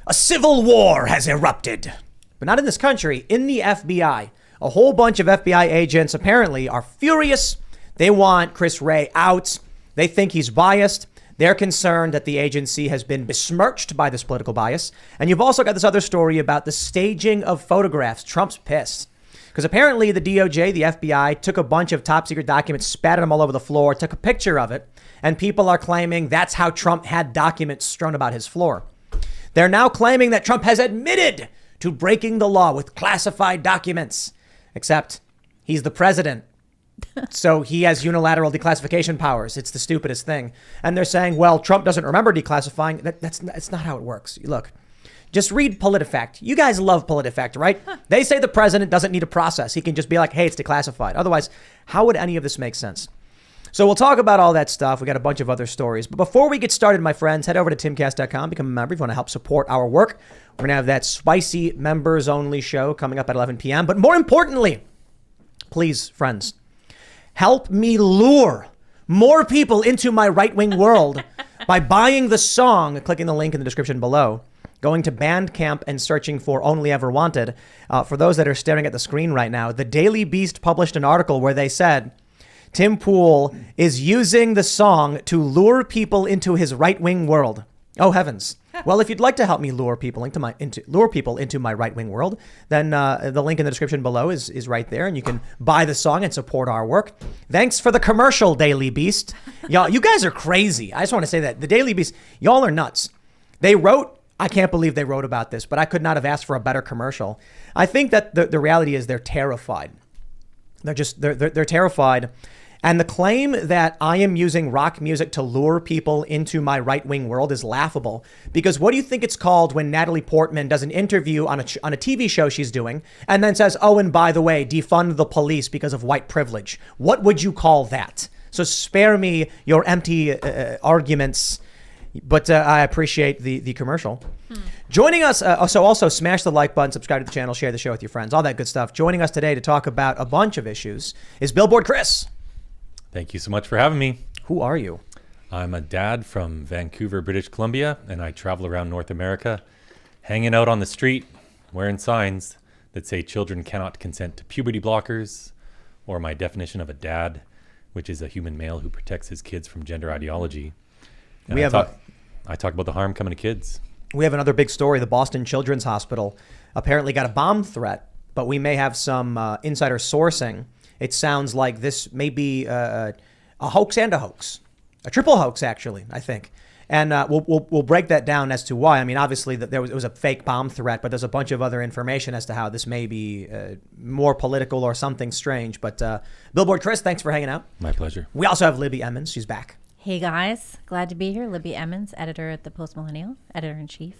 A civil war has erupted. But not in this country, in the FBI. A whole bunch of FBI agents apparently are furious. They want Chris Wray out. They think he's biased. They're concerned that the agency has been besmirched by this political bias. And you've also got this other story about the staging of photographs. Trump's pissed. Because apparently the DOJ, the FBI, took a bunch of top secret documents, spattered them all over the floor, took a picture of it. And people are claiming that's how Trump had documents strewn about his floor. They're now claiming that Trump has admitted to breaking the law with classified documents. Except he's the president. So he has unilateral declassification powers. It's the stupidest thing. And they're saying, well, Trump doesn't remember declassifying. That's not how it works. Look, just read PolitiFact. You guys love PolitiFact, right? They say the president doesn't need a process. He can just be like, hey, it's declassified. Otherwise, how would any of this make sense? So we'll talk about all that stuff. We got a bunch of other stories. But before we get started, my friends, head over to timcast.com, become a member if you want to help support our work. We're going to have that spicy members only show coming up at 11 p.m. But more importantly, please, friends, help me lure more people into my right-wing world by buying the song, clicking the link in the description below, going to Bandcamp and searching for Only Ever Wanted. For those that are staring at the screen right now, the Daily Beast published an article where they said Tim Pool is using the song to lure people into his right-wing world. Oh, heavens. Well, if you'd like to help me lure people into my right-wing world, then the link in the description below is right there, and you can buy the song and support our work. Thanks for the commercial, Daily Beast. Y'all, you guys are crazy. I just want to say that. The Daily Beast, y'all are nuts. They wrote, I can't believe they wrote about this, but I could not have asked for a better commercial. I think that the reality is they're terrified. They're terrified. And the claim that I am using rock music to lure people into my right-wing world is laughable. Because what do you think it's called when Natalie Portman does an interview on a TV show she's doing and then says, oh, and by the way, defund the police because of white privilege? What would you call that? So spare me your empty arguments. But I appreciate the commercial. Joining us, also smash the like button, subscribe to the channel, share the show with your friends, all that good stuff. Joining us today to talk about a bunch of issues is Billboard Chris. Thank you so much for having me. Who are you? I'm a dad from Vancouver, British Columbia, and I travel around North America, hanging out on the street, wearing signs that say children cannot consent to puberty blockers, or my definition of a dad, which is a human male who protects his kids from gender ideology. And I talk about the harm coming to kids. We have another big story. The Boston Children's Hospital apparently got a bomb threat, but we may have some insider sourcing. It sounds like this may be a hoax and a hoax, a triple hoax, actually, I think. And we'll break that down as to why. I mean, obviously, it was a fake bomb threat, but there's a bunch of other information as to how this may be more political or something strange. But Billboard Chris, thanks for hanging out. My pleasure. We also have Libby Emmons. She's back. Hey, guys. Glad to be here. Libby Emmons, editor at the Post Millennial, editor-in-chief.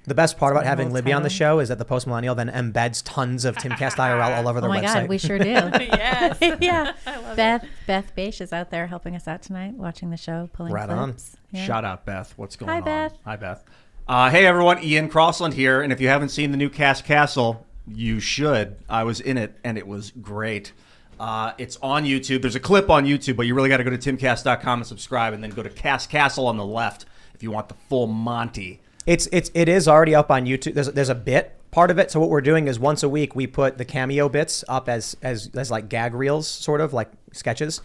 The best part about having Libby on the show is that the Post Millennial then embeds tons of Timcast IRL all over their website. Oh my God, we sure do. Yes. Yeah. I love Beth Beisch is out there helping us out tonight, watching the show, pulling Right clips. on. Yeah. Shout out, Beth. What's going on? Hi, Beth. Hi, Beth. Hey, everyone. Ian Crossland here. And if you haven't seen the new Cast Castle, you should. I was in it, and it was great. It's on YouTube. There's a clip on YouTube, but you really got to go to timcast.com and subscribe, and then go to Cast Castle on the left if you want the full Monty. It is already up on YouTube. There's a bit part of it. So what we're doing is once a week we put the cameo bits up as like gag reels, sort of like sketches.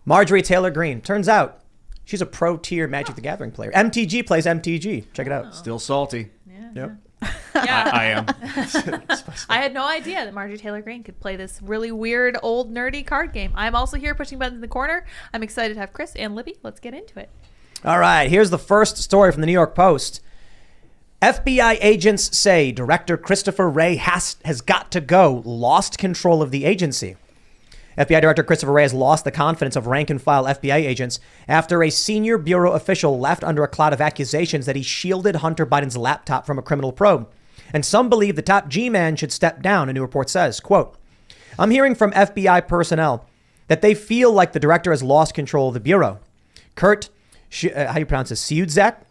Marjorie Taylor Greene, turns out she's a pro tier Magic the Gathering player. MTG plays MTG. Check it out. Still salty. Yeah. Yep. Yeah. I am. I had no idea that Marjorie Taylor Greene could play this really weird, old, nerdy card game. I'm also here pushing buttons in the corner. I'm excited to have Chris and Libby. Let's get into it. All right. Here's the first story from the New York Post. FBI agents say Director Christopher Wray has got to go, lost control of the agency. FBI Director Christopher Wray has lost the confidence of rank-and-file FBI agents after a senior bureau official left under a cloud of accusations that he shielded Hunter Biden's laptop from a criminal probe. And some believe the top G-man should step down, a new report says. Quote, I'm hearing from FBI personnel that they feel like the director has lost control of the bureau. Kurt, how do you pronounce this, Siudzak,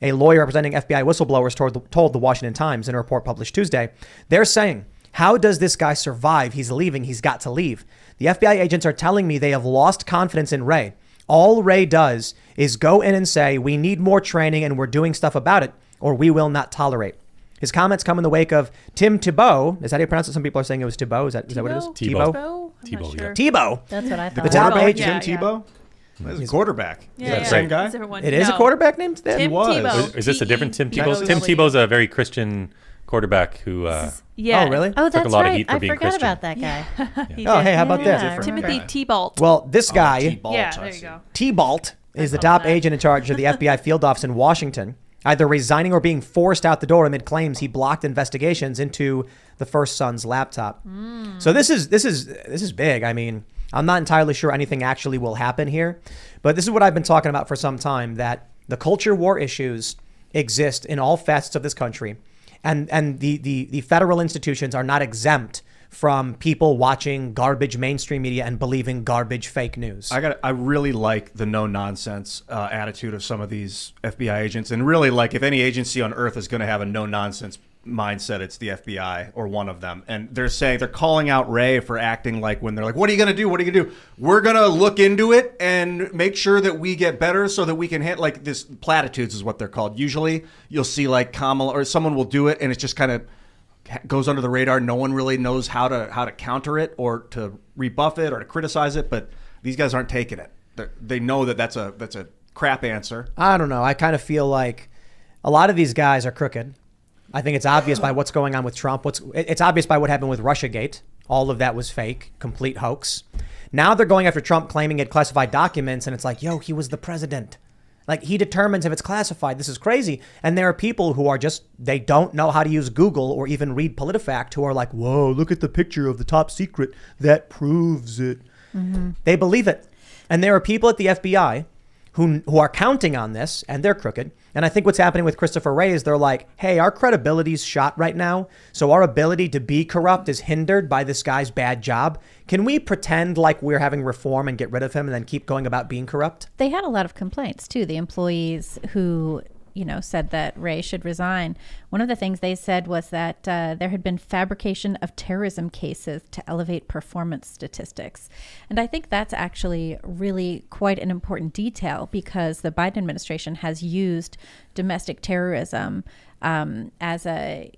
a lawyer representing FBI whistleblowers, told the Washington Times in a report published Tuesday. They're saying, how does this guy survive? He's leaving. He's got to leave. The FBI agents are telling me they have lost confidence in Wray. All Wray does is go in and say, we need more training and we're doing stuff about it. or we will not tolerate. His comments come in the wake of Tim Tebow. Is that how you pronounce it? Some people are saying it was Tebow. Is that what it is? Tebow. I'm not Tebow, sure. Tebow. That's what I The thought. The top quarterback, agent. Tim Tebow? He's a quarterback. Yeah, Is that yeah. the same Right. guy? It's a different one. It is a No. quarterback named that? Tim was. Tebow. Is this a different Tim Tebow? T-E-B-O-W. Tim Tebow's a very Christian quarterback who Yeah. Oh, really? Oh, Took a that's lot of right. heat for I being forgot Christian. about that guy. He Oh, did. hey, how about Yeah, this? I remember. Timothy T-Balt. Well, this guy, T-Balt, Yeah, I there you see. go. T-Balt, is the call top that. agent in charge of the FBI field office in Washington, either resigning or being forced out the door amid claims he blocked investigations into the first son's laptop. So this is big. I mean, I'm not entirely sure anything actually will happen here, but this is what I've been talking about for some time, that the culture war issues exist in all facets of this country, and the federal institutions are not exempt from people watching garbage mainstream media and believing garbage fake news. I really like the no nonsense attitude of some of these FBI agents, and really like if any agency on earth is going to have a no nonsense mindset, it's the FBI or one of them. And they're calling out Ray for acting like, when they're like, what are you going to do? What are you going to do? We're going to look into it and make sure that we get better so that we can hit, like, this platitudes is what they're called. Usually you'll see like Kamala or someone will do it and it's just kind of goes under the radar. No one really knows how to counter it or to rebuff it or to criticize it, but these guys aren't taking it. They know that that's a crap answer. I don't know. I kind of feel like a lot of these guys are crooked. I think it's obvious by what's going on with Trump. It's obvious by what happened with Russiagate. All of that was fake, complete hoax. Now they're going after Trump, claiming he had classified documents, and it's like, yo, he was the president. Like, he determines if it's classified. This is crazy. And there are people who are just, they don't know how to use Google or even read PolitiFact, who are like, whoa, look at the picture of the top secret. That proves it. Mm-hmm. They believe it. And there are people at the FBI who are counting on this, and they're crooked. And I think what's happening with Christopher Wray is they're like, hey, our credibility's shot right now, so our ability to be corrupt is hindered by this guy's bad job. Can we pretend like we're having reform and get rid of him and then keep going about being corrupt? They had a lot of complaints too. The employees who, said that Ray should resign. One of the things they said was that there had been fabrication of terrorism cases to elevate performance statistics. And I think that's actually really quite an important detail, because the Biden administration has used domestic terrorism as a,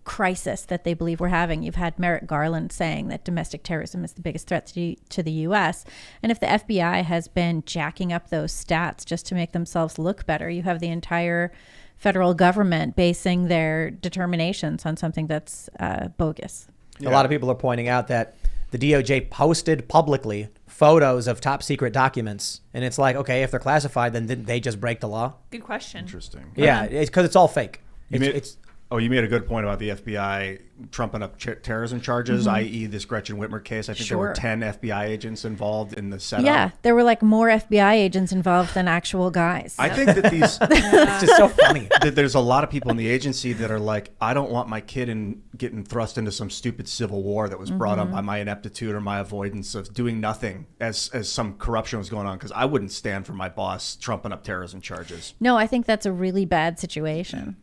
crisis that they believe we're having. You've had Merrick Garland saying that domestic terrorism is the biggest threat to the U.S. And if the FBI has been jacking up those stats just to make themselves look better, you have the entire federal government basing their determinations on something that's bogus. Yeah. A lot of people are pointing out that the DOJ posted publicly photos of top secret documents. And it's like, okay, if they're classified, then didn't they just break the law? Good question. Interesting. Yeah, it's because it's all fake. You made a good point about the FBI trumping up terrorism charges, i.e. this Gretchen Whitmer case. I think there were 10 FBI agents involved in the setup. Yeah, there were like more FBI agents involved than actual guys. I think that these It's just so funny. that there's a lot of people in the agency that are like, I don't want my kid getting thrust into some stupid civil war that was brought up by my ineptitude or my avoidance of doing nothing as some corruption was going on, because I wouldn't stand for my boss trumping up terrorism charges. No, I think that's a really bad situation.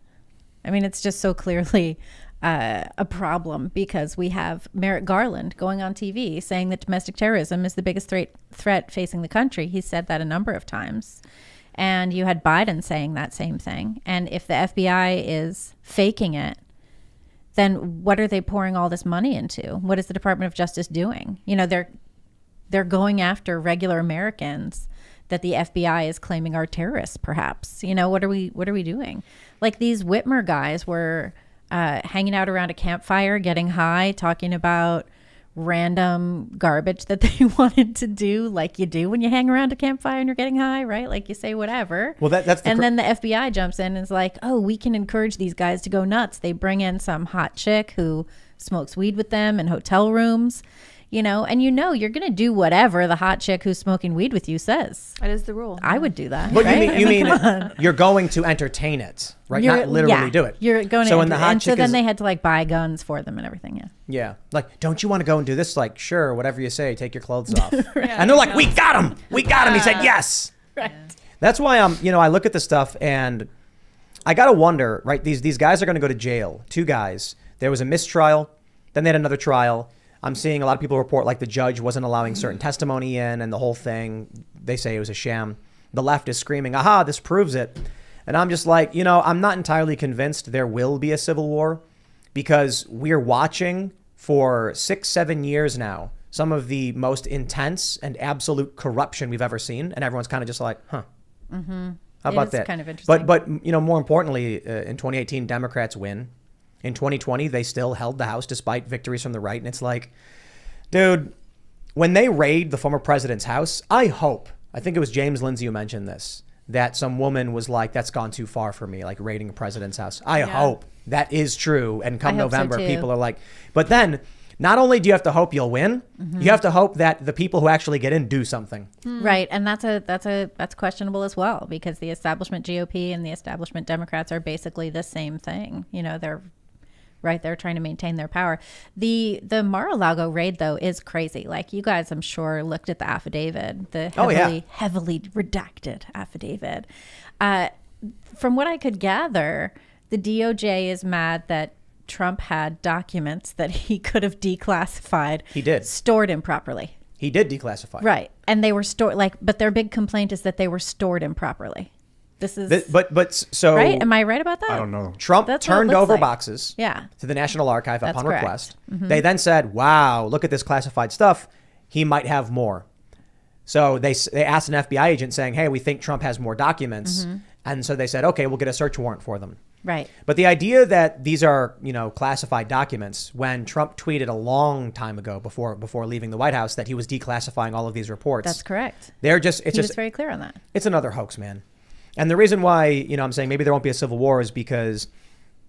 I mean, it's just so clearly a problem, because we have Merrick Garland going on TV saying that domestic terrorism is the biggest threat facing the country. He said that a number of times. And you had Biden saying that same thing. And if the FBI is faking it, then what are they pouring all this money into? What is the Department of Justice doing? They're going after regular Americans that the FBI is claiming are terrorists, perhaps. What are we doing? Like, these Whitmer guys were hanging out around a campfire, getting high, talking about random garbage that they wanted to do, like you do when you hang around a campfire and you're getting high, right? Like, you say whatever. Well, then the FBI jumps in and is like, oh, we can encourage these guys to go nuts. They bring in some hot chick who smokes weed with them in hotel rooms. And you're going to do whatever the hot chick who's smoking weed with you says. That is the rule. I would do that. But right? you mean you're going to entertain it, right? Not literally do it. You're going so to when the hot and so chick then is, they had to like buy guns for them and everything. Yeah. yeah, like, don't you want to go and do this? Like, sure, whatever you say, take your clothes off. Right. And they're like, we got him. We got him. He said yes. Right. That's why I look at this stuff and I got to wonder, right? These guys are going to go to jail. 2 guys. There was a mistrial. Then they had another trial. I'm seeing a lot of people report like the judge wasn't allowing certain testimony in, and the whole thing, they say it was a sham. The left is screaming, aha, this proves it. And I'm just like, I'm not entirely convinced there will be a civil war, because we're watching for 6-7 years now some of the most intense and absolute corruption we've ever seen. And everyone's kind of just like, huh. Mm-hmm. How about It is that? kind of interesting. But more importantly, in 2018, Democrats win. In 2020, they still held the House despite victories from the right. And it's like, dude, when they raid the former president's house, I think it was James Lindsay who mentioned this, that some woman was like, that's gone too far for me, like raiding a president's house. I hope that is true. And come I hope so November, too. people are like, but then not only do you have to hope you'll win, you have to hope that the people who actually get in do something. Right, and that's questionable as well, because the establishment GOP and the establishment Democrats are basically the same thing. They're trying to maintain their power. The Mar-a-Lago raid, though, is crazy. Like, you guys, I'm sure, looked at the affidavit, the heavily redacted affidavit. From what I could gather, the DOJ is mad that Trump had documents that he could have declassified. He did. Stored improperly. He did declassify. Right. And they were stored, but their big complaint is that they were stored improperly. This is So right. Am I right about that? I don't know. Trump That's what it turned looks over like. boxes to the National Archive That's upon correct. request. They then said, wow, look at this classified stuff. He might have more. So they asked an FBI agent saying, hey, we think Trump has more documents. And so they said, okay, we'll get a search warrant for them. Right. But the idea that these are, classified documents, when Trump tweeted a long time ago before leaving the White House that he was declassifying all of these reports. That's correct. He was very clear on that. It's another hoax, man. And the reason why, I'm saying maybe there won't be a civil war is because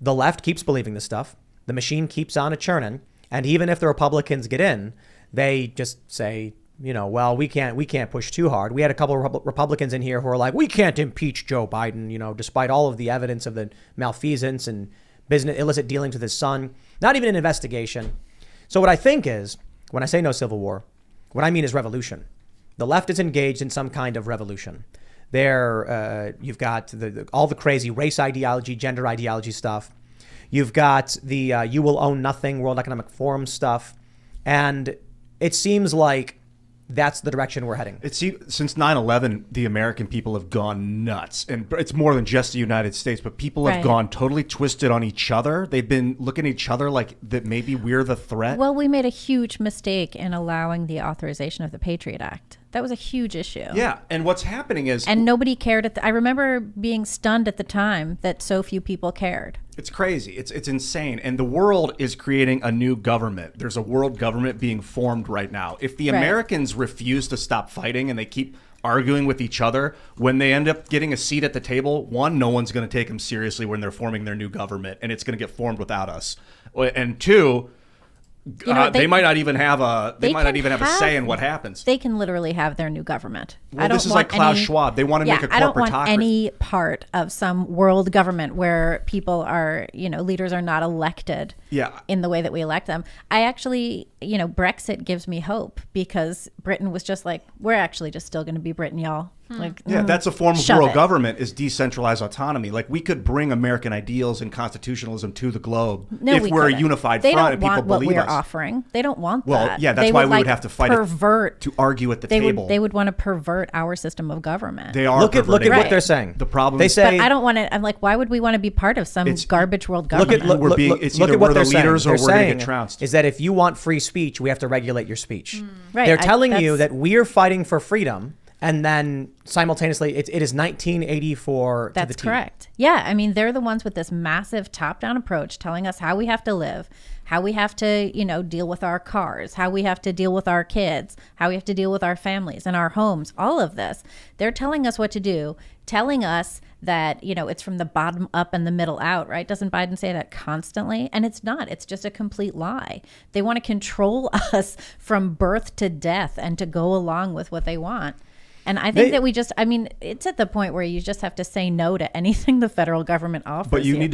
the left keeps believing this stuff. The machine keeps on churning. And even if the Republicans get in, they just say, well, we can't push too hard. We had a couple of Republicans in here who are like, we can't impeach Joe Biden, despite all of the evidence of the malfeasance and illicit dealings with his son, not even an investigation. So what I think is, when I say no civil war, what I mean is revolution. The left is engaged in some kind of revolution. You've got all the crazy race ideology, gender ideology stuff. You've got the you will own nothing, World Economic Forum stuff. And it seems like that's the direction we're heading. Since 9/11, the American people have gone nuts. And it's more than just the United States, but people have gone totally twisted on each other. They've been looking at each other like that maybe we're the threat. Well, we made a huge mistake in allowing the authorization of the Patriot Act. That was a huge issue. Yeah, and what's happening is... And nobody cared. I remember being stunned at the time that so few people cared. It's crazy. It's insane. And the world is creating a new government. There's a world government being formed right now. If the Americans refuse to stop fighting and they keep arguing with each other, when they end up getting a seat at the table, one, no one's going to take them seriously when they're forming their new government, and it's going to get formed without us. And two... they might not even have a say in what happens. They can literally have their new government. Well, this is like Klaus Schwab. They want to make a corporatocracy. I don't want any part of some world government where people are, leaders are not elected in the way that we elect them. I actually, Brexit gives me hope, because Britain was just like, we're actually just still going to be Britain, y'all. That's a form of world government, is decentralized autonomy. Like, we could bring American ideals and constitutionalism to the globe if we're a unified front and people believe us. Offering. They don't want that. Well, yeah, that's why we would have to fight to argue at the table. They would want to pervert our system of government. They are. Look at what they're saying. The problem they say, but I don't want to. I'm like, why would we want to be part of some garbage world government? Look at what they're saying. Or we're going to get trounced. Is that if you want free speech, we have to regulate your speech. Right. They're telling you that we're fighting for freedom. And then simultaneously, it is 1984 to the T. That's correct. Yeah, I mean, they're the ones with this massive top-down approach telling us how we have to live, how we have to, deal with our cars, how we have to deal with our kids, how we have to deal with our families and our homes, all of this. They're telling us what to do, telling us that, it's from the bottom up and the middle out, right? Doesn't Biden say that constantly? And it's not. It's just a complete lie. They want to control us from birth to death and to go along with what they want. And I think that it's at the point where you just have to say no to anything the federal government offers. But you need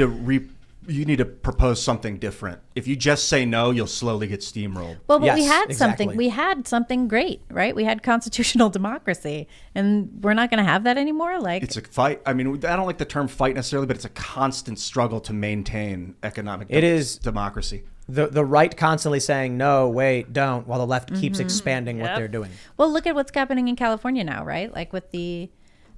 to propose something different. If you just say no, you'll slowly get steamrolled. Well, but we had something. We had something great, right? We had constitutional democracy, and we're not going to have that anymore. Like, it's a fight. I mean, I don't like the term fight necessarily, but it's a constant struggle to maintain economic democracy. The right constantly saying, no, wait, don't, while the left keeps expanding what they're doing. Well, look at what's happening in California now, right? Like with the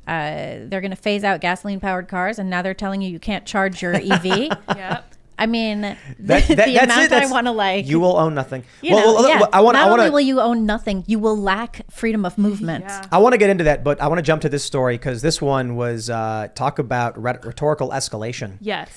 They're going to phase out gasoline-powered cars, and now they're telling you can't charge your EV. Yep. I mean, the that's amount it. I want to like. You will own nothing. Not only will you own nothing, you will lack freedom of movement. Yeah. I want to get into that, but I want to jump to this story because this one was talk about rhetorical escalation. Yes.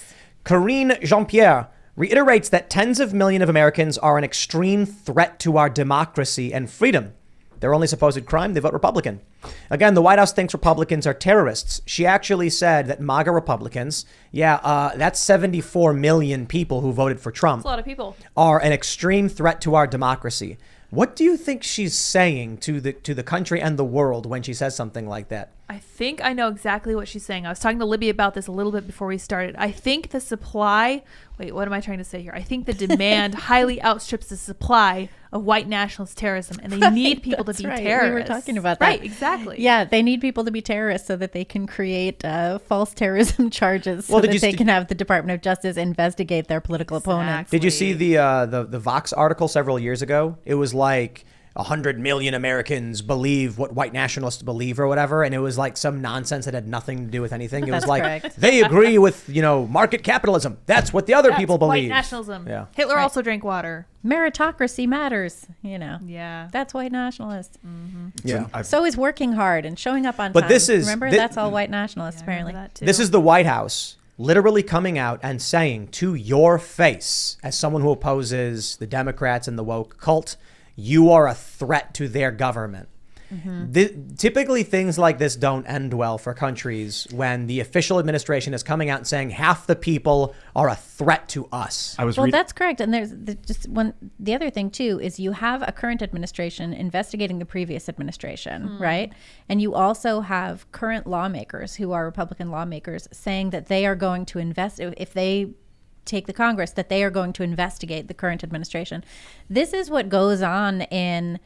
Karine Jean-Pierre reiterates that tens of millions of Americans are an extreme threat to our democracy and freedom. Their only supposed crime, they vote Republican. Again, the White House thinks Republicans are terrorists. She actually said that MAGA Republicans, that's 74 million people who voted for Trump, That's a lot of people. are an extreme threat to our democracy. What do you think she's saying to the country and the world when she says something like that? I think I know exactly what she's saying. I was talking to Libby about this a little bit before we started. I think the supply, what am I trying to say here? I think the demand highly outstrips the supply of white nationalist terrorism, and they need people to be terrorists. We were talking about that. Right, exactly. Yeah, they need people to be terrorists so that they can create false terrorism charges so Well, that they can have the Department of Justice investigate their political opponents. Did you see the Vox article several years ago? It was like 100 million Americans believe what white nationalists believe or whatever. And it was like some nonsense that had nothing to do with anything. It was That's like, correct. they agree with, market capitalism. That's what the other people believe. White nationalism. Yeah. Hitler also drank water. Meritocracy matters, Yeah. That's white nationalists. Yeah. So is working hard and showing up on But time. this is- Remember, thi- that's all white nationalists, I remember apparently. that too. This is the White House literally coming out and saying to your face, as someone who opposes the Democrats and the woke cult, you are a threat to their government. Typically, things like this don't end well for countries when the official administration is coming out and saying half the people are a threat to us. Well, that's correct. And there's the other thing too is you have a current administration investigating the previous administration, right? And you also have current lawmakers who are Republican lawmakers saying that they are going to invest if they take the Congress, that they are going to investigate the current administration. This is what goes on in,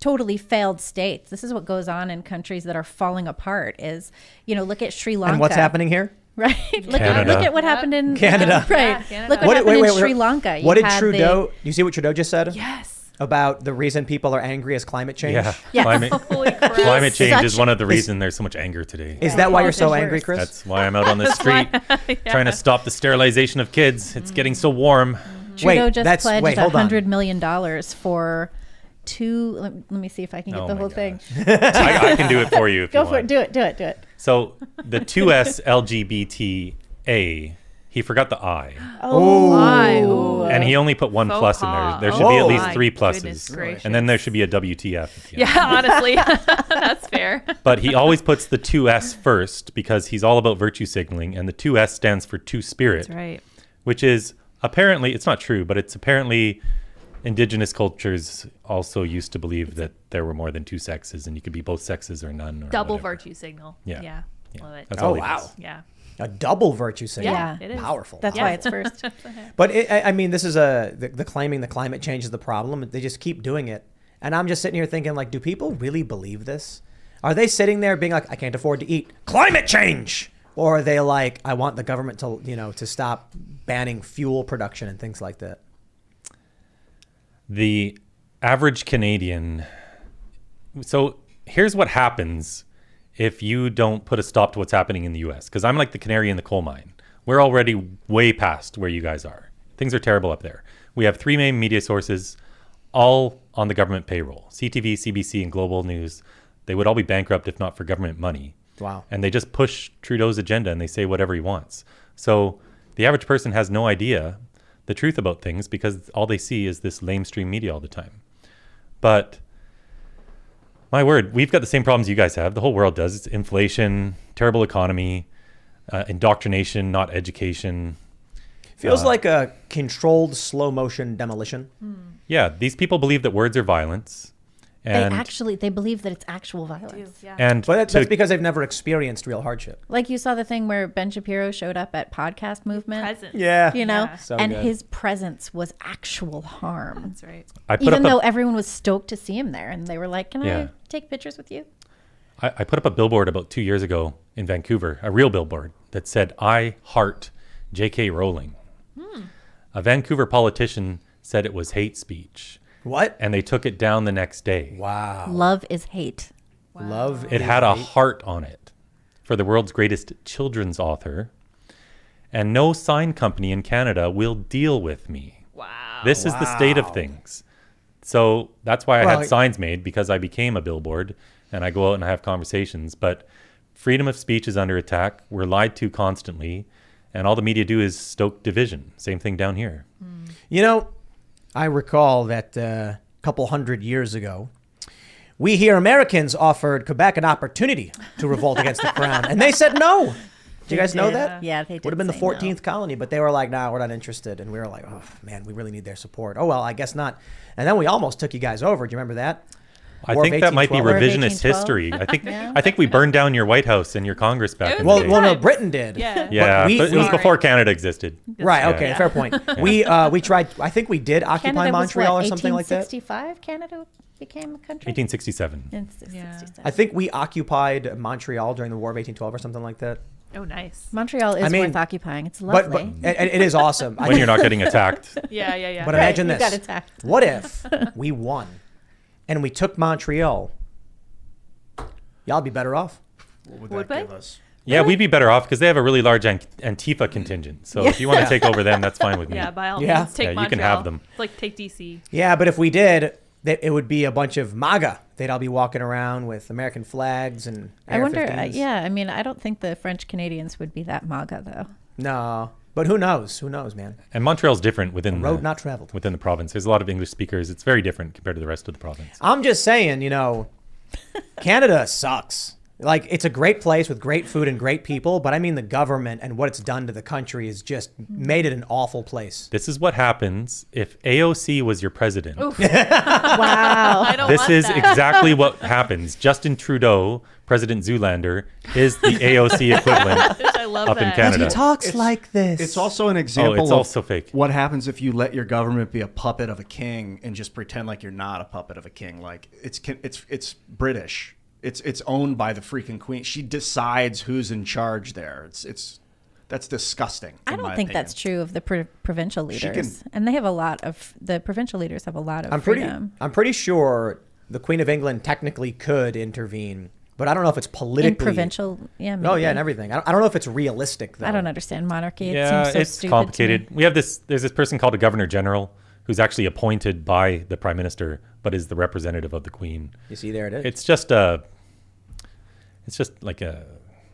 totally failed states. This is what goes on in countries that are falling apart is, look at Sri Lanka. And what's happening here? Right. Look Canada. at what happened in Canada. Right. Yeah, Canada. Look what happened in Sri Lanka. What You did had Trudeau, you see what Trudeau just said? Yes. About the reason people are angry is climate change? Yeah. Yeah. Holy crap. Climate change such- is one of the reasons there's so much anger today. Is that why you're so Politicians angry, worse. Chris? That's why I'm out on the street trying to stop the sterilization of kids. It's getting so warm. Trudeau Wait, just that's- pledged wait, hold on. $100 million for let me see if I can get Oh the my whole thing. I can do it for you if Go you for want. it. Do it. So the 2S LGBTA, he forgot the I. My, ooh. And he only put one Faux plus in pas. there. There should be at Oh. least My 3 goodness pluses. gracious. And then there should be a WTF. at the end. Yeah, honestly, that's fair. But he always puts the 2S first because he's all about virtue signaling. And the 2S stands for two spirit, That's right. which is apparently, it's not true, but it's apparently indigenous cultures also used to believe that there were more than two sexes and you could be both sexes or none. Or Double whatever. virtue signal. Yeah. Yeah. Yeah. Love it. That's Oh, all he wow. does. Yeah. A double virtue signal. Yeah. It is. Powerful. That's why it's first. But I mean, this is the claiming the climate change is the problem. They just keep doing it. And I'm just sitting here thinking, like, do people really believe this? Are they sitting there being like, I can't afford to eat, climate change? Or are they like, I want the government to, to stop banning fuel production and things like that? The average Canadian. So here's what happens if you don't put a stop to what's happening in the US. Because I'm like the canary in the coal mine. We're already way past where you guys are. Things are terrible up there. We have 3 main media sources, all on the government payroll. CTV, CBC, and Global News. They would all be bankrupt if not for government money. Wow. And they just push Trudeau's agenda and they say whatever he wants. So the average person has no idea the truth about things because all they see is this lamestream media all the time. But my word, we've got the same problems you guys have. The whole world does. It's inflation, terrible economy, indoctrination, not education. Feels like a controlled slow motion demolition. Yeah, these people believe that words are violence. And, They believe that it's actual violence. Yeah. and But that's to- because they've never experienced real hardship. Like you saw the thing where Ben Shapiro showed up at Podcast Movement. Presence. Yeah. Yeah. So and good. his presence was actual harm. That's right. I put Even up though a, everyone was stoked to see him there, and they were like, "Can Yeah. I take pictures with you?" I put up a billboard about 2 years ago in Vancouver, a real billboard that said, "I heart J.K. Rowling." A Vancouver politician said it was hate speech, What? and they took it down the next day. Wow. Love is hate. Love. It is had a hate. heart on it for the world's greatest children's author. And no sign company in Canada will deal with me. Wow. This is the state of Wow. things. So that's why I Well, had signs made, because I became a billboard and I go out and I have conversations. But freedom of speech is under attack. We're lied to constantly. And all the media do is stoke division. Same thing down here. You know, I recall that a couple hundred years ago, we here Americans offered Quebec an opportunity to revolt against the crown, and they said no. Do you guys know that? Yeah, they did. Would have been the say no. 14th colony, but they were like, "Nah, we're not interested." And we were like, "Oh man, we really need their support." Oh well, I guess not. And then we almost took you guys over. Do you remember that? I War of think that might be 1812. revisionist 1812. history. I think Yeah. I think we burned down your White House and your Congress back It in was the Well, day. well, no, Right. Britain did. Yeah. Yeah, we- but it was we- before Canada existed. Right. Okay. Yeah. Fair point. We tried. I think we did occupy Canada was Montreal what, or something like that. 1865 Canada became a country? 1867. In Yeah. 67. I think we occupied Montreal during the War of 1812 or something like that. Oh, nice. Montreal is I mean, worth occupying. It's But lovely. it is awesome. When you're not getting attacked. Yeah, yeah, yeah. But Right, imagine you this. got attacked. What if we won and we took Montreal? Y'all be better off. What would Would that they? give us? Yeah, we'd be better off because they have a really large Antifa contingent. So if you want to take over them, that's fine with me. Yeah, by all Yeah. means, take Yeah, you Montreal. can have them. It's like take DC. Yeah, but if we did, it would be a bunch of MAGA. They'd all be walking around with American flags and I wonder, AR-15s. yeah, I mean, I don't think the French Canadians would be that MAGA, though. No, but who knows? Who knows, man? And Montreal's different within Road not traveled. within the province. There's a lot of English speakers. It's very different compared to the rest of the province. I'm just saying, Canada sucks. Like, it's a great place with great food and great people, but I mean the government and what it's done to the country has just made it an awful place. This is what happens if AOC was your president. Wow. I don't This want is that. exactly what happens. Justin Trudeau, President Zoolander, is the AOC equivalent. I love Up in that. Canada. He talks It's- like this. It's also an example it's of also fake. what happens if you let your government be a puppet of a king and just pretend like you're not a puppet of a king. Like it's British. It's owned by the freaking queen. She decides who's in charge there. That's disgusting. I in don't my think opinion. that's true of the provincial She leaders. can- And they have a lot of, the provincial leaders have a lot of I'm freedom. pretty sure the Queen of England technically could intervene, but I don't know if it's politically. In provincial, yeah. Oh yeah, maybe. and everything. I don't know if it's realistic though. I don't understand monarchy. It Yeah, seems so it's stupid complicated. To me. We have there's this person called a governor general who's actually appointed by the prime minister, but is the representative of the queen. You see, there it is. It's just like a,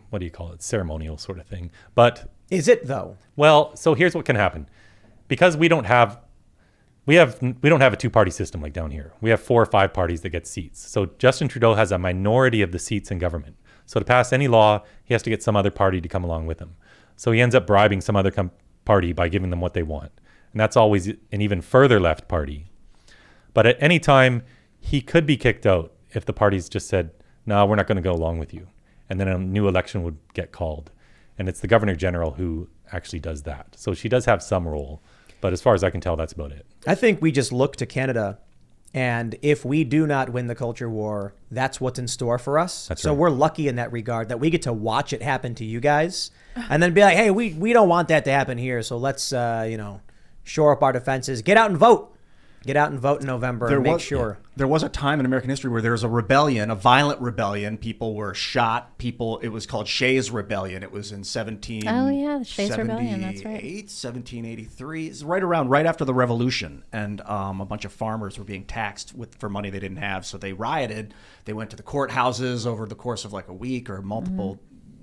what do you call it? Ceremonial sort of thing. But Is it though? well, so here's what can happen. Because we don't have a two-party system like down here. We have 4 or 5 parties that get seats. So Justin Trudeau has a minority of the seats in government. So to pass any law, he has to get some other party to come along with him. So he ends up bribing some other party by giving them what they want. And that's always an even further left party. But at any time, he could be kicked out if the parties just said, no, we're not going to go along with you. And then a new election would get called. And it's the governor general who actually does that. So she does have some role. But as far as I can tell, that's about it. I think we just look to Canada, and if we do not win the culture war, that's what's in store for us. That's so right. we're lucky in that regard that we get to watch it happen to you guys, and then be like, hey, we don't want that to happen here. So let's shore up our defenses. Get out and vote. Get out and vote in November and make sure. There was a time in American history where there was a rebellion, a violent rebellion. People were shot. It was called Shays Rebellion. It was in 17. Oh, yeah, the Shays Rebellion, that's right. 1783. It's right after the Revolution, and a bunch of farmers were being taxed for money they didn't have. So they rioted. They went to the courthouses over the course of like a week or multiple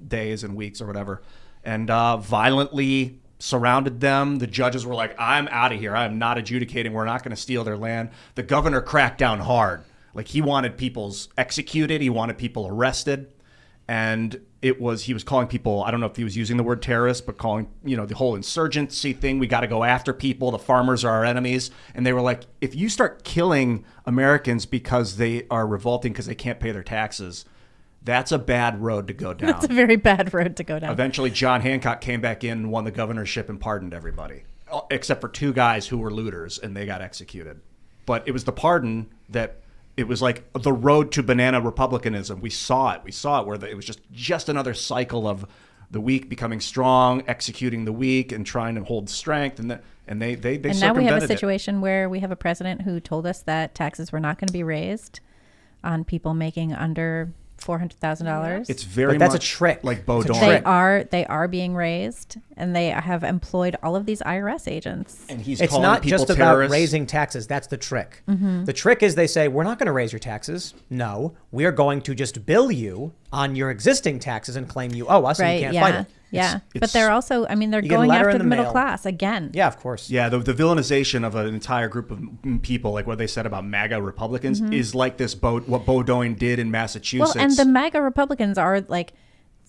days and weeks or whatever, and violently surrounded them. The judges were like, I'm out of here. I'm not adjudicating. We're not going to steal their land. The governor cracked down hard. Like, he wanted people executed. He wanted people arrested. And he was calling people, I don't know if he was using the word terrorist, but calling, the whole insurgency thing. We got to go after people. The farmers are our enemies. And they were like, if you start killing Americans because they are revolting because they can't pay their taxes, that's a bad road to go down. That's a very bad road to go down. Eventually, John Hancock came back in, won the governorship, and pardoned everybody, except for 2 guys who were looters, and they got executed. But it was the pardon that it was like the road to banana republicanism. We saw it. Where it was just another cycle of the weak becoming strong, executing the weak, and trying to hold strength. And they and now we have a circumvented it. situation where we have a president who told us that taxes were not going to be raised on people making under $400,000. It's very But that's a much trick. like Bo It's a Dorn. trick. They are being raised, and they have employed all of these IRS agents. And he's It's calling not people just about terrorists. raising taxes. That's the trick. Mm-hmm. The trick is they say, we're not going to raise your taxes. No, we are going to just bill you on your existing taxes and claim you owe us and you can't fight it. Yeah. But it's- they're also, I mean, they're You get a going letter after in the the middle mail. class again. Yeah, of course. Yeah, the villainization of an entire group of people, like what they said about MAGA Republicans, is like this what Bo Dorn did in Massachusetts. Well, and the MAGA Republicans are like,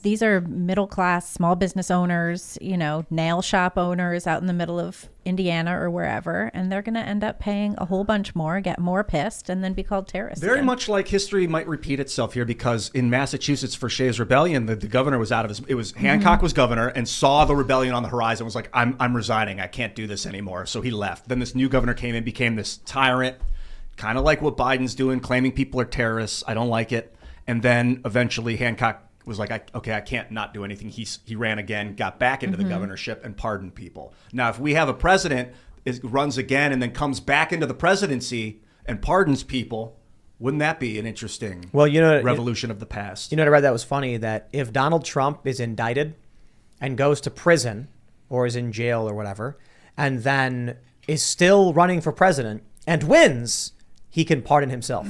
these are middle class, small business owners, you know, nail shop owners out in the middle of Indiana or wherever. And they're going to end up paying a whole bunch more, get more pissed, and then be called terrorists. Very again. much like history might repeat itself here, because in Massachusetts for Shays' Rebellion, the governor was out of his. It was Hancock was governor and saw the rebellion on the horizon. Was like, I'm resigning. I can't do this anymore. So he left. Then this new governor came in, became this tyrant, kind of like what Biden's doing, claiming people are terrorists. I don't like it. And then eventually Hancock was like, I can't not do anything. He ran again, got back into the governorship, and pardoned people. Now, if we have a president runs again and then comes back into the presidency and pardons people, wouldn't that be an interesting revolution of the past? You know what I read that was funny? That if Donald Trump is indicted and goes to prison or is in jail or whatever, and then is still running for president and wins, he can pardon himself.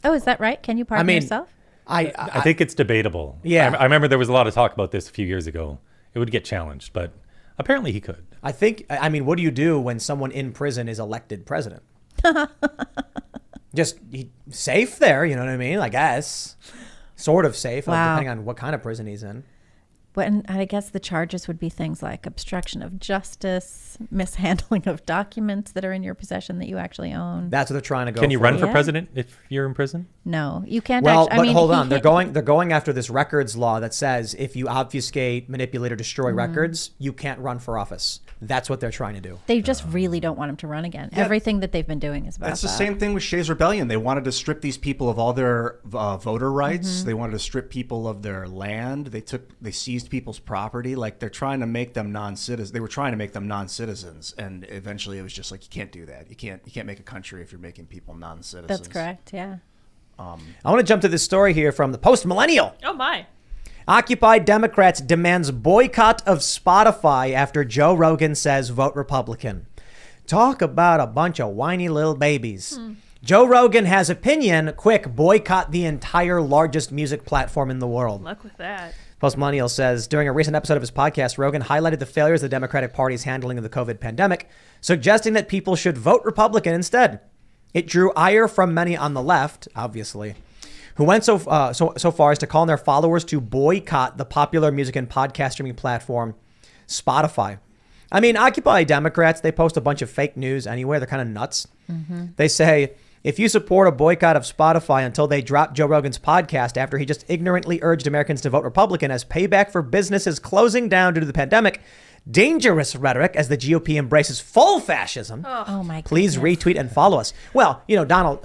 Oh, is that right? Can you pardon yourself? I think it's debatable. Yeah. I remember there was a lot of talk about this a few years ago. It would get challenged, but apparently he could. I mean, what do you do when someone in prison is elected president? Just safe there, you know what I mean? I guess. Sort of safe, Wow. depending on what kind of prison he's in. But and I guess the charges would be things like obstruction of justice, mishandling of documents that are in your possession that you actually own. That's what they're trying to go Can you for. run for Yeah. president if you're in prison? No, you can't. Well, actually, but I mean, hold he on. They're can't- going after this records law that says if you obfuscate, manipulate, or destroy records, you can't run for office. That's what they're trying to do. They just really don't want him to run again. Everything that they've been doing is about That's the that. same thing with Shays' Rebellion. They wanted to strip these people of all their voter rights. They wanted to strip people of their land. They seized people's property. Like they're trying to make them non-citizens. They were trying to make them non-citizens, and eventually it was just like, you can't do that. You can't make a country if you're making people non-citizens. That's correct. Yeah. I want to jump to this story here from the Post Millennial. Oh my. Occupy Democrats demands boycott of Spotify after Joe Rogan says vote Republican. Talk about a bunch of whiny little babies. Joe Rogan has opinion. Quick, boycott the entire largest music platform in the world. Luck with that. Post Millennial says, during a recent episode of his podcast, Rogan highlighted the failures of the Democratic Party's handling of the COVID pandemic, suggesting that people should vote Republican instead. It drew ire from many on the left, obviously, who went so far as to call on their followers to boycott the popular music and podcast streaming platform Spotify. I mean, Occupy Democrats, they post a bunch of fake news anyway. They're kind of nuts. They say, if you support a boycott of Spotify until they drop Joe Rogan's podcast after he just ignorantly urged Americans to vote Republican as payback for businesses closing down due to the pandemic, dangerous rhetoric as the GOP embraces full fascism. Oh my. Please goodness. retweet and follow us. Well, you know, Donald,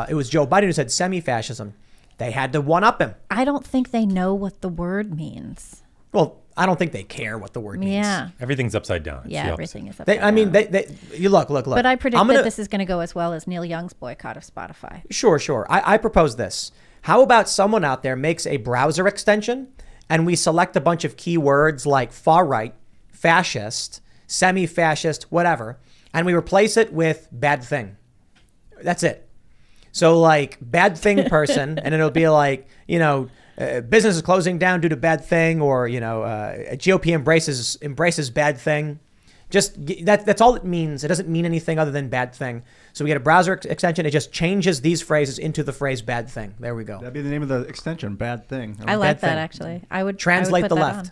it was Joe Biden who said semi-fascism. They had to one-up him. I don't think they know what the word means. Well, I don't think they care what the word means. Yeah. Everything's upside down. It's the Yeah. opposite. Everything is. They, upside I mean, down. you look. But I predict I'm gonna- that this is going to go as well as Neil Young's boycott of Spotify. Sure. I propose this. How about someone out there makes a browser extension and we select a bunch of keywords like far right, fascist, semi-fascist, whatever, and we replace it with bad thing. That's it. So like bad thing person, and it'll be like, you know, business is closing down due to bad thing, or, you know, GOP embraces bad thing. Just that's all it means. It doesn't mean anything other than bad thing. So we get a browser extension. It just changes these phrases into the phrase bad thing. There we go. That'd be the name of the extension. Bad thing. I like bad that thing. actually. I would Translate I would put the that left. on.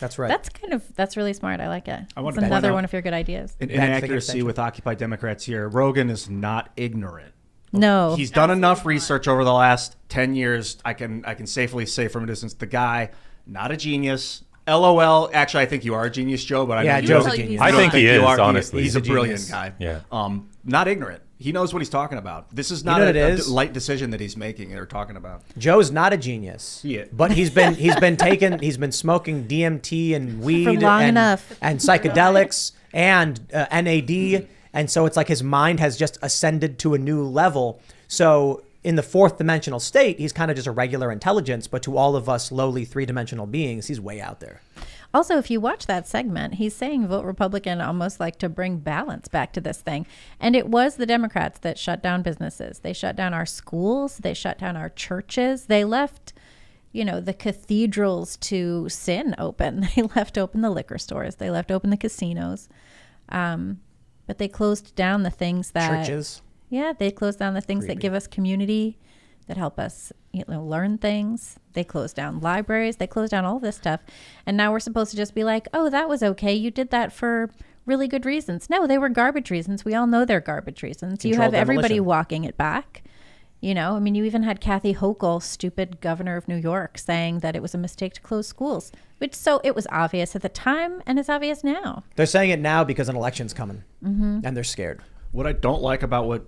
That's right. That's really smart. I like it. I wanted It's to point another out- one of your good ideas. An Bad thing inaccuracy extension. with Occupy Democrats here. Rogan is not ignorant. No. He's done enough research over the last 10 years. I can safely say from a distance, the guy, not a genius. LOL. Actually, I think you are a genius, Joe. But I Yeah, know Joe's you a don't- genius. you I don't think he you is, are. honestly. He's a He's a brilliant genius. guy. Yeah. Not ignorant. He knows what he's talking about. This is not know what it a is? light decision that he's making. They're talking about. Joe's not a genius. Yeah. But he's been smoking DMT and weed long and, enough. and psychedelics and NAD, and so it's like his mind has just ascended to a new level. So in the fourth dimensional state, he's kind of just a regular intelligence, but to all of us lowly three-dimensional beings, he's way out there. Also, if you watch that segment, he's saying vote Republican almost like to bring balance back to this thing. And it was the Democrats that shut down businesses. They shut down our schools. They shut down our churches. They left, the cathedrals to sin open. They left open the liquor stores. They left open the casinos. But they closed down the things that... Churches. Yeah, they closed down the things that give us community, that help us learn things. They closed down libraries. They closed down all of this stuff. And now we're supposed to just be like, oh, that was okay. You did that for really good reasons. No, they were garbage reasons. We all know they're garbage reasons. You have everybody walking it back. You even had Kathy Hochul, stupid governor of New York, saying that it was a mistake to close schools. So it was obvious at the time, and it's obvious now. They're saying it now because an election's coming, and they're scared. What I don't like about what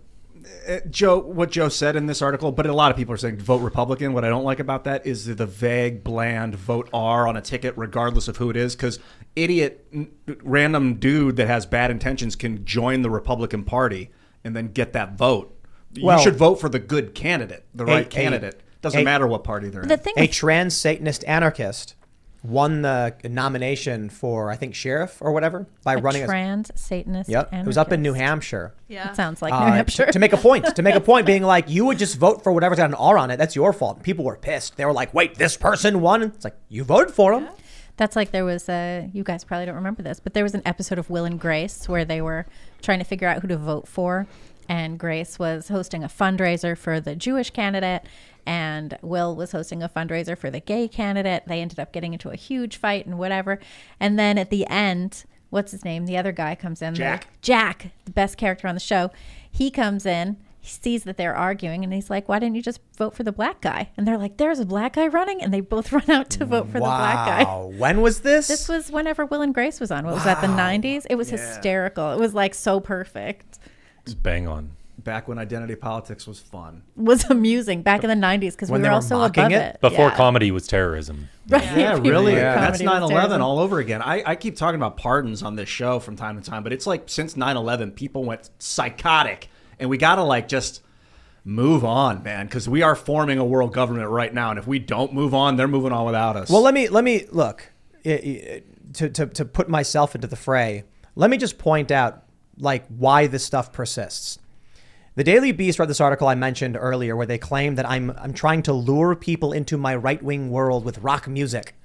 Joe said in this article, but a lot of people are saying vote Republican. What I don't like about that is the vague, bland vote R on a ticket, regardless of who it is, because random dude that has bad intentions can join the Republican Party and then get that vote. You should vote for the good candidate, the right candidate. Doesn't matter what party they're in. A trans Satanist anarchist won the nomination for, I think, sheriff or whatever by running trans Satanist. Yep, it was up in New Hampshire. Yeah, it sounds like New Hampshire. To make a point, being like, you would just vote for whatever's got an R on it. That's your fault. People were pissed. They were like, wait, this person won. It's like, you voted for him. Yeah. That's like there was you guys probably don't remember this, but there was an episode of Will and Grace where they were trying to figure out who to vote for. And Grace was hosting a fundraiser for the Jewish candidate, and Will was hosting a fundraiser for the gay candidate. They ended up getting into a huge fight and whatever. And then at the end, what's his name? The other guy comes in. Jack, the best character on the show. He comes in, he sees that they're arguing, and he's like, why didn't you just vote for the black guy? And they're like, there's a black guy running? And they both run out to vote for the black guy. When was this? This was whenever Will and Grace was on. What was that, the 90s? It was hysterical. It was like so perfect. Bang on. Back when identity politics was fun. Was amusing back in the 90s because we were also above it. Before comedy was terrorism. Right. Yeah, really. That's Comedy was 9/11 terrorism. all over again. I keep talking about pardons on this show from time to time, but it's like since 9/11, people went psychotic, and we got to just move on, man, because we are forming a world government right now, and if we don't move on, they're moving on without us. Well, let me look to put myself into the fray. Let me just point out why this stuff persists. The Daily Beast read this article I mentioned earlier where they claim that I'm trying to lure people into my right-wing world with rock music.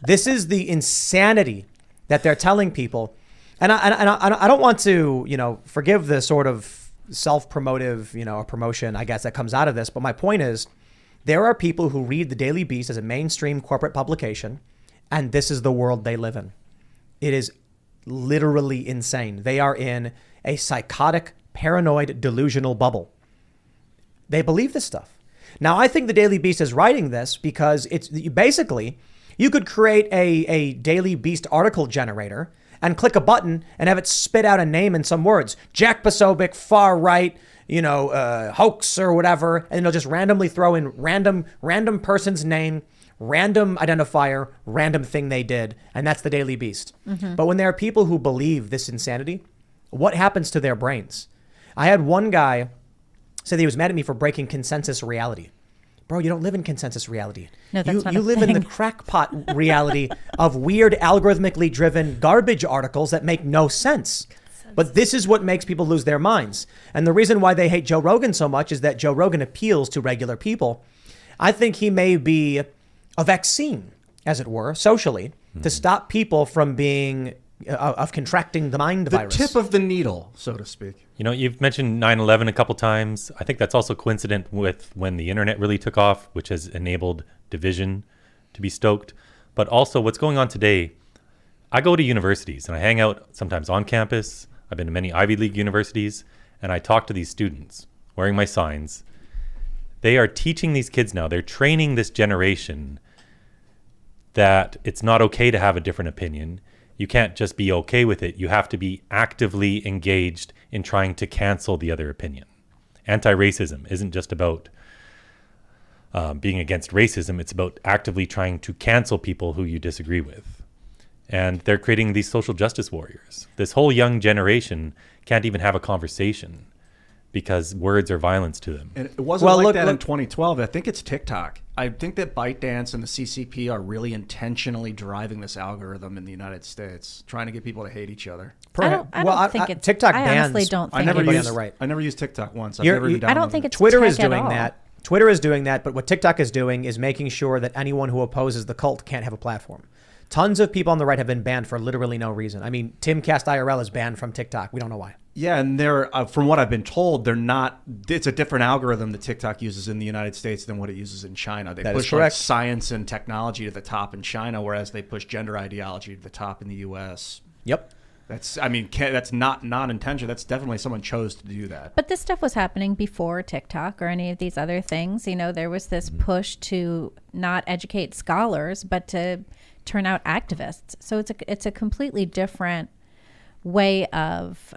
This is the insanity that they're telling people. And I don't want to, forgive the sort of self-promotive, promotion, I guess, that comes out of this. But my point is, there are people who read the Daily Beast as a mainstream corporate publication, and this is the world they live in. It is literally insane. They are in a psychotic, paranoid, delusional bubble. They believe this stuff. Now, I think the Daily Beast is writing this because it's basically, you could create a Daily Beast article generator and click a button and have it spit out a name and some words. Jack Posobiec, far right, hoax or whatever, and it'll just randomly throw in random person's name, random identifier, random thing they did, and that's the Daily Beast. Mm-hmm. But when there are people who believe this insanity, what happens to their brains? I had one guy say that he was mad at me for breaking consensus reality. Bro, you don't live in consensus reality. No, that's not a You live thing. in the crackpot reality of weird, algorithmically driven garbage articles that make no sense. But this is what makes people lose their minds. And the reason why they hate Joe Rogan so much is that Joe Rogan appeals to regular people. I think he may be a vaccine, as it were, socially, to stop people from being of contracting the mind virus. The tip of the needle, so to speak. You've mentioned 9/11 a couple times. I think that's also coincident with when the internet really took off, which has enabled division to be stoked. But also what's going on today, I go to universities and I hang out sometimes on campus. I've been to many Ivy League universities, and I talk to these students wearing my signs. They are teaching these kids now. They're training this generation that it's not okay to have a different opinion. You can't just be okay with it. You have to be actively engaged in trying to cancel the other opinion. Anti-racism isn't just about being against racism. It's about actively trying to cancel people who you disagree with. And they're creating these social justice warriors. This whole young generation can't even have a conversation. because words are violence to them. And it wasn't in 2012. I think it's TikTok. I think that ByteDance and the CCP are really intentionally driving this algorithm in the United States, trying to get people to hate each other. I don't think it's TikTok I bans. honestly don't think anybody it's on the right. I never used TikTok once. I don't think it's Twitter tech is at doing all. that. Twitter is doing that, but what TikTok is doing is making sure that anyone who opposes the cult can't have a platform. Tons of people on the right have been banned for literally no reason. I mean, Timcast IRL is banned from TikTok. We don't know why. Yeah, and they're from what I've been told, they're not. It's a different algorithm that TikTok uses in the United States than what it uses in China. They push like science and technology to the top in China, whereas they push gender ideology to the top in the U.S. Yep. That's not non-intentional. That's definitely someone chose to do that. But this stuff was happening before TikTok or any of these other things. You know, there was this push to not educate scholars, but to turn out activists. So it's a completely different way of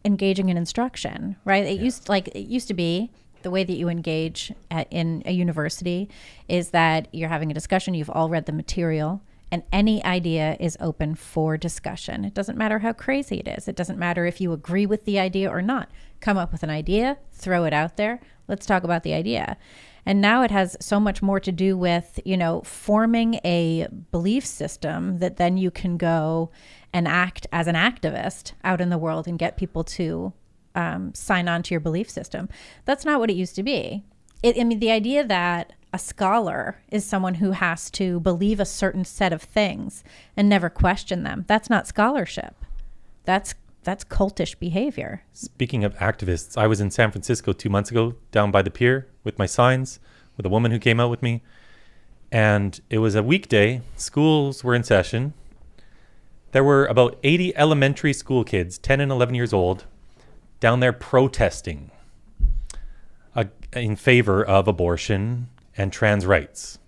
engaging in instruction, right? It used to be the way that you engage in a university is that you're having a discussion. You've all read the material. And any idea is open for discussion. It doesn't matter how crazy it is. It doesn't matter if you agree with the idea or not. Come up with an idea, throw it out there. Let's talk about the idea. And now it has so much more to do with, you know, forming a belief system that then you can go and act as an activist out in the world and get people to sign on to your belief system. That's not what it used to be. The idea that a scholar is someone who has to believe a certain set of things and never question them. That's not scholarship. That's cultish behavior. Speaking of activists, I was in San Francisco 2 months ago down by the pier with my signs with a woman who came out with me. And it was a weekday. Schools were in session. There were about 80 elementary school kids, 10 and 11 years old, down there protesting in favor of abortion and trans rights.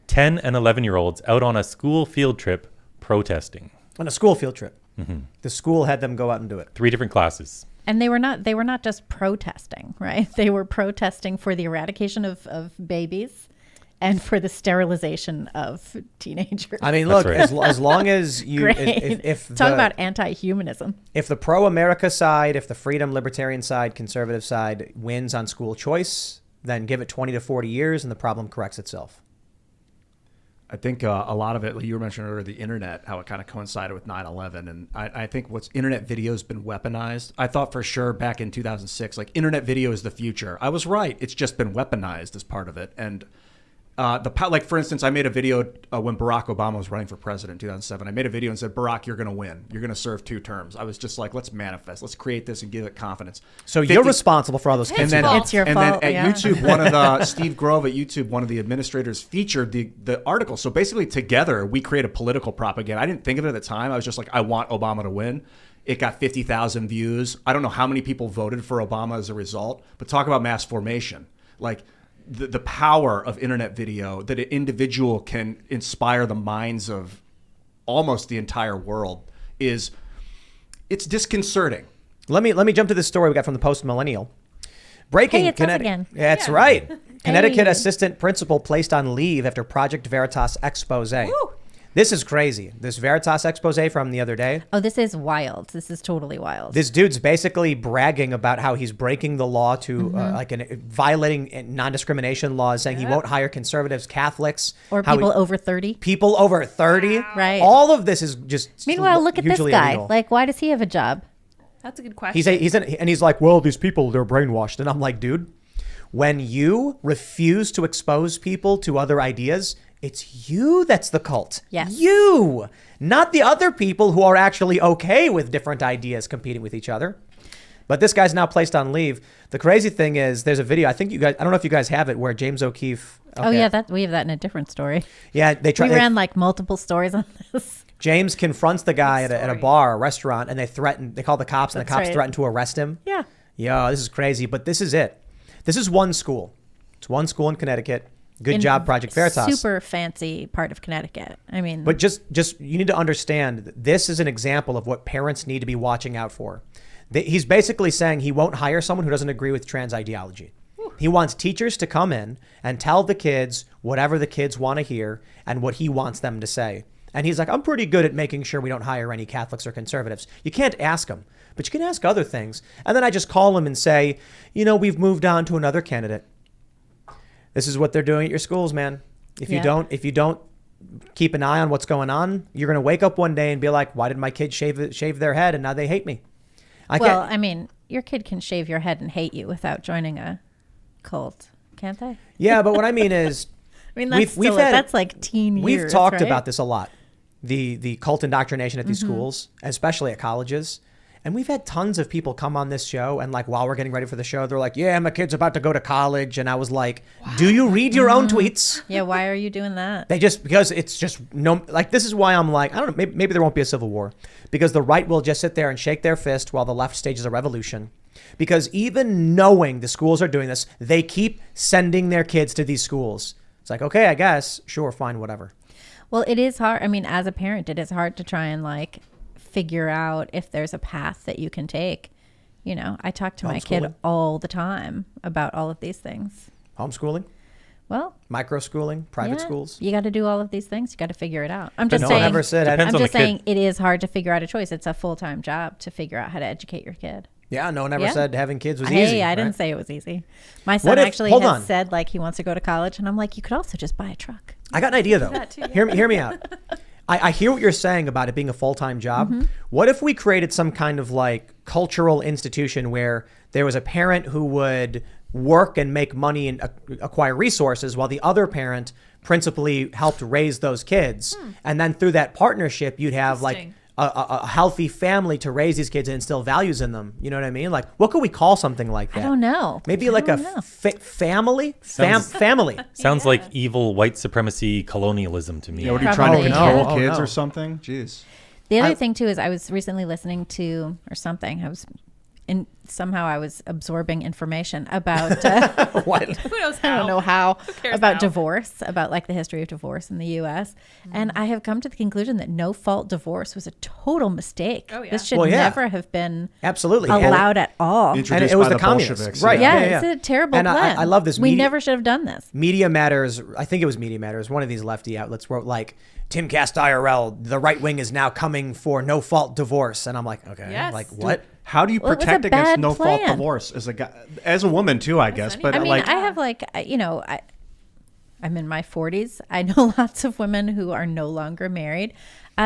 10 and 11-year-olds out on a school field trip protesting. On a school field trip. Mm-hmm. The school had them go out and do it. 3 different classes. And they were not just protesting, right? They were protesting for the eradication of babies and for the sterilization of teenagers. I mean, look, right. as long as you... Talk about anti-humanism. If the pro-America side, if the freedom libertarian side, conservative side wins on school choice, then give it 20 to 40 years and the problem corrects itself. I think a lot of it, like you were mentioning earlier, the internet, how it kind of coincided with 9/11. And I think internet video has been weaponized. I thought for sure back in 2006, like internet video is the future. I was right. It's just been weaponized as part of it. And like, for instance, I made a video when Barack Obama was running for president in 2007. I made a video and said, Barack, you're going to win. You're going to serve 2 terms. I was just like, let's manifest. Let's create this and give it confidence. So you're responsible for all those kids. It's your fault. And at YouTube, one of the Steve Grove at YouTube, one of the administrators featured the article. So basically together we created political propaganda. I didn't think of it at the time. I was just like, I want Obama to win. It got 50,000 views. I don't know how many people voted for Obama as a result, but talk about mass formation. Like, the power of internet video, that an individual can inspire the minds of almost the entire world, it's disconcerting. Let me jump to this story we got from the Post Millennial. Breaking Hey, it's us Connecticut. again. That's right. Connecticut Hey. assistant principal placed on leave after Project Veritas expose. Woo. This is crazy. This Veritas expose from the other day. Oh, this is wild. This is totally wild. This dude's basically bragging about how he's breaking the law to violating non-discrimination laws, saying he won't hire conservatives, Catholics, or people over 30. People over 30. Right. All of this is just Meanwhile, look at this hugely guy. illegal. Like, why does he have a job? That's a good question. He's like, well, these people, they're brainwashed. And I'm like, dude, when you refuse to expose people to other ideas, it's you that's the cult. Yes. You, not the other people who are actually okay with different ideas competing with each other. But this guy's now placed on leave. The crazy thing is there's a video, I don't know if you guys have it, where James O'Keefe. Okay. Oh, yeah, we have that in a different story. Yeah, they ran like multiple stories on this. James confronts the guy at a bar, a restaurant, and they call the cops, and the cops threaten to arrest him. Yeah. Yeah, this is crazy, but this is it. This is one school. It's one school in Connecticut. Good job, Project Veritas. Super fancy part of Connecticut. I mean, but just you need to understand that this is an example of what parents need to be watching out for. He's basically saying he won't hire someone who doesn't agree with trans ideology. He wants teachers to come in and tell the kids whatever the kids want to hear and what he wants them to say. And he's like, I'm pretty good at making sure we don't hire any Catholics or conservatives. You can't ask him, but you can ask other things. And then I just call him and say, we've moved on to another candidate. This is what they're doing at your schools, man. If you don't keep an eye on what's going on, you're going to wake up one day and be like, why did my kid shave their head and now they hate me? I mean, your kid can shave your head and hate you without joining a cult, can't they? Yeah, but what I mean is, that's like teen years. We've talked right? about this a lot. The cult indoctrination at these schools, especially at colleges. And we've had tons of people come on this show and like while we're getting ready for the show, they're like, yeah, my kid's about to go to college. And I was like, do you read your own tweets? Yeah, why are you doing that? Because it's just this is why I'm like, I don't know, maybe there won't be a civil war. Because the right will just sit there and shake their fist while the left stages a revolution. Because even knowing the schools are doing this, they keep sending their kids to these schools. It's like, okay, I guess, sure, fine, whatever. Well, it is hard. I mean, as a parent, it is hard to try and like figure out if there's a path that you can take. I talk to my kid all the time about all of these things. Homeschooling? Well, microschooling, private schools. You got to do all of these things. You got to figure it out. I'm just saying it is hard to figure out a choice. It's a full-time job to figure out how to educate your kid. Yeah, no one ever said having kids was easy. Hey, I didn't say it was easy. My son actually has said like he wants to go to college, and I'm like, you could also just buy a truck. I got an idea though. Hear me out. I hear what you're saying about it being a full-time job. Mm-hmm. What if we created some kind of like cultural institution where there was a parent who would work and make money and acquire resources while the other parent principally helped raise those kids. And then through that partnership, you'd have like a healthy family to raise these kids and instill values in them. You know what I mean? Like, what could we call something like that? I don't know. Maybe like a family? Family. Sounds like evil white supremacy colonialism to me. Yeah, what are you trying to control kids or something? Jeez. The other thing, too, is I was recently listening to, or something, somehow I was absorbing information about what? Who knows how? I don't know how. About how? Divorce, about like the history of divorce in the U.S. And I have come to the conclusion that no-fault divorce was a total mistake. Oh, yeah. This should never have been allowed at all. And it was the communists. Right. Yeah, it's a terrible plan. I love this. We never should have done this. Media Matters, I think it was Media Matters, one of these lefty outlets wrote like, Timcast IRL, the right wing is now coming for no-fault divorce. And I'm like, okay, like what? How do you protect against no-fault divorce as a guy, as a woman too, I guess? But I mean, I have like, I'm in my 40s. I know lots of women who are no longer married.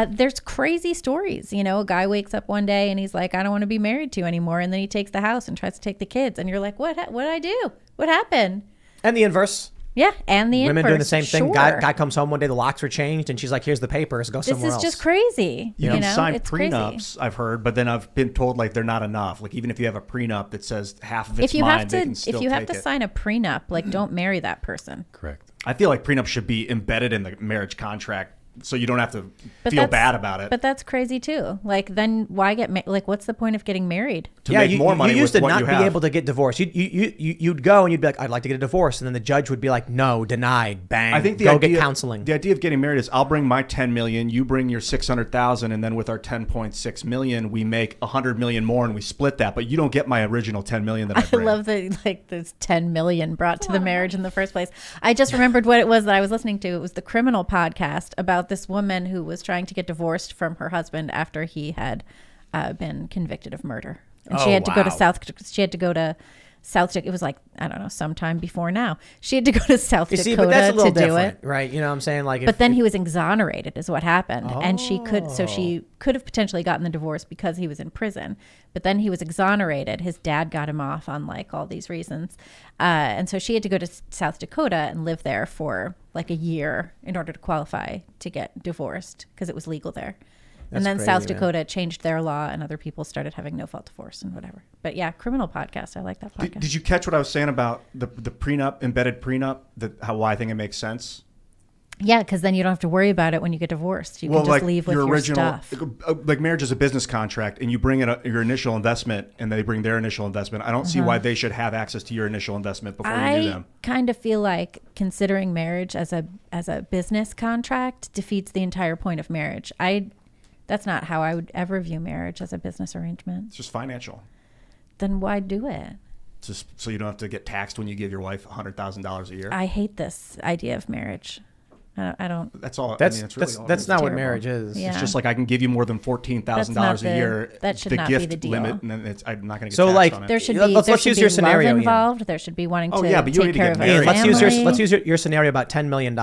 There's crazy stories. A guy wakes up one day and he's like, I don't want to be married to you anymore. And then he takes the house and tries to take the kids. And you're like, what did I do? What happened? And the inverse. Yeah, and the women inverse. doing the same thing. Sure. Guy comes home one day, the locks are changed, and she's like, "Here's the papers. Go somewhere else." This is just crazy. You can sign it's prenups. Crazy. I've heard, but then I've been told like they're not enough. Like even if you have a prenup that says half of it's mine, they can still take it. If you have to sign a prenup, like don't marry that person. Correct. I feel like prenup should be embedded in the marriage contract, so you don't have to feel bad about it. But that's crazy too. Like then why get like what's the point of getting married? To make more money. You used with to what not you be have. able to get divorced. You'd go and you'd be like, I'd like to get a divorce, and then the judge would be like, no, denied, bang. I think go get counseling. The idea of getting married is I'll bring my 10 million, you bring your 600,000, and then with our 10.6 million, we make 100 million more, and we split that. But you don't get my original 10 million that I bring. I love that like this 10 million brought to the marriage in the first place. I just remembered what it was that I was listening to. It was the Criminal podcast about this woman who was trying to get divorced from her husband after he had been convicted of murder, and she had to go to South. It was like I don't know, sometime before now. She had to go to South Dakota but that's a little to do different, it, right? You know what I'm saying? Like, but then he was exonerated, is what happened, and she could have potentially gotten the divorce because he was in prison. But then he was exonerated. His dad got him off on like all these reasons, and so she had to go to South Dakota and live there for like a year in order to qualify to get divorced because it was legal there. And then crazy, South Dakota changed their law, and other people started having no-fault divorce and whatever. But yeah, Criminal podcast. I like that podcast. Did you catch what I was saying about the prenup, embedded prenup? Why I think it makes sense. Yeah, because then you don't have to worry about it when you get divorced. You can just leave with your stuff. Like marriage is a business contract, and you bring in your initial investment, and they bring their initial investment. I don't see why they should have access to your initial investment before you do them. I kind of feel like considering marriage as a business contract defeats the entire point of marriage. That's not how I would ever view marriage, as a business arrangement. It's just financial. Then why do it? Just so you don't have to get taxed when you give your wife $100,000 a year. I hate this idea of marriage. I don't. That's all. That's I mean, it's really all that's it not is. what terrible. marriage is. Yeah. It's just like I can give you more than $14,000 a year. That should the not be gift the deal. limit, and then I'm not going to get So, taxed like, on it. There should be. Let's there should use be your scenario, love Ian. involved. There should be wanting Oh, to yeah, but you take need to care get of married. a Ian, family. let's use your scenario about $10 million.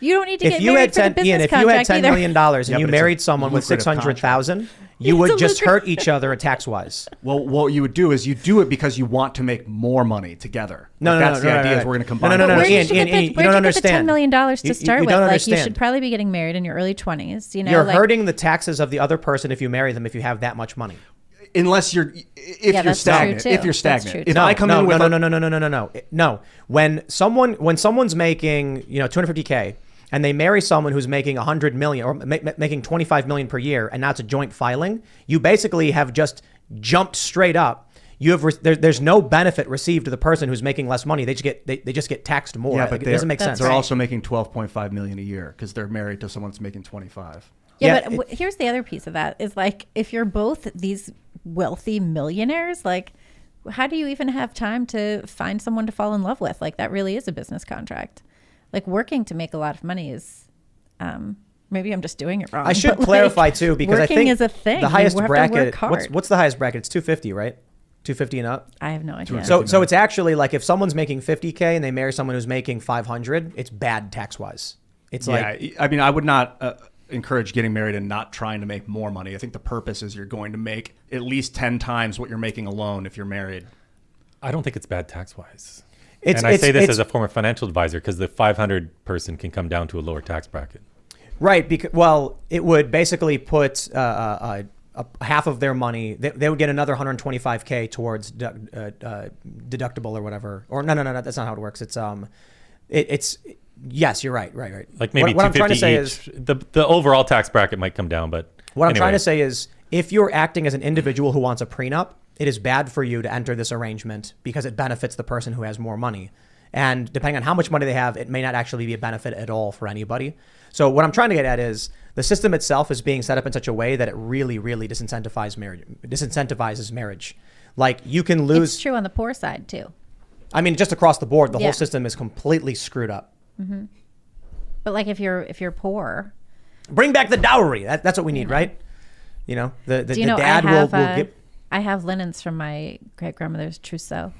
You don't need to If get you married had for the 10, business Ian, if you had contract $10 either. million and Yeah, you but it's a married someone with lucrative 600,000, you would It's a just hurt each other tax wise. Well, what you would do is you do it because you want to make more money together. No, Like, no, that's no, the no, idea. no, Is no. we're going to combine. No, no, no, the no, forces. Ian, Where'd you you don't get the understand. $10 million to You start with? don't Like, you understand. should probably be getting married in your early 20s. You know, You're like, hurting the taxes of the other person if you marry them if you have that much money. Unless you're, if Yeah, you're that's true, stagnant. too. If you're That's stagnant. true, If too. I come in with No. When someone's making 250K and they marry someone who's making 100 million or making 25 million per year, and now it's a joint filing, you basically have just jumped straight up. You have there's no benefit received to the person who's making less money. They just get taxed more. Yeah, but it doesn't make That's sense. They're right. also making 12.5 million a year because they're married to someone that's making 25. Yeah, Yeah, but here's the other piece of that is like if you're both these wealthy millionaires, like how do you even have time to find someone to fall in love with? Like that really is a business contract. Like working to make a lot of money is maybe I'm just doing it wrong. I should but, like, clarify too because I working think is a thing. the highest You have to bracket. work hard. What's the highest bracket? It's 250, right? 250 and up. I have no idea. So it's actually like if someone's making 50K and they marry someone who's making 500, it's bad tax wise. It's like Yeah, I mean, I would not encourage getting married and not trying to make more money. I think the purpose is you're going to make at least 10 times what you're making alone if you're married. I don't think it's bad tax wise. It's- And I say this it's- as a former financial advisor because the 500 person can come down to a lower tax bracket. right because it would basically put half of their money. They would get another 125K towards deductible or whatever. Or no, that's not how it works. It's yes, you're right. Like maybe what I'm trying to 250 say each. is The overall tax bracket might come down, but what I'm anyway. trying to say is if you're acting as an individual who wants a prenup, it is bad for you to enter this arrangement because it benefits the person who has more money. And depending on how much money they have, it may not actually be a benefit at all for anybody. So what I'm trying to get at is the system itself is being set up in such a way that it really, really disincentivizes marriage. Like you can lose. It's true on the poor side too. I mean, just across the board, the Yeah. whole system is completely screwed up. But like if you're poor, Bring back the dowry. That's what we need, right? You know, the do you know dad I have, will get. I have linens from my great grandmother's trousseau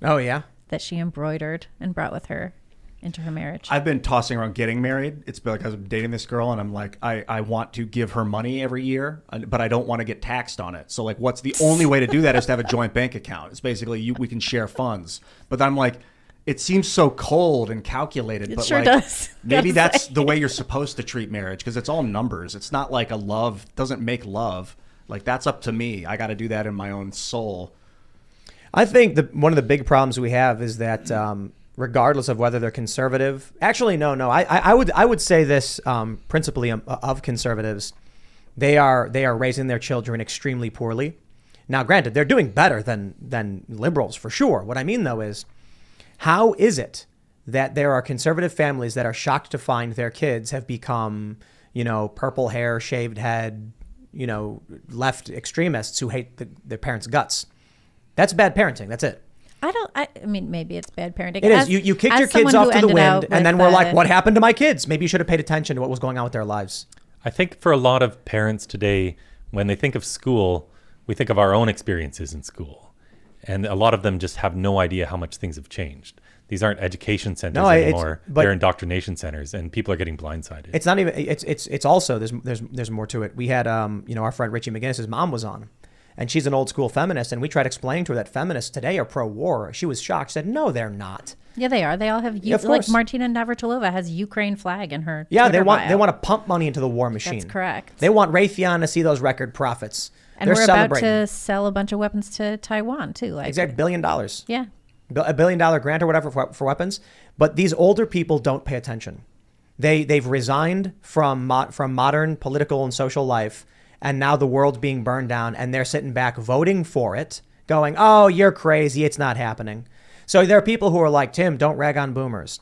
Oh yeah. that she embroidered and brought with her into her marriage. I've been tossing around getting married. It's because I'm dating this girl and I'm like, I want to give her money every year, but I don't want to get taxed on it. So like, what's the only way to do that is to have a joint bank account. It's basically we can share funds. But then I'm like, it seems so cold and calculated. It but sure like, does. maybe Gotta that's say. the way you're supposed to treat marriage because it's all numbers. It's not like a love doesn't make love. Like that's up to me. I got to do that in my own soul. I think one of the big problems we have is that regardless of whether they're conservative, actually, no, I would say this principally of conservatives, they are raising their children extremely poorly. Now, granted, they're doing better than liberals for sure. What I mean though is, how is it that there are conservative families that are shocked to find their kids have become, purple hair, shaved head, left extremists who hate their parents' guts? That's bad parenting. That's it. I mean, maybe it's bad parenting. It is. You kicked as your kids someone off who to the ended wind, out and then with, we're like, what happened to my kids? Maybe you should have paid attention to what was going on with their lives. I think for a lot of parents today, when they think of school, we think of our own experiences in school. And a lot of them just have no idea how much things have changed. These aren't education centers anymore. They're indoctrination centers, and people are getting blindsided. It's not even. It's also there's more to it. We had our friend Richie McGinnis's mom was on, and she's an old school feminist, and we tried explaining to her that feminists today are pro-war. She was shocked. She said, "No, they're not." Yeah, they are. They all have of course. like Martina Navratilova has Ukraine flag in her. Yeah, Twitter they bio. want to pump money into the war machine. That's correct. They want Raytheon to see those record profits. And They're we're celebrating. about to sell a bunch of weapons to Taiwan too. Like $1 billion. Yeah. $1 billion grant or whatever for weapons. But these older people don't pay attention. They've resigned from modern political and social life, and now the world's being burned down, and they're sitting back voting for it, going, "Oh, you're crazy. It's not happening." So there are people who are like, "Tim, don't rag on boomers."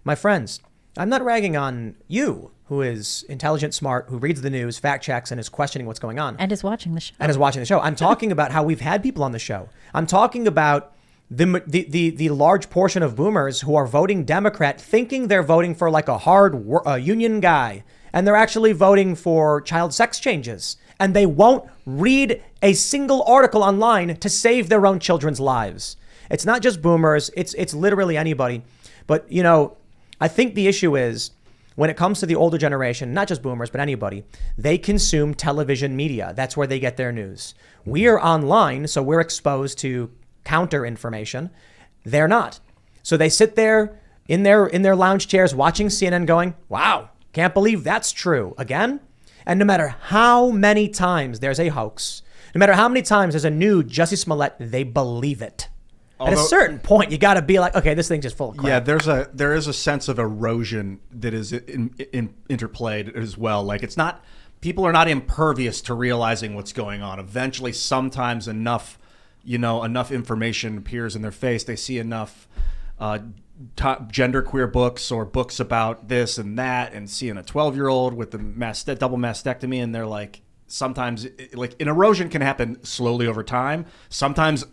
My friends, I'm not ragging on you, who is intelligent, smart, who reads the news, fact checks, and is questioning what's going on. And is watching the show. And is watching the show. I'm talking about how we've had people on the show. I'm talking about the large portion of boomers who are voting Democrat thinking they're voting for like a hard union guy, and they're actually voting for child sex changes, and they won't read a single article online to save their own children's lives. It's not just boomers, it's literally anybody. But you know, I think the issue is when it comes to the older generation, not just boomers, but anybody, they consume television media. That's where they get their news. We are online, so we're exposed to counter information. They're not. So they sit there in their lounge chairs watching CNN going, wow, can't believe that's true again. And no matter how many times there's a hoax, no matter how many times there's a new Jussie Smollett, they believe it. At a certain point, you got to be like, okay, this thing's just full of crap. Yeah, there is a sense of erosion that is interplayed as well. Like it's not, people are not impervious to realizing what's going on. Eventually, sometimes enough information appears in their face. They see enough genderqueer books or books about this and that, and seeing a 12-year-old with the double mastectomy, and they're like, sometimes like an erosion can happen slowly over time. Sometimes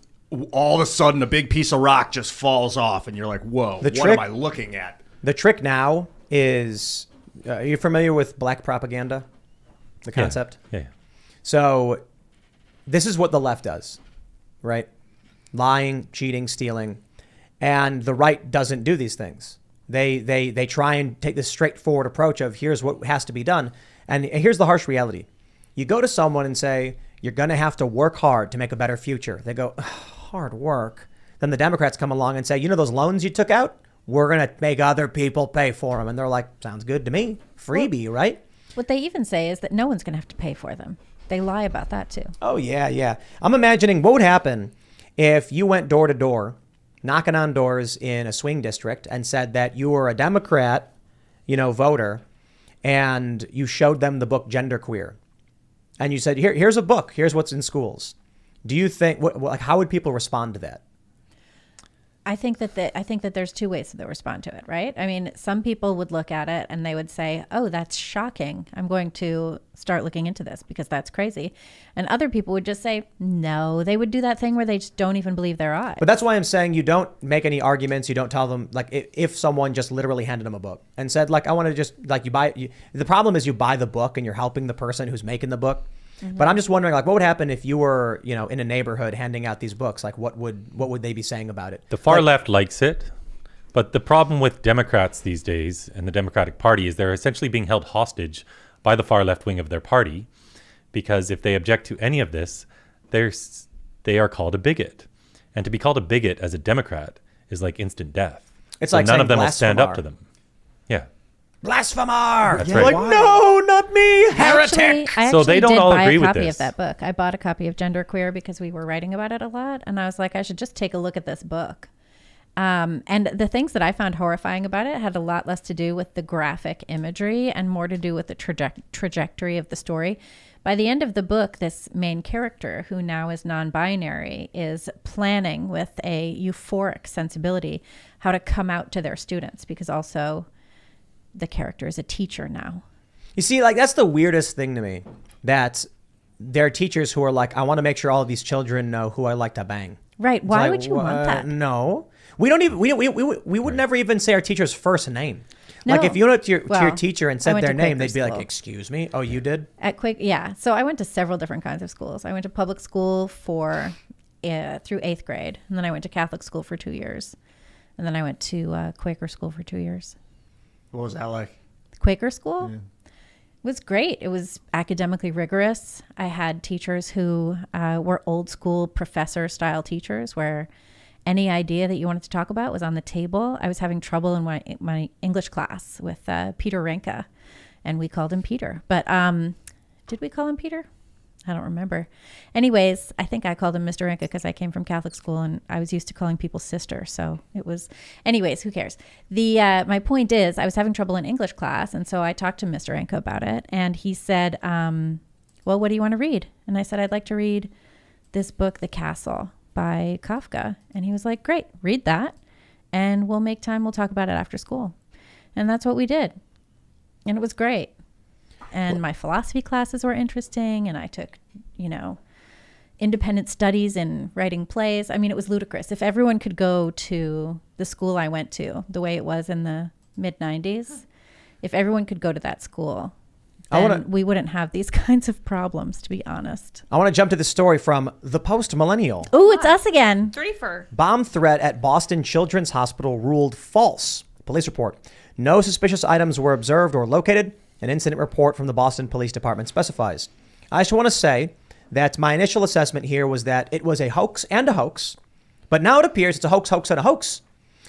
all of a sudden a big piece of rock just falls off and you're like, whoa, what am I looking at? The trick now is, are you familiar with black propaganda? The concept? Yeah. So this is what the left does, right? Lying, cheating, stealing. And the right doesn't do these things. They try and take this straightforward approach of here's what has to be done. And here's the harsh reality. You go to someone and say, you're going to have to work hard to make a better future. They go, hard work. Then the Democrats come along and say, you know, those loans you took out, we're going to make other people pay for them. And they're like, sounds good to me. Freebie, right? What they even say is that no one's going to have to pay for them. They lie about that too. Oh, yeah. I'm imagining what would happen if you went door to door, knocking on doors in a swing district and said that you were a Democrat, voter, and you showed them the book Genderqueer. And you said, here's a book. Here's what's in schools. Do you think, how would people respond to that? I think that there's two ways that they'll respond to it, right? I mean, some people would look at it and they would say, oh, that's shocking. I'm going to start looking into this because that's crazy. And other people would just say, no, they would do that thing where they just don't even believe their eyes. But that's why I'm saying you don't make any arguments. You don't tell them, like, if someone just literally handed them a book and said, like, I want to just, like, the problem is you buy the book and you're helping the person who's making the book. Mm-hmm. But I'm just wondering, like, what would happen if you were, in a neighborhood handing out these books? Like, what would they be saying about it? The far left likes it, but the problem with Democrats these days and the Democratic Party is they're essentially being held hostage by the far left wing of their party, because if they object to any of this, they are called a bigot, and to be called a bigot as a Democrat is like instant death. It's like none of them will blasphemer. stand up to them. Yeah. Blasphemer! That's You're right. like, no, not me, heretic. I So they don't all agree with buy a copy this. of that book. I bought a copy of Genderqueer because we were writing about it a lot, and I was like, I should just take a look at this book. And the things that I found horrifying about it had a lot less to do with the graphic imagery and more to do with the trajectory of the story. By the end of the book, this main character, who now is non-binary, is planning with a euphoric sensibility how to come out to their students, because also the character is a teacher now. You see, like, that's the weirdest thing to me, that there are teachers who are like, I want to make sure all of these children know who I like to bang. Right. It's Why like, would you want that? No. We don't even, we would never even say our teacher's first name. No. Like, if you went to your teacher and I said went their to name, Quaker they'd be like, school. excuse me? Oh, you did? At yeah. So I went to several different kinds of schools. I went to public school through 8th grade, and then I went to Catholic school for 2 years, and then I went to Quaker school for 2 years. What was that like? Quaker school? Yeah. It was great. It was academically rigorous. I had teachers who were old school professor style teachers, where any idea that you wanted to talk about was on the table. I was having trouble in my English class with Peter Renka, and we called him Peter. But did we call him Peter? I don't remember. Anyways, I think I called him Mr. Renka because I came from Catholic school and I was used to calling people sister. So it was, anyways, who cares? My point is, I was having trouble in English class. And so I talked to Mr. Renka about it. And he said, well, what do you want to read? And I said, I'd like to read this book, The Castle by Kafka. And he was like, great, read that. And we'll make time. We'll talk about it after school. And that's what we did. And it was great. And my philosophy classes were interesting, and I took, independent studies in writing plays. I mean, it was ludicrous. If everyone could go to the school I went to, the way it was in the mid-90s, if everyone could go to that school, then we wouldn't have these kinds of problems, to be honest. I want to jump to the story from The Post Millennial. Ooh, it's us again. Threefer. Bomb threat at Boston Children's Hospital ruled false. Police report. No suspicious items were observed or located. An incident report from the Boston Police Department specifies. I just want to say that my initial assessment here was that it was a hoax and a hoax, but now it appears it's a hoax, hoax, and a hoax.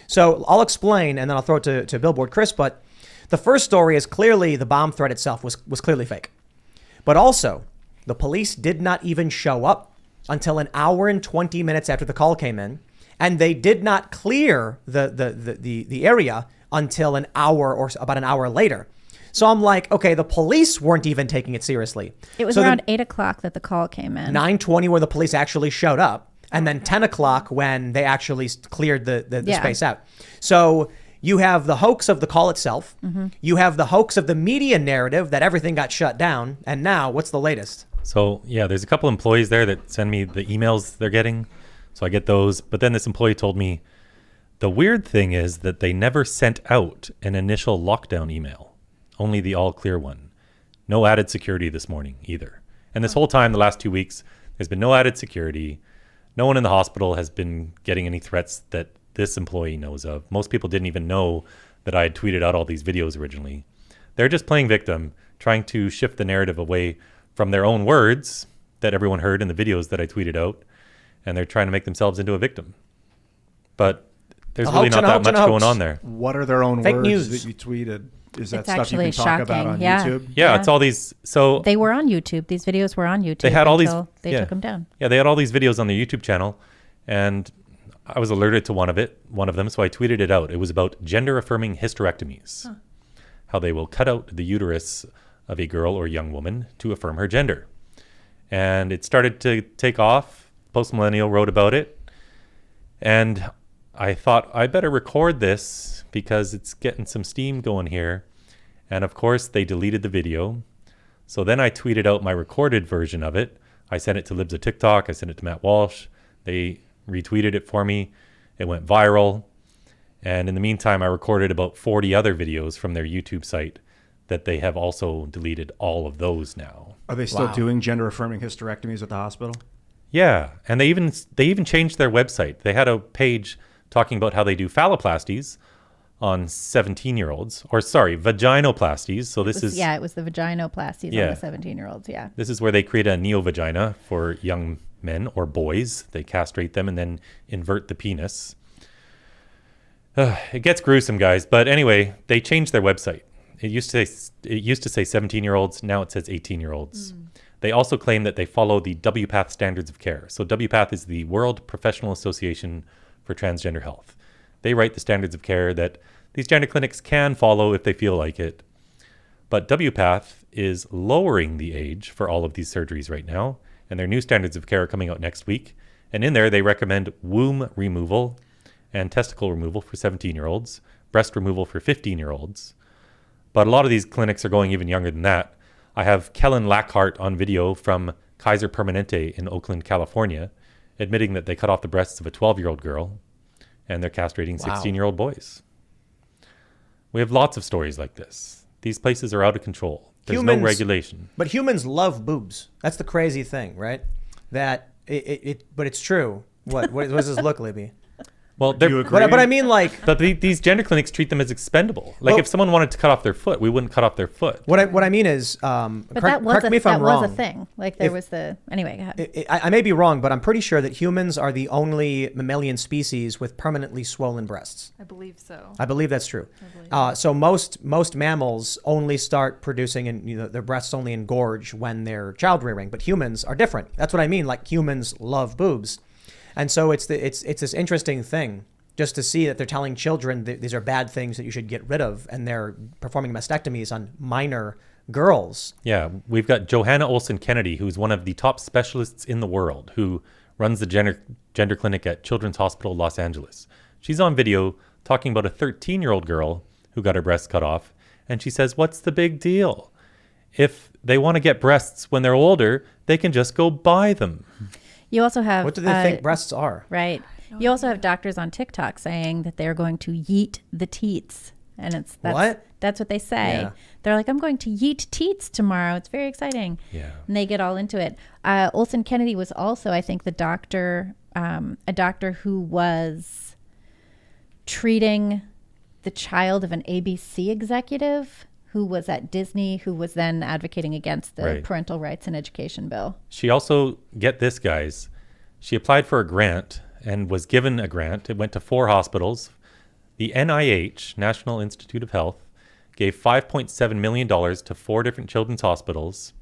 So I'll explain, and then I'll throw it to Billboard Chris, but the first story is clearly the bomb threat itself was clearly fake. But also, the police did not even show up until an hour and 20 minutes after the call came in, and they did not clear the area until an hour or about an hour later. So I'm like, okay, the police weren't even taking it seriously. It was around 8 o'clock that the call came in. 9:20 where the police actually showed up, and then 10 o'clock when they actually cleared the space out. So you have the hoax of the call itself. Mm-hmm. You have the hoax of the media narrative that everything got shut down. And now, what's the latest? So, yeah, there's a couple employees there that send me the emails they're getting. So I get those. But then this employee told me the weird thing is that they never sent out an initial lockdown email. Only the all clear one. No added security this morning either. And this whole time, the last 2 weeks, there's been no added security. No one in the hospital has been getting any threats that this employee knows of. Most people didn't even know that I had tweeted out all these videos originally. They're just playing victim, trying to shift the narrative away from their own words that everyone heard in the videos that I tweeted out. And they're trying to make themselves into a victim. But there's really not that much going on there. What are their own Fake words news that you tweeted? Is that It's stuff you actually can talk about shocking. on Yeah. YouTube? Yeah, it's all these. So They were on YouTube. These videos were on YouTube. They had all these- until they yeah. took them down. Yeah, they had all these videos on their YouTube channel, and I was alerted to one of them, so I tweeted it out. It was about gender-affirming hysterectomies, how they will cut out the uterus of a girl or young woman to affirm her gender. And it started to take off. Post Millennial wrote about it, and I thought I better record this because it's getting some steam going here. And of course, they deleted the video. So then I tweeted out my recorded version of it. I sent it to Libs of TikTok. I sent it to Matt Walsh. They retweeted it for me. It went viral. And in the meantime, I recorded about 40 other videos from their YouTube site that they have also deleted all of those now. Are they still doing gender-affirming hysterectomies at the hospital? Yeah, and they even changed their website. They had a page talking about how they do phalloplasties on 17-year-olds, or sorry, vaginoplasties. So this is it was the vaginoplasties on the 17-year-olds. Yeah, this is where they create a neovagina for young men or boys. They castrate them and then invert the penis. It gets gruesome, guys. But anyway, they changed their website. It used to say 17-year-olds. Now it says 18-year-olds. They also claim that they follow the WPATH standards of care. So WPATH is the World Professional Association for Transgender Health. They write the standards of care that these gender clinics can follow if they feel like it. But WPATH is lowering the age for all of these surgeries right now. And their new standards of care are coming out next week. And in there, they recommend womb removal and testicle removal for 17-year-olds, breast removal for 15-year-olds. But a lot of these clinics are going even younger than that. I have Kellen Lackhart on video from Kaiser Permanente in Oakland, California, admitting that they cut off the breasts of a 12-year-old girl and they're castrating 16-year-old boys. We have lots of stories like this. These places are out of control. There's no regulation. But humans love boobs. That's the crazy thing, right? That but it's true. What does this look, Libby? Well, Do you agree? But I mean, like, but these gender clinics treat them as expendable. Like, if someone wanted to cut off their foot, we wouldn't cut off their foot. what I mean is, but correct me if I'm wrong. was a thing. Like there was the anyway. Go ahead. I may be wrong, but I'm pretty sure that humans are the only mammalian species with permanently swollen breasts. I believe so. I believe that's true. believe So most mammals only start producing, and their breasts only engorge when they're child rearing. But humans are different. That's what I mean. Like, humans love boobs, and so it's this interesting thing. Just to see that they're telling children that these are bad things that you should get rid of, and they're performing mastectomies on minor girls. Yeah, we've got Johanna Olsen Kennedy, who's one of the top specialists in the world, who runs the gender clinic at Children's Hospital Los Angeles. She's on video talking about a 13-year-old girl who got her breasts cut off, and she says, what's the big deal? If they want to get breasts when they're older, they can just go buy them. You also have What do they think breasts are? right. You also have doctors on TikTok saying that they're going to yeet the teats, and that's what they say. Yeah. They're like, I'm going to yeet teats tomorrow. It's very exciting. Yeah. And they get all into it. Olson Kennedy was also, I think, the doctor, a doctor who was treating the child of an ABC executive who was at Disney, who was then advocating against the Right. parental rights and education bill. She also, get this, guys, she applied for a grant and was given a grant. It went to 4 hospitals. The NIH, National Institute of Health, gave $5.7 million to 4 different children's hospitals.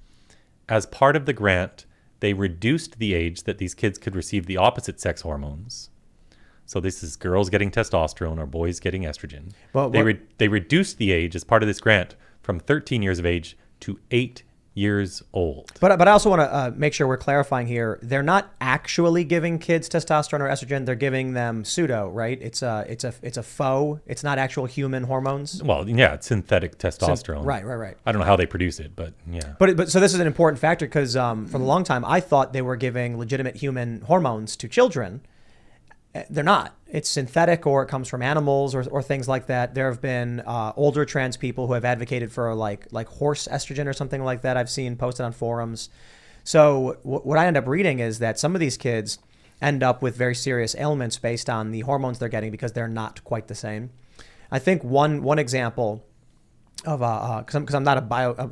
As part of the grant, they reduced the age that these kids could receive the opposite sex hormones. So this is girls getting testosterone or boys getting estrogen. Well, They reduced the age as part of this grant from 13 years of age to 8 years old. But I also want to make sure we're clarifying here. They're not actually giving kids testosterone or estrogen. They're giving them pseudo, right? It's a faux. It's not actual human hormones. Well, yeah, it's synthetic testosterone. Right. I don't know how they produce it, but yeah. But so this is an important factor because for a long time I thought they were giving legitimate human hormones to children. They're not. It's synthetic, or it comes from animals, or things like that. There have been older trans people who have advocated for like horse estrogen or something like that. I've seen posted on forums. So what I end up reading is that some of these kids end up with very serious ailments based on the hormones they're getting because they're not quite the same. I think one example of because I'm not a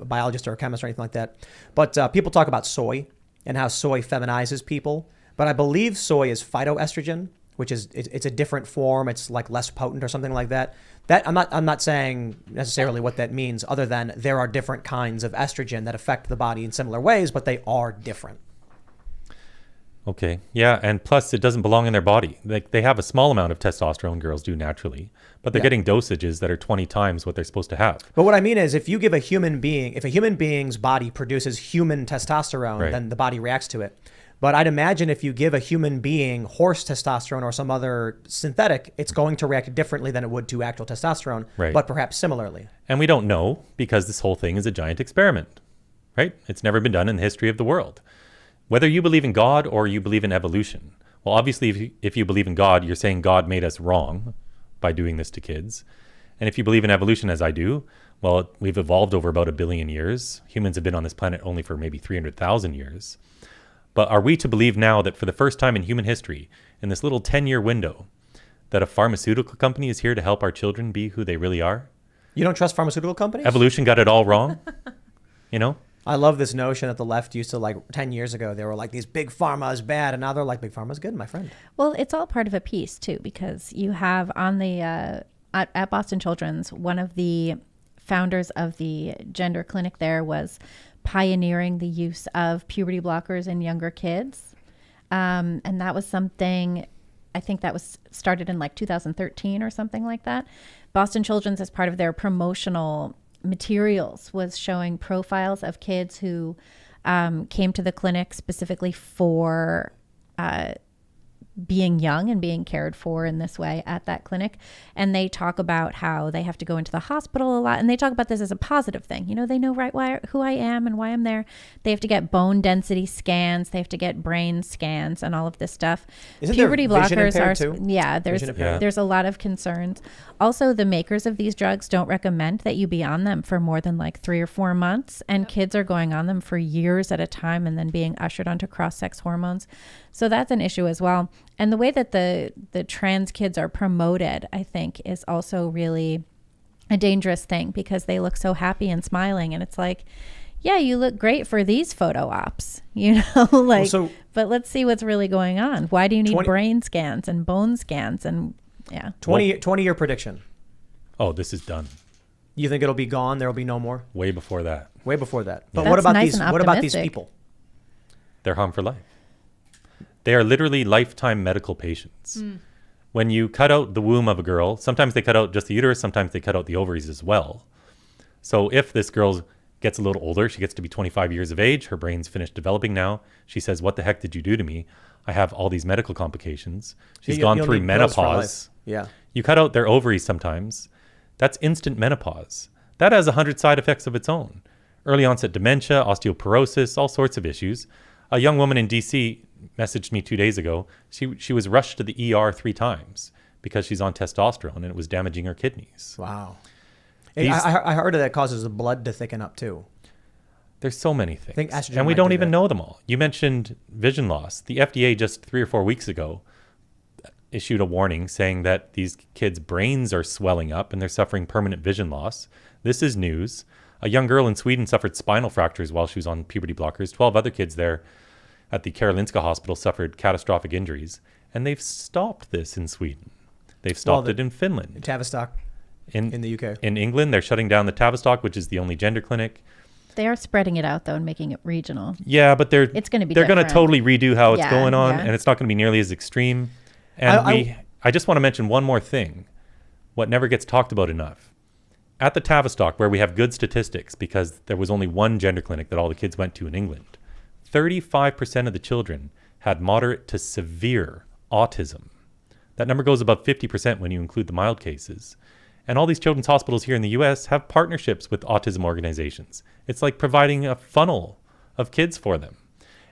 biologist or a chemist or anything like that, but people talk about soy and how soy feminizes people. But I believe soy is phytoestrogen, which is it's a different form. It's like less potent or something like that. That I'm not saying necessarily what that means, other than there are different kinds of estrogen that affect the body in similar ways, but they are different. Okay. Yeah, and plus it doesn't belong in their body. Like they have a small amount of testosterone, girls do naturally, but they're getting dosages that are 20 times what they're supposed to have. But what I mean is, if you give a human being's body produces human testosterone, Right. then the body reacts to it. But I'd imagine if you give a human being horse testosterone or some other synthetic, it's going to react differently than it would to actual testosterone, Right. but perhaps similarly. And we don't know because this whole thing is a giant experiment, right? It's never been done in the history of the world. Whether you believe in God or you believe in evolution. Well, obviously, if you believe in God, you're saying God made us wrong by doing this to kids. And if you believe in evolution, as I do, well, we've evolved over about 1 billion years. Humans have been on this planet only for maybe 300,000 years. But are we to believe now that for the first time in human history, in this little 10-year window, that a pharmaceutical company is here to help our children be who they really are? You don't trust pharmaceutical companies? Evolution got it all wrong, you know? I love this notion that the left used to, like 10 years ago, they were like, these big pharma is bad. And now they're like, big pharma is good, my friend. Well, it's all part of a piece too, because you have on the at Boston Children's, one of the founders of the gender clinic there was pioneering the use of puberty blockers in younger kids. And that was something, I think that was started in like 2013 or something like that. Boston Children's, as part of their promotional materials, was showing profiles of kids who came to the clinic specifically for being young and being cared for in this way at that clinic. And they talk about how they have to go into the hospital a lot. And they talk about this as a positive thing. You know, they know who I am and why I'm there. They have to get bone density scans. They have to get brain scans and all of this stuff. Isn't Puberty there vision blockers are, impaired too? yeah, Vision impaired. there's a lot of concerns. Also, the makers of these drugs don't recommend that you be on them for more than like 3 or 4 months. And kids are going on them for years at a time and then being ushered onto cross-sex hormones. So that's an issue as well. And the way that the trans kids are promoted, I think, is also really a dangerous thing, because they look so happy and smiling. And it's like, yeah, you look great for these photo ops, you know, like, but let's see what's really going on. Why do you need brain scans and bone scans? And yeah. 20-year prediction. Oh, this is done. You think it'll be gone? There'll be no more? Way before that. Way before that. But That's what about nice these? and What about these optimistic. people? They're harmed for life. They are literally lifetime medical patients. When you cut out the womb of a girl, sometimes they cut out just the uterus, sometimes they cut out the ovaries as well. So if this girl gets a little older, she gets to be 25 years of age, her brain's finished developing now, she says, what the heck did you do to me? I have all these medical complications. She's gone through need pills for menopause. life. Yeah. You cut out their ovaries sometimes. That's instant menopause. That has 100 side effects of its own. Early onset dementia, osteoporosis, all sorts of issues. A young woman in DC messaged me 2 days ago. She was rushed to the ER 3 times because she's on testosterone and it was damaging her kidneys. Wow. I heard that causes the blood to thicken up too. There's so many things. I think estrogen and we might don't do even that. know them all. You mentioned vision loss. The FDA just 3 or 4 weeks ago issued a warning saying that these kids' brains are swelling up and they're suffering permanent vision loss. This is news. A young girl in Sweden suffered spinal fractures while she was on puberty blockers. 12 other kids there at the Karolinska Hospital suffered catastrophic injuries. And they've stopped this in Sweden. They've stopped it in Finland. Tavistock in the UK. In England, they're shutting down the Tavistock, which is the only gender clinic. They are spreading it out though and making it regional. Yeah, but It's going to be they're going to different. totally redo how it's Yeah, going on, yeah. and it's not going to be nearly as extreme. And I just want to mention one more thing, what never gets talked about enough. At the Tavistock, where we have good statistics because there was only one gender clinic that all the kids went to in England, 35% of the children had moderate to severe autism. That number goes above 50% when you include the mild cases. And all these children's hospitals here in the US have partnerships with autism organizations. It's like providing a funnel of kids for them.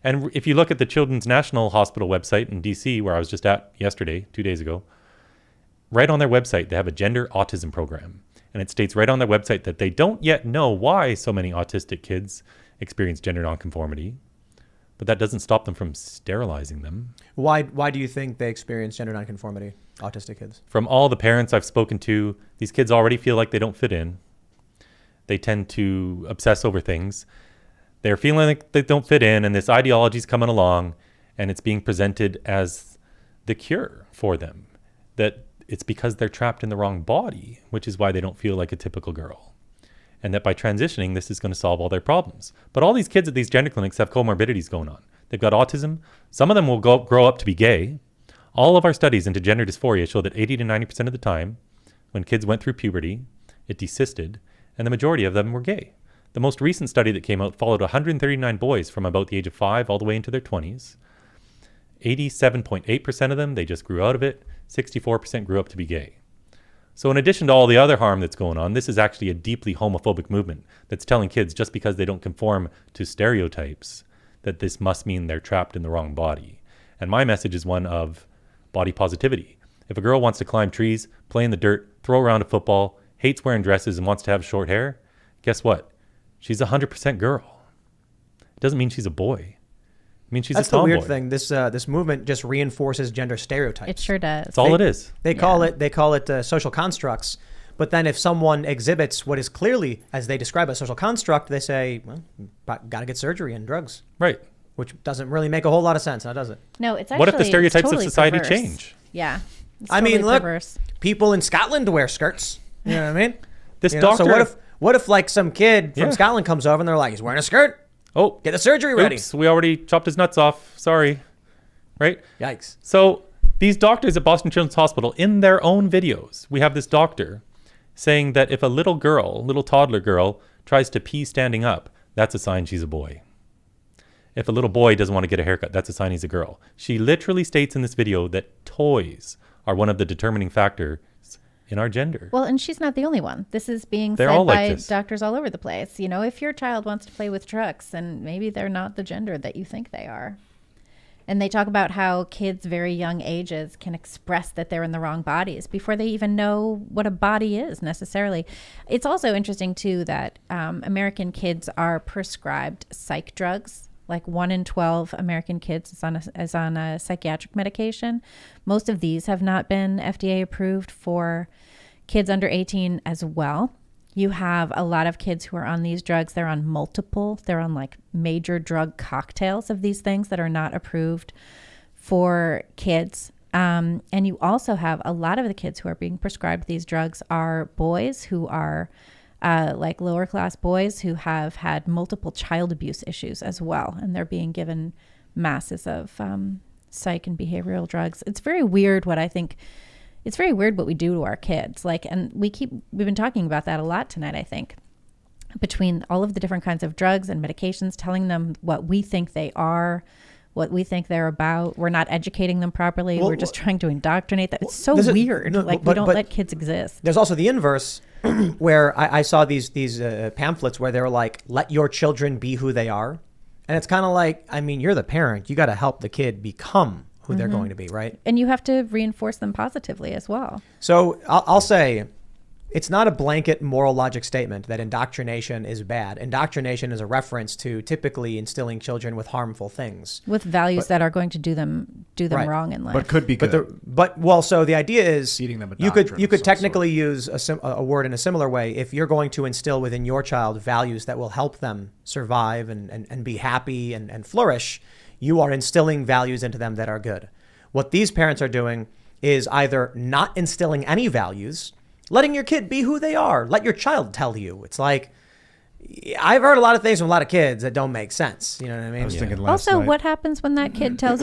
And if you look at the Children's National Hospital website in DC, where I was just at yesterday, 2 days ago, right on their website, they have a gender autism program. And it states right on their website that they don't yet know why so many autistic kids experience gender nonconformity, but that doesn't stop them from sterilizing them. Why do you think they experience gender nonconformity, autistic kids? From all the parents I've spoken to, these kids already feel like they don't fit in. They tend to obsess over things. They're feeling like they don't fit in, and this ideology's coming along, and it's being presented as the cure for them. That it's because they're trapped in the wrong body, which is why they don't feel like a typical girl. And that by transitioning, this is going to solve all their problems. But all these kids at these gender clinics have comorbidities going on. They've got autism. Some of them will grow up to be gay. All of our studies into gender dysphoria show that 80 to 90% of the time, when kids went through puberty, it desisted, and the majority of them were gay. The most recent study that came out followed 139 boys from about the age of 5 all the way into their 20s. 87.8% of them, they just grew out of it. 64% grew up to be gay. So in addition to all the other harm that's going on, this is actually a deeply homophobic movement that's telling kids just because they don't conform to stereotypes, that this must mean they're trapped in the wrong body. And my message is one of body positivity. If a girl wants to climb trees, play in the dirt, throw around a football, hates wearing dresses and wants to have short hair, guess what? She's 100% girl. It doesn't mean she's a boy. It means she's That's a tomboy. the weird thing. This movement just reinforces gender stereotypes. It sure does. That's all it is. They call it social constructs. But then if someone exhibits what is clearly, as they describe, a social construct, they say, well, got to get surgery and drugs, Right. which doesn't really make a whole lot of sense, now does it? No, it's actually What if the it's stereotypes totally of society perverse. change? Yeah. It's I mean, totally look, perverse. people in Scotland wear skirts. You know what I mean? This You know, doctor... So what if like some kid from Yeah. Scotland comes over and they're like, he's wearing a skirt, Oh, get the surgery ready. oops, we already chopped his nuts off. Sorry. Right? Yikes. So these doctors at Boston Children's Hospital, in their own videos, we have this doctor saying that if a little toddler girl, tries to pee standing up, that's a sign she's a boy. If a little boy doesn't want to get a haircut, that's a sign he's a girl. She literally states in this video that toys are one of the determining factors in our gender. Well, and she's not the only one. This is being They're said all like by this. doctors all over the place. You know, if your child wants to play with trucks, and maybe they're not the gender that you think they are. And they talk about how kids very young ages can express that they're in the wrong bodies before they even know what a body is necessarily. It's also interesting, too, that American kids are prescribed psych drugs. Like 1 in 12 American kids is on a psychiatric medication. Most of these have not been FDA approved for kids under 18 as well. You have a lot of kids who are on these drugs. They're on like major drug cocktails of these things that are not approved for kids. And you also have a lot of the kids who are being prescribed these drugs are boys who are like lower class boys who have had multiple child abuse issues as well. And they're being given masses of psych and behavioral drugs. It's very weird it's very weird what we do to our kids. And we've been talking about that a lot tonight, I think, between all of the different kinds of drugs and medications, telling them what we think they are, what we think they're about. We're not educating them properly. Well, we're just trying to indoctrinate them. It's so this is- weird. no, we but- don't but- let kids exist. There's also the inverse where I saw these pamphlets where they were like, let your children be who they are. And it's kind of like, I mean, you're the parent. You got to help the kid become who they're going to be, right? And you have to reinforce them positively as well. So I'll say it's not a blanket moral logic statement that indoctrination is bad. Indoctrination is a reference to typically instilling children with harmful things. With values that are going to do them Right. wrong in life. But could be good. So the idea is Feeding them a you doctrine could of some technically use a word in a similar way if you're going to instill within your child values that will help them survive and be happy and flourish. You are instilling values into them that are good. What these parents are doing is either not instilling any values, letting your kid be who they are. Let your child tell you. It's like, I've heard a lot of things from a lot of kids that don't make sense. You know what I mean? I was thinking last Also, night. what happens when that kid tells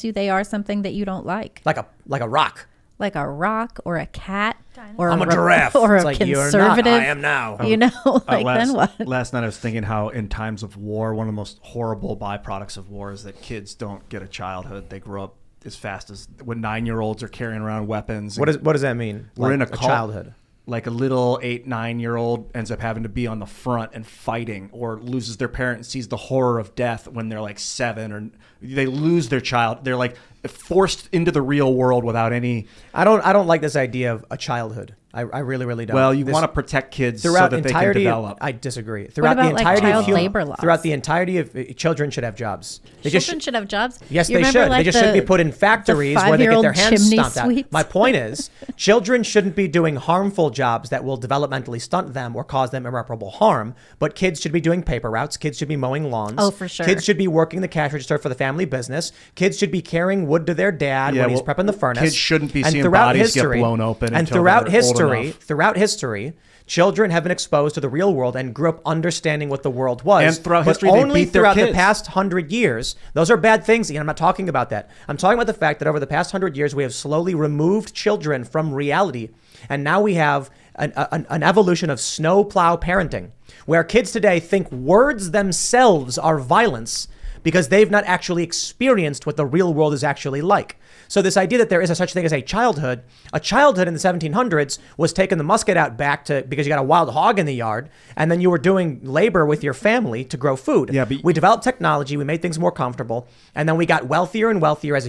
you they are something that you don't like? Like a rock. Like a rock or a cat or I'm a giraffe. or It's a like, you're not, conservative. I am now. You know, like then what? Last night I was thinking how in times of war, one of the most horrible byproducts of war is that kids don't get a childhood. They grow up as fast as when 9-year-olds are carrying around weapons. What does that mean? We're in a cult? childhood. Like a little 8-9-year-old ends up having to be on the front and fighting, or loses their parent and sees the horror of death when they're like 7, or they lose their child. They're like forced into the real world without any. I don't like this idea of a childhood. I really, really don't. Well, you want to protect kids so throughout that the they can entirety. develop. I disagree. Throughout about, the like, entirety child of labor laws? Throughout the entirety of children should have jobs. Children should have jobs. Yes, You they remember, should. like, They just shouldn't be put in factories where they get their 5-year-old hands chimney stomped out. sweeps. My point is, children shouldn't be doing harmful jobs that will developmentally stunt them or cause them irreparable harm. But kids should be doing paper routes. Kids should be mowing lawns. Oh, for sure. Kids should be working the cash register for the family business. Kids should be carrying wood to their dad when he's prepping the furnace. Kids shouldn't be And seeing throughout bodies get history- blown open And until throughout they're old enough. throughout history, children have been exposed to the real world and grew up understanding what the world was. And throughout but history, they only beat their throughout the kids. past 100 years. Those are bad things, Ian. I'm not talking about that. I'm talking about the fact that over the past 100 years, we have slowly removed children from reality. And now we have an evolution of snowplow parenting, where kids today think words themselves are violence because they've not actually experienced what the real world is actually like. So this idea that there is a such thing as a childhood in the 1700s was taking the musket out back to because you got a wild hog in the yard, and then you were doing labor with your family to grow food. Yeah, but we developed technology, we made things more comfortable, and then we got wealthier and wealthier as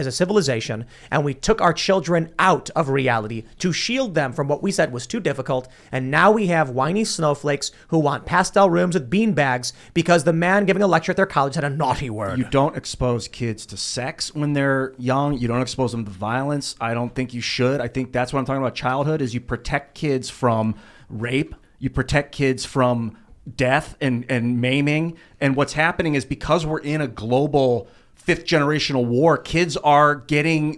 a civilization, and we took our children out of reality to shield them from what we said was too difficult. And now we have whiny snowflakes who want pastel rooms with bean bags because the man giving a lecture at their college had a naughty word. You don't expose kids to sex when they're young. You don't expose them to violence. I don't think you should. I think that's what I'm talking about. Childhood is you protect kids from rape. You protect kids from death and maiming. And what's happening is because we're in a global 5th generational war, kids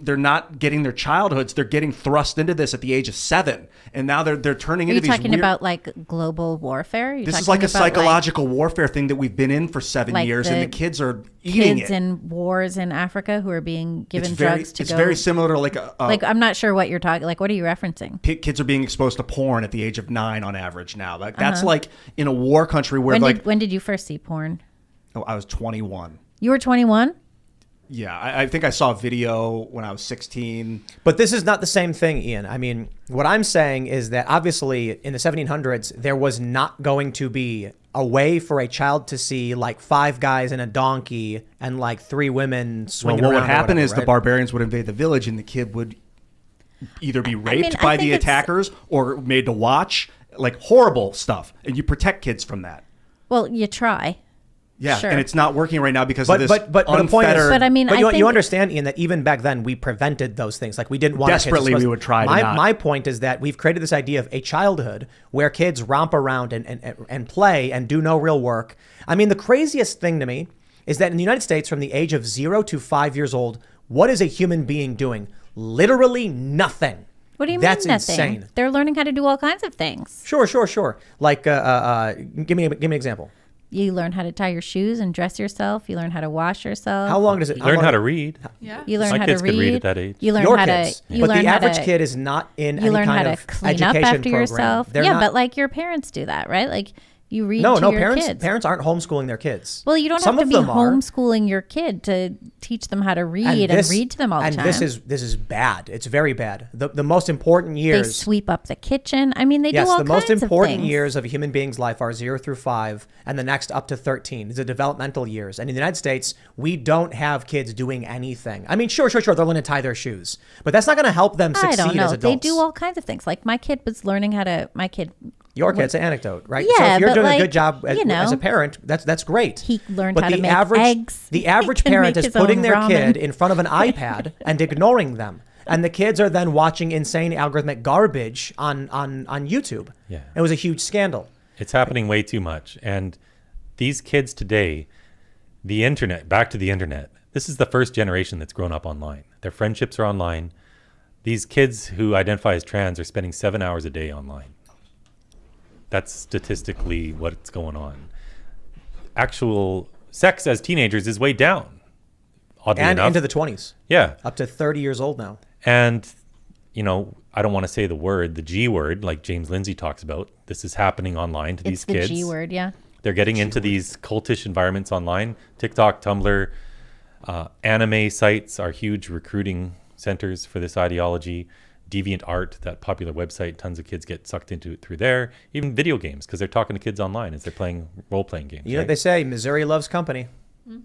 they're not getting their childhoods. They're getting thrust into this at the age of 7. And now they're turning Are into you these talking weird, about like global warfare? this is like a psychological warfare thing that we've been in for 7 like years, and the kids are kids eating it. in wars in Africa who are being given It's very, drugs to it's go. very similar to like I'm not sure what you're talking. Like, what are you referencing? kids are being exposed to porn at the age of 9 on average now. Like that's like in a war country where When did you first see porn? I was 21. You were 21. Yeah, I think I saw a video when I was 16. But this is not the same thing, Ian. I mean, what I'm saying is that obviously in the 1700s, there was not going to be a way for a child to see like 5 guys and a donkey and like 3 women swinging What around. would happen is the right? barbarians would invade the village, and the kid would either be raped I by think the it's- attackers or made to watch like horrible stuff, and you protect kids from that. Well, you try. Yeah, Sure. and it's not working right now because of this But the point is, unfettered- But I mean, but I you think- understand, Ian, that even back then we prevented those things. Like we didn't want Desperately, kids we would try to my, not. My point is that we've created this idea of a childhood where kids romp around and play and do no real work. I mean, the craziest thing to me is that in the United States, from the age of 0 to 5 years old, what is a human being doing? Literally nothing. What do you That's mean nothing? insane. They're learning how to do all kinds of things. Sure. Like, give me an example. You learn how to tie your shoes and dress yourself. You learn how to wash yourself. How long does it? Learn how to read. Yeah. You learn My how kids to could read. read at that age. You learn Your how kids, to. You but learn the how average to, kid is not in You any learn how kind to of clean up education after program. yourself. They're Yeah, not- but like your parents do that, right? Like You read No, to no, your kids. parents aren't homeschooling their kids. Well, you don't Some have to of be them are. homeschooling your kid to teach them how to read and read to them all the time. And this is bad. It's very bad. The most important They years. sweep up the kitchen. I mean, they Yes, do all the kinds most important of things. years of a human being's life are 0 through 5, and the next up to 13. These are developmental years. And in the United States, we don't have kids doing anything. I mean, sure, they're learning to tie their shoes, but that's not going to help them I succeed don't know. as adults. They do all kinds of things. Like my kid was learning how to. Your kid's an anecdote, right? Yeah, so if you're but doing a like, good job as, you know, as a parent, that's great. He learned but how to the make average, eggs. The He average can parent make is his putting own their ramen. kid in front of an iPad and ignoring them. And the kids are then watching insane algorithmic garbage on YouTube. Yeah. It was a huge scandal. It's happening way too much. And these kids today, the internet, back to the internet, this is the first generation that's grown up online. Their friendships are online. These kids who identify as trans are spending 7 hours a day online. That's statistically what's going on. Actual sex as teenagers is way down. Oddly And enough. into the 20s. Yeah. Up to 30 years old now. And, you know, I don't want to say the G word, like James Lindsay talks about. This is happening online to these It's the kids. G word, yeah. They're getting into these cultish environments online. TikTok, Tumblr, anime sites are huge recruiting centers for this ideology. Deviant Art, that popular website, tons of kids get sucked into it through there. Even video games, because they're talking to kids online as they're playing role-playing games. You know right? what they say, Missouri loves company.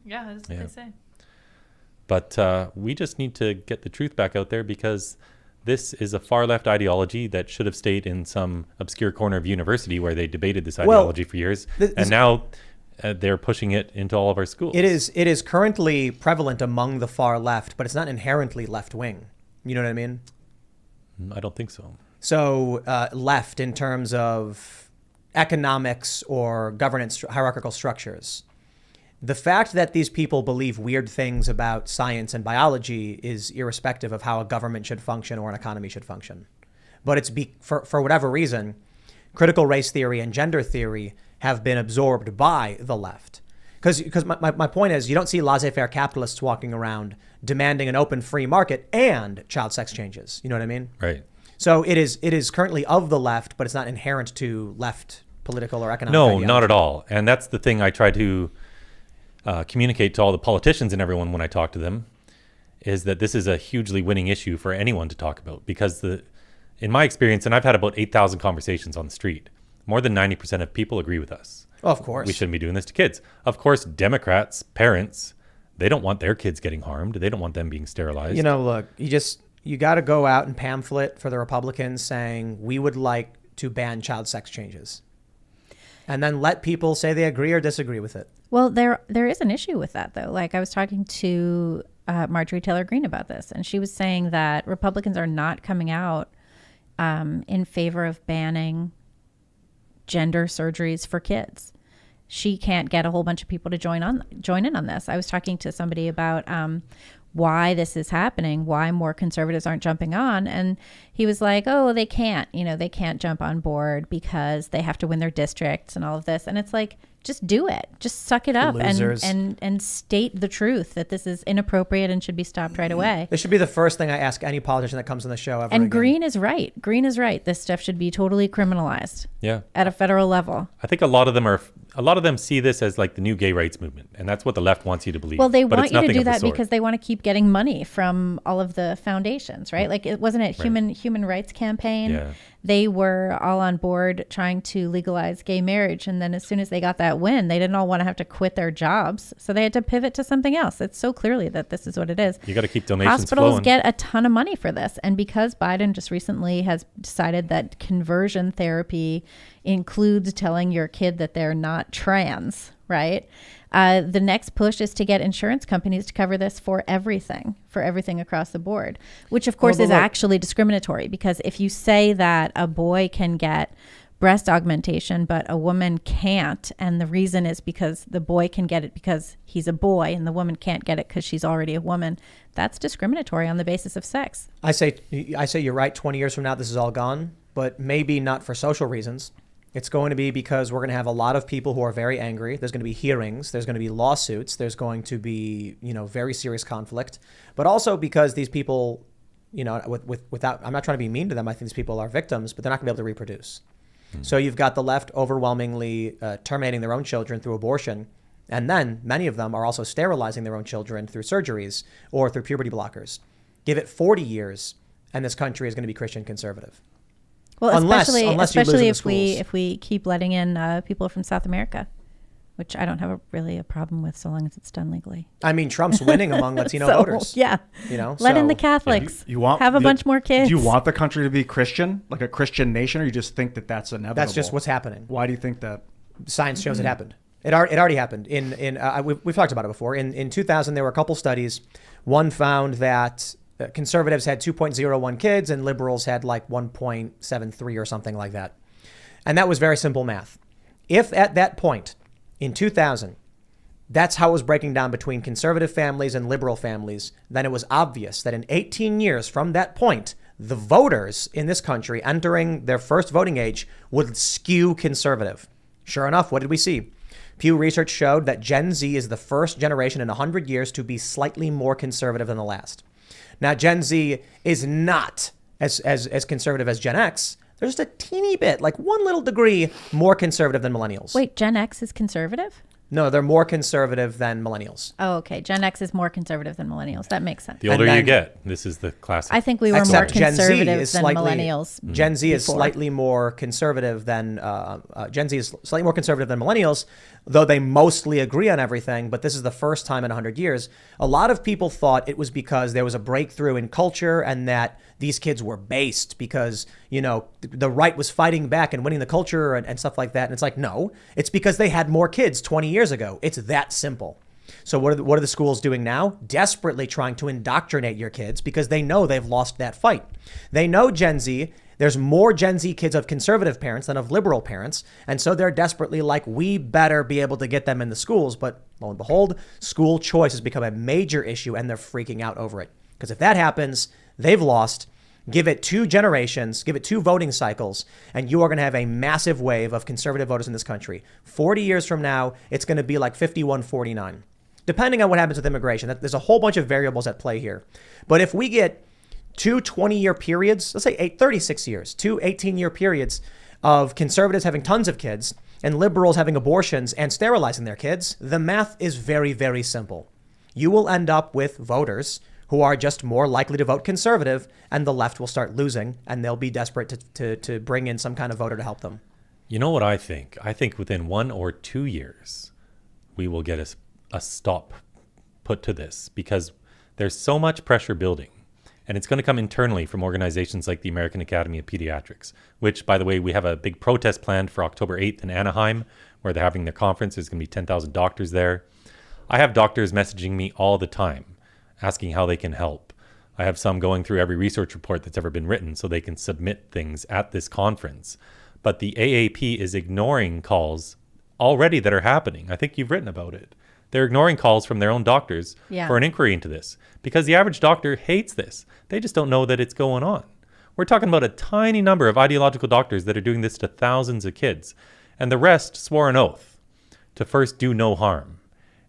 Yeah, that's what they say. But we just need to get the truth back out there, because this is a far-left ideology that should have stayed in some obscure corner of university where they debated this ideology for years. And now they're pushing it into all of our schools. It is currently prevalent among the far left, but it's not inherently left-wing. You know what I mean? I don't think so. So left in terms of economics or governance hierarchical structures. The fact that these people believe weird things about science and biology is irrespective of how a government should function or an economy should function. But it's for whatever reason, critical race theory and gender theory have been absorbed by the left. Because my point is, you don't see laissez-faire capitalists walking around demanding an open free market and child sex changes. You know what I mean? Right. So it is currently of the left, but it's not inherent to left political or economic No, ideology. not at all. And that's the thing I try to communicate to all the politicians and everyone when I talk to them, is that this is a hugely winning issue for anyone to talk about. Because in my experience, and I've had about 8,000 conversations on the street, more than 90% of people agree with us. Of course. We shouldn't be doing this to kids. Of course, Democrats, parents, they don't want their kids getting harmed. They don't want them being sterilized. You know, look, you got to go out and pamphlet for the Republicans saying we would like to ban child sex changes. And then let people say they agree or disagree with it. Well, there is an issue with that, though. Like I was talking to Marjorie Taylor Greene about this, and she was saying that Republicans are not coming out in favor of banning gender surgeries for kids. She can't get a whole bunch of people to join in on this. I was talking to somebody about why this is happening, why more conservatives aren't jumping on. And he was like, oh, they can't jump on board because they have to win their districts and all of this. And it's like, just do it. Just suck it up and state the truth that this is inappropriate and should be stopped right away. This should be the first thing I ask any politician that comes on the show ever And again. Green is right. Green is right. This stuff should be totally criminalized. Yeah. At a federal level. I think a lot of them see this as like the new gay rights movement, and that's what the left wants you to believe. Well, they But want it's you to nothing do of the that sort. because they want to keep getting money from all of the foundations, right? Like, it wasn't it Human Rights Campaign. Yeah. They were all on board trying to legalize gay marriage, and then as soon as they got that win, they didn't all want to have to quit their jobs, so they had to pivot to something else. It's so clearly that this is what it is. You got to keep donations Hospitals flowing. get a ton of money for this, and because Biden just recently has decided that conversion therapy includes telling your kid that they're not trans, right? The next push is to get insurance companies to cover this for everything across the board, which of course is actually discriminatory, because if you say that a boy can get breast augmentation but a woman can't, and the reason is because the boy can get it because he's a boy and the woman can't get it because she's already a woman, that's discriminatory on the basis of sex. I say you're right. 20 years from now, this is all gone, but maybe not for social reasons. It's going to be because we're going to have a lot of people who are very angry. There's going to be hearings. There's going to be lawsuits. There's going to be, very serious conflict. But also because these people, without, I'm not trying to be mean to them. I think these people are victims, but they're not going to be able to reproduce. So you've got the left overwhelmingly terminating their own children through abortion. And then many of them are also sterilizing their own children through surgeries or through puberty blockers. Give it 40 years and this country is going to be Christian conservative. Well, Unless you lose especially in the if we keep letting in people from South America, which I don't have really a problem with so long as it's done legally. I mean, Trump's winning among Latino voters. Yeah. You know, let in so- the Catholics. You want have a bunch more kids. Do you want the country to be Christian, like a Christian nation, or you just think that that's inevitable? That's just what's happening. Why do you think that? Science shows it happened. It already happened. We've talked about it before. In 2000, there were a couple studies. One found that conservatives had 2.01 kids and liberals had like 1.73 or something like that. And that was very simple math. If at that point in 2000, that's how it was breaking down between conservative families and liberal families, then it was obvious that in 18 years from that point, the voters in this country entering their first voting age would skew conservative. Sure enough, what did we see? Pew Research showed that Gen Z is the first generation in 100 years to be slightly more conservative than the last. Now, Gen Z is not as conservative as Gen X. They're just a teeny bit, like one little degree more conservative than millennials. Wait, Gen X is conservative? No, they're more conservative than millennials. Oh, okay. Gen X is more conservative than millennials. That makes sense. The older then- you get, this is the classic. I think we were more Except Gen Z conservative is than slightly- millennials. Gen Z is before. slightly more conservative than millennials, though they mostly agree on everything. But this is the first time in 100 years. A lot of people thought it was because there was a breakthrough in culture and that these kids were based because, you know, the right was fighting back and winning the culture and stuff like that. And it's like, no, it's because they had more kids 20 years ago. It's that simple. So what are the schools doing now? Desperately trying to indoctrinate your kids because they know they've lost that fight. They know Gen Z, there's more Gen Z kids of conservative parents than of liberal parents. And so they're desperately like, we better be able to get them in the schools. But lo and behold, school choice has become a major issue and they're freaking out over it. Because if that happens, they've lost. Give it 2 generations, give it 2 voting cycles, and you are going to have a massive wave of conservative voters in this country. 40 years from now, it's going to be like 51-49, depending on what happens with immigration. There's a whole bunch of variables at play here. But if we get 2 20-year periods, let's say 36 years, 2 18-year periods of conservatives having tons of kids and liberals having abortions and sterilizing their kids, the math is very, very simple. You will end up with voters who are just more likely to vote conservative, and the left will start losing, and they'll be desperate to bring in some kind of voter to help them. You know what I think? I think within 1 or 2 years, we will get a stop put to this because there's so much pressure building. And it's going to come internally from organizations like the American Academy of Pediatrics, which, by the way, we have a big protest planned for October 8th in Anaheim, where they're having their conference. There's going to be 10,000 doctors there. I have doctors messaging me all the time, asking how they can help. I have some going through every research report that's ever been written so they can submit things at this conference. But the AAP is ignoring calls already that are happening. I think you've written about it. They're ignoring calls from their own doctors for an inquiry into this because the average doctor hates this. They just don't know that it's going on. We're talking about a tiny number of ideological doctors that are doing this to thousands of kids, and the rest swore an oath to first do no harm.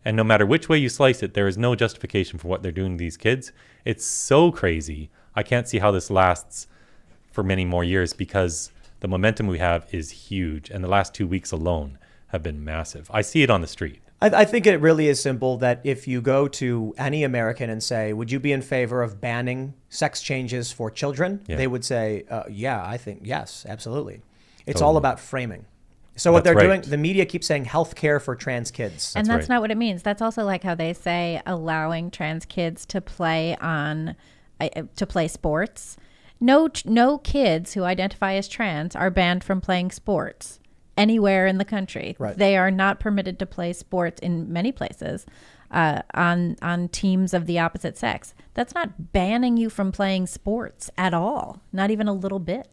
And no matter which way you slice it, there is no justification for what they're doing to these kids. It's so crazy. I can't see how this lasts for many more years because the momentum we have is huge. And the last 2 weeks alone have been massive. I see it on the street. I think it really is simple that if you go to any American and say, would you be in favor of banning sex changes for children? Yeah. They would say, yeah, I think, yes, absolutely. It's Totally. all about framing. So what That's they're right. doing, the media keeps saying healthcare for trans kids. And that's right. not what it means. That's also like how they say allowing trans kids to play sports. No kids who identify as trans are banned from playing sports anywhere in the country. Right. They are not permitted to play sports in many places on teams of the opposite sex. That's not banning you from playing sports at all. Not even a little bit.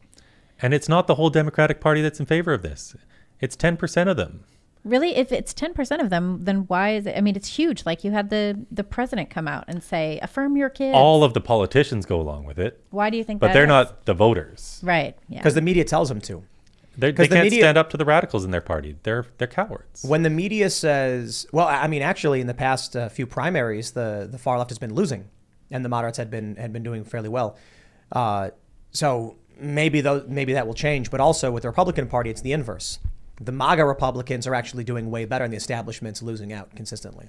And it's not the whole Democratic Party that's in favor of this. It's 10% of them. Really, if it's 10% of them, then why is it? I mean, it's huge. Like you had the president come out and say, affirm your kids. All of the politicians go along with it, Why do you think but that they're is? not the voters. Right. Yeah. Because the media tells them to. They 'Cause the can't media- stand up to the radicals in their party. They're cowards. When the media says, well, I mean, actually, in the past few primaries, the far left has been losing, and the moderates had been doing fairly well. So maybe that will change. But also with the Republican Party, it's the inverse. The MAGA Republicans are actually doing way better, and the establishment's losing out consistently.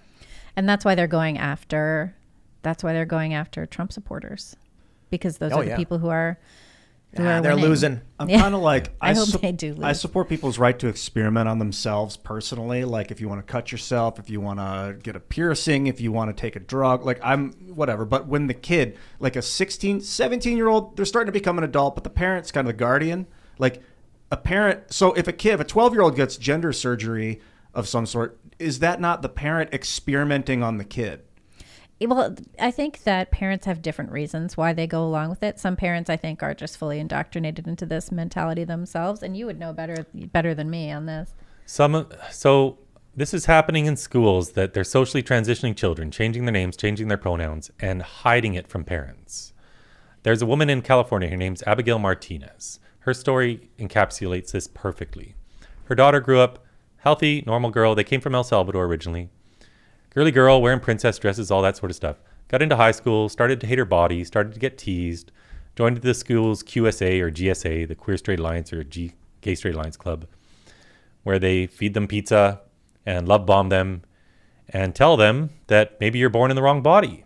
And that's why they're going after Trump supporters, because those are the people who are they're winning. losing. I'm kind of like, I hope they do lose. I support people's right to experiment on themselves personally. Like if you want to cut yourself, if you want to get a piercing, if you want to take a drug, like I'm whatever. But when the kid, like a 16, 17-year-old, they're starting to become an adult, but the parent's kind of the guardian. Like a parent. So if a 12-year-old gets gender surgery of some sort, is that not the parent experimenting on the kid? Well, I think that parents have different reasons why they go along with it. Some parents, I think, are just fully indoctrinated into this mentality themselves, and you would know better than me on this. So this is happening in schools, that they're socially transitioning children, changing their names, changing their pronouns, and hiding it from parents. There's a woman in California, her name's Abigail Martinez. Her story encapsulates this perfectly. Her daughter grew up healthy, normal girl. They came from El Salvador originally. Girly girl, wearing princess dresses, all that sort of stuff. Got into high school, started to hate her body, started to get teased, joined the school's QSA or GSA, the Queer Straight Alliance or Gay Straight Alliance Club, where they feed them pizza and love bomb them and tell them that maybe you're born in the wrong body.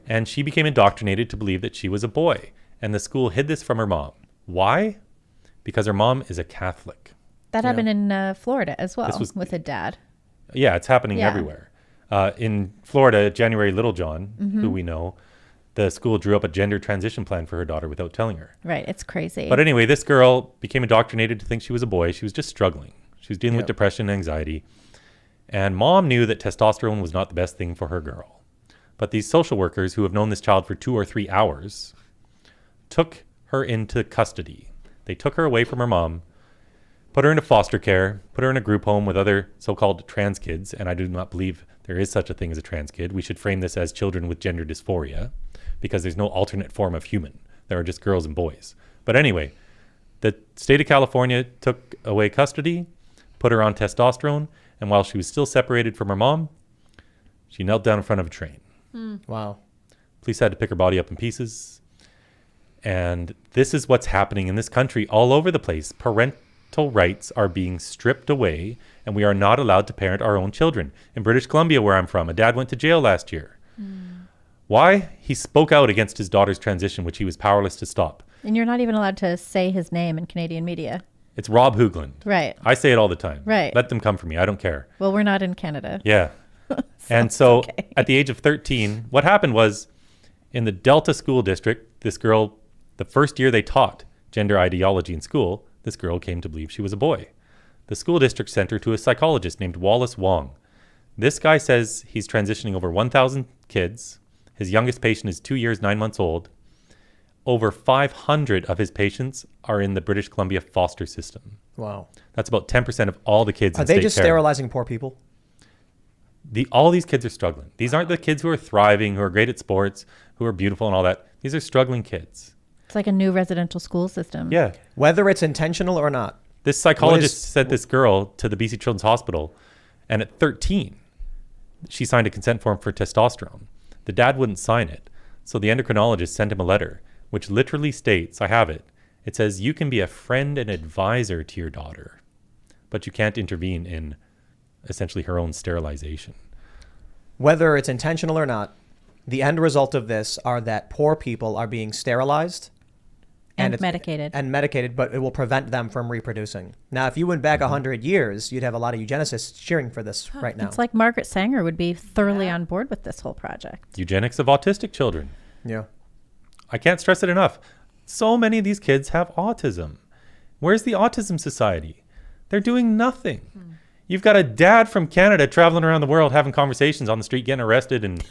And she became indoctrinated to believe that she was a boy. And the school hid this from her mom. Why? Because her mom is a Catholic. That happened in Florida as well, with a dad. Yeah, it's happening everywhere. In Florida, January Littlejohn, who we know, the school drew up a gender transition plan for her daughter without telling her. Right, it's crazy. But anyway, this girl became indoctrinated to think she was a boy. She was just struggling. She was dealing with depression and anxiety. And mom knew that testosterone was not the best thing for her girl. But these social workers who have known this child for 2 or 3 hours took her into custody. They took her away from her mom, put her into foster care, put her in a group home with other so-called trans kids, and I do not believe there is such a thing as a trans kid. We should frame this as children with gender dysphoria, because there's no alternate form of human. There are just girls and boys. But anyway, the state of California took away custody, put her on testosterone, and while she was still separated from her mom, she knelt down in front of a train. Wow. Police had to pick her body up in pieces. And this is what's happening in this country all over the place. Parental rights are being stripped away, and we are not allowed to parent our own children. In British Columbia, where I'm from, a dad went to jail last year. Why? He spoke out against his daughter's transition, which he was powerless to stop. And you're not even allowed to say his name in Canadian media. It's Rob Hoogland. Right. I say it all the time. Right. Let them come for me. I don't care. Well, we're not in Canada. Yeah. And so at the age of 13, what happened was in the Delta School District, this girl, the first year they taught gender ideology in school, this girl came to believe she was a boy. The school district sent her to a psychologist named Wallace Wong. This guy says he's transitioning over 1,000 kids. His youngest patient is 2 years, 9 months old. Over 500 of his patients are in the British Columbia foster system. Wow. That's about 10% of all the kids Are in they state just care. sterilizing poor people? All these kids are struggling. These aren't the kids who are thriving, who are great at sports, who are beautiful and all that. These are struggling kids. It's like a new residential school system. Yeah. Whether it's intentional or not. This psychologist sent this girl to the BC Children's Hospital, and at 13, she signed a consent form for testosterone. The dad wouldn't sign it. So the endocrinologist sent him a letter, which literally states, I have it. It says, you can be a friend and advisor to your daughter, but you can't intervene in essentially her own sterilization. Whether it's intentional or not, the end result of this are that poor people are being sterilized And medicated. And medicated, but it will prevent them from reproducing. Now, if you went back 100 years, you'd have a lot of eugenicists cheering for this right now. It's like Margaret Sanger would be thoroughly on board with this whole project. Eugenics of autistic children. Yeah. I can't stress it enough. So many of these kids have autism. Where's the Autism Society? They're doing nothing. You've got a dad from Canada traveling around the world having conversations on the street, getting arrested and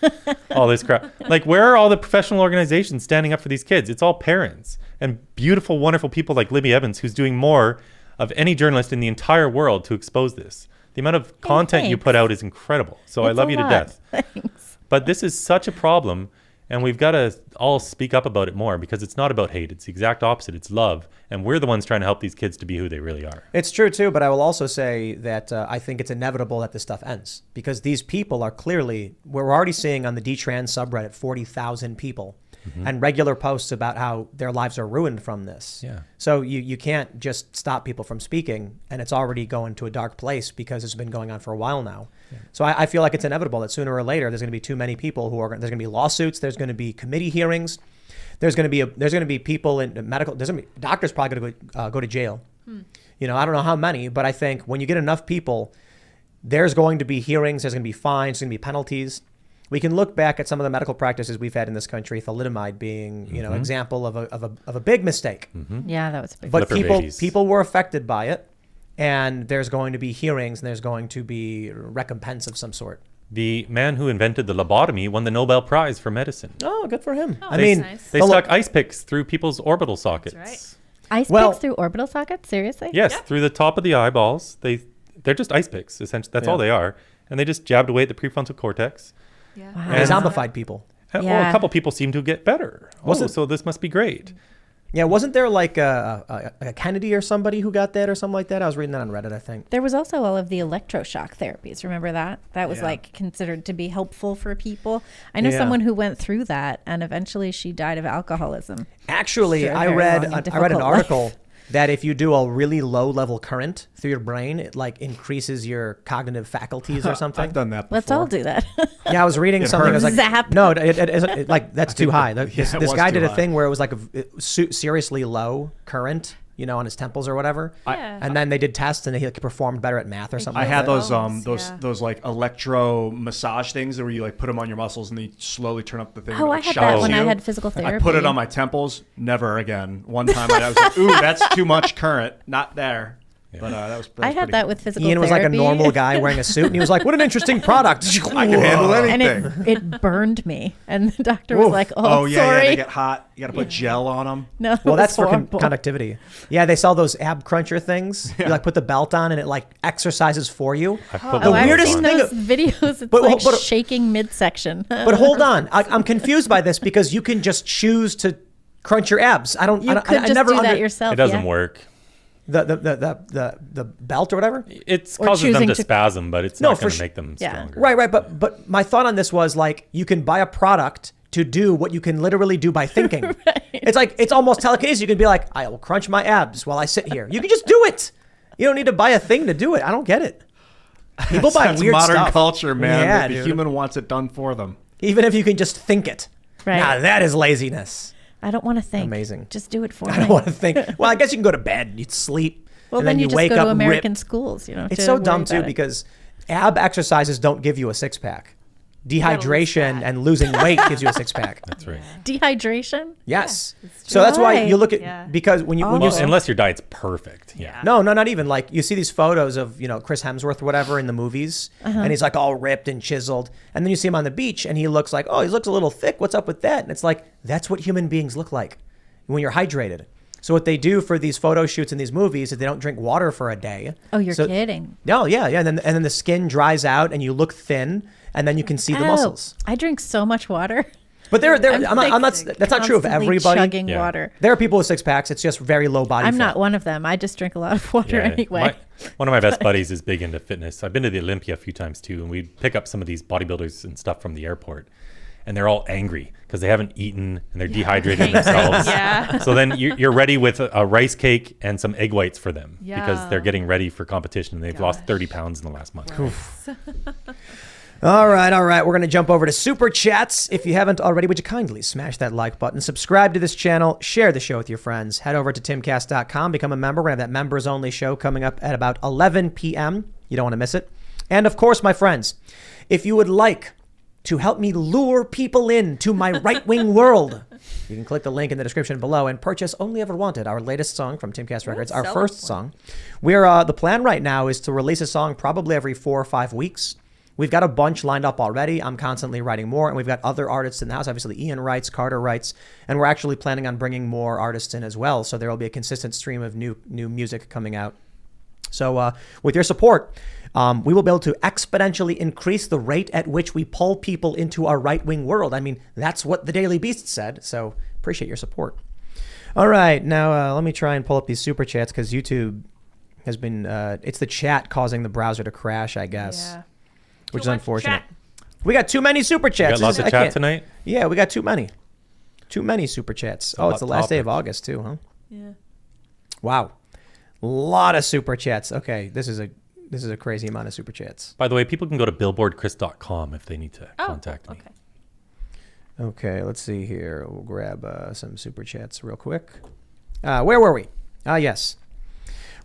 all this crap. Like, where are all the professional organizations standing up for these kids? It's all parents and beautiful, wonderful people like Libby Emmons, who's doing more of any journalist in the entire world to expose this. The amount of content you put out is incredible. So I love you to death. Thanks. But this is such a problem, and we've got to all speak up about it more, because it's not about hate. It's the exact opposite. It's love. And we're the ones trying to help these kids to be who they really are. It's true, too, but I will also say that I think it's inevitable that this stuff ends, because these people are clearly, we're already seeing on the D-Trans subreddit, 40,000 people and regular posts about how their lives are ruined from this. Yeah. So you can't just stop people from speaking, and it's already going to a dark place because it's been going on for a while now. Yeah. So I feel like it's inevitable that sooner or later there's going to be too many people who are. There's going to be lawsuits. There's going to be committee hearings. There's going to be people in medical. There's going to be doctors probably going to go to jail. You know, I don't know how many, but I think when you get enough people, there's going to be hearings. There's going to be fines. There's going to be penalties. We can look back at some of the medical practices we've had in this country, thalidomide being, you know, example of a big mistake. Yeah, that was a big But babies. people were affected by it, and there's going to be hearings, and there's going to be recompense of some sort. The man who invented the lobotomy won the Nobel Prize for medicine. Oh, good for him. I that's mean, nice. They stuck ice picks through people's orbital sockets. right. Ice Well- picks through orbital sockets? Seriously? Yes, through the top of the eyeballs. They're just ice picks, essentially. That's all they are. And they just jabbed away at the prefrontal cortex. Yeah. Wow. they zombified people. Well, Yeah. a couple people seem to get better. So this must be great. Yeah, wasn't there like a Kennedy or somebody who got that or something like that? I was reading that on Reddit, I think. There was also all of the electroshock therapies. Remember that? That was Yeah. like considered to be helpful for people. I know Yeah. someone who went through that, and eventually she died of alcoholism. Actually, Sure, I very read long and I read an difficult article life. that if you do a really low level current through your brain, it like increases your cognitive faculties or something. I've done that before. Let's all do that. Yeah, I was reading something. I was like, Zap. no, it isn't. Like that's too high. This it was guy too did a high. thing where it was like seriously low current, you know, on his temples or whatever. Yeah. And then they did tests, and he like performed better at math or something. I like had that. those like electro massage things where you like put them on your muscles and they slowly turn up the thing. Oh, and it, I like, had shocks that when I you. had physical therapy. I put it on my temples. Never again. One time I was like, ooh, that's too much current. Not there. But that was I had that with physical Ian was therapy. like a normal guy wearing a suit, and he was like, "What an interesting product! I can handle And anything. it burned me. And the doctor was Oof. like, Oh yeah, sorry. they get hot. You got to put gel on them. No, it Well, was that's for horrible. conductivity. Yeah, they sell those ab cruncher things. You like put the belt on, and it like exercises for you. I put The Oh, I've weirdest seen thing- those videos. It's But- like but- shaking midsection. But hold on, I'm confused by this because you can just choose to crunch your abs. I don't. You I, don't- could I just never do that under- yourself. It doesn't yeah. work. The belt or whatever. It Or causes them choosing to to- spasm, but it's No, not for going to sh- make them Yeah. stronger. Right. But my thought on this was like you can buy a product to do what you can literally do by thinking. It's like it's almost telekinesis. You can be like, I will crunch my abs while I sit here. You can just do it. You don't need to buy a thing to do it. I don't get it. People buy That's weird modern stuff. culture, man. Yeah, the dude. human wants it done for them. Even if you can just think it. Right. Now that is laziness. I don't want to think. Amazing. Just do it for I me. don't want to think. Well, I guess you can go to bed, you'd sleep, Well, and then you just wake go up to American ripped. schools, you know. It's to so worry dumb too about it. because ab exercises don't give you a six pack. Dehydration fat. and losing weight gives you a six pack. That's right. Dehydration. Yes. it's So that's why Why? you look at Yeah. because when you Well, see, unless your diet's perfect. Yeah. no, not even like you see these photos of Chris Hemsworth or whatever in the movies, and he's like all ripped and chiseled, and then you see him on the beach and he looks like he looks a little thick. What's up with that? And it's like that's what human beings look like when you're hydrated. So what they do for these photo shoots in these movies is they don't drink water for a day. Oh, you're So- kidding. No, yeah, and then the skin dries out and you look thin, and then you can see the Oh, muscles. I drink so much water. But I'm not. like That's not true of constantly everybody. Chugging Yeah. water. There are people with six packs. It's just very low body I'm fat. not one of them. I just drink a lot of water Yeah. anyway. One of my best buddies is big into fitness. I've been to the Olympia a few times too, and we pick up some of these bodybuilders and stuff from the airport, and they're all angry because they haven't eaten and they're dehydrated themselves. Yeah. So then you're ready with a rice cake and some egg whites for them because Yeah. they're getting ready for competition. They've lost 30 pounds in the last month. All right. We're going to jump over to Super Chats. If you haven't already, would you kindly smash that like button, subscribe to this channel, share the show with your friends, head over to timcast.com, become a member. We're going to have that members only show coming up at about 11 p.m. You don't want to miss it. And of course, my friends, if you would like to help me lure people into my right-wing world, you can click the link in the description below and purchase Only Ever Wanted, our latest song from Timcast Records, our selling first one. song. The plan right now is to release a song probably every 4 or 5 weeks. We've got a bunch lined up already. I'm constantly writing more, and we've got other artists in the house. Obviously, Ian writes, Carter writes, and we're actually planning on bringing more artists in as well. So there will be a consistent stream of new music coming out. So with your support, we will be able to exponentially increase the rate at which we pull people into our right-wing world. I mean, that's what the Daily Beast said. So appreciate your support. All right, now let me try and pull up these super chats because YouTube has been, it's the chat causing the browser to crash, I guess. Yeah. Which is Too much unfortunate. chat. We got too many super You chats. got lots I of chat can't- tonight? Yeah, we got too many. Too many super chats. Oh, it's the last day of August too, huh? Yeah. Wow. A lot of super chats. Okay, this is a crazy amount of super chats. By the way, people can go to billboardchris.com if they need to contact me. Okay. Okay, let's see here. We'll grab some super chats real quick. Where were we? Yes.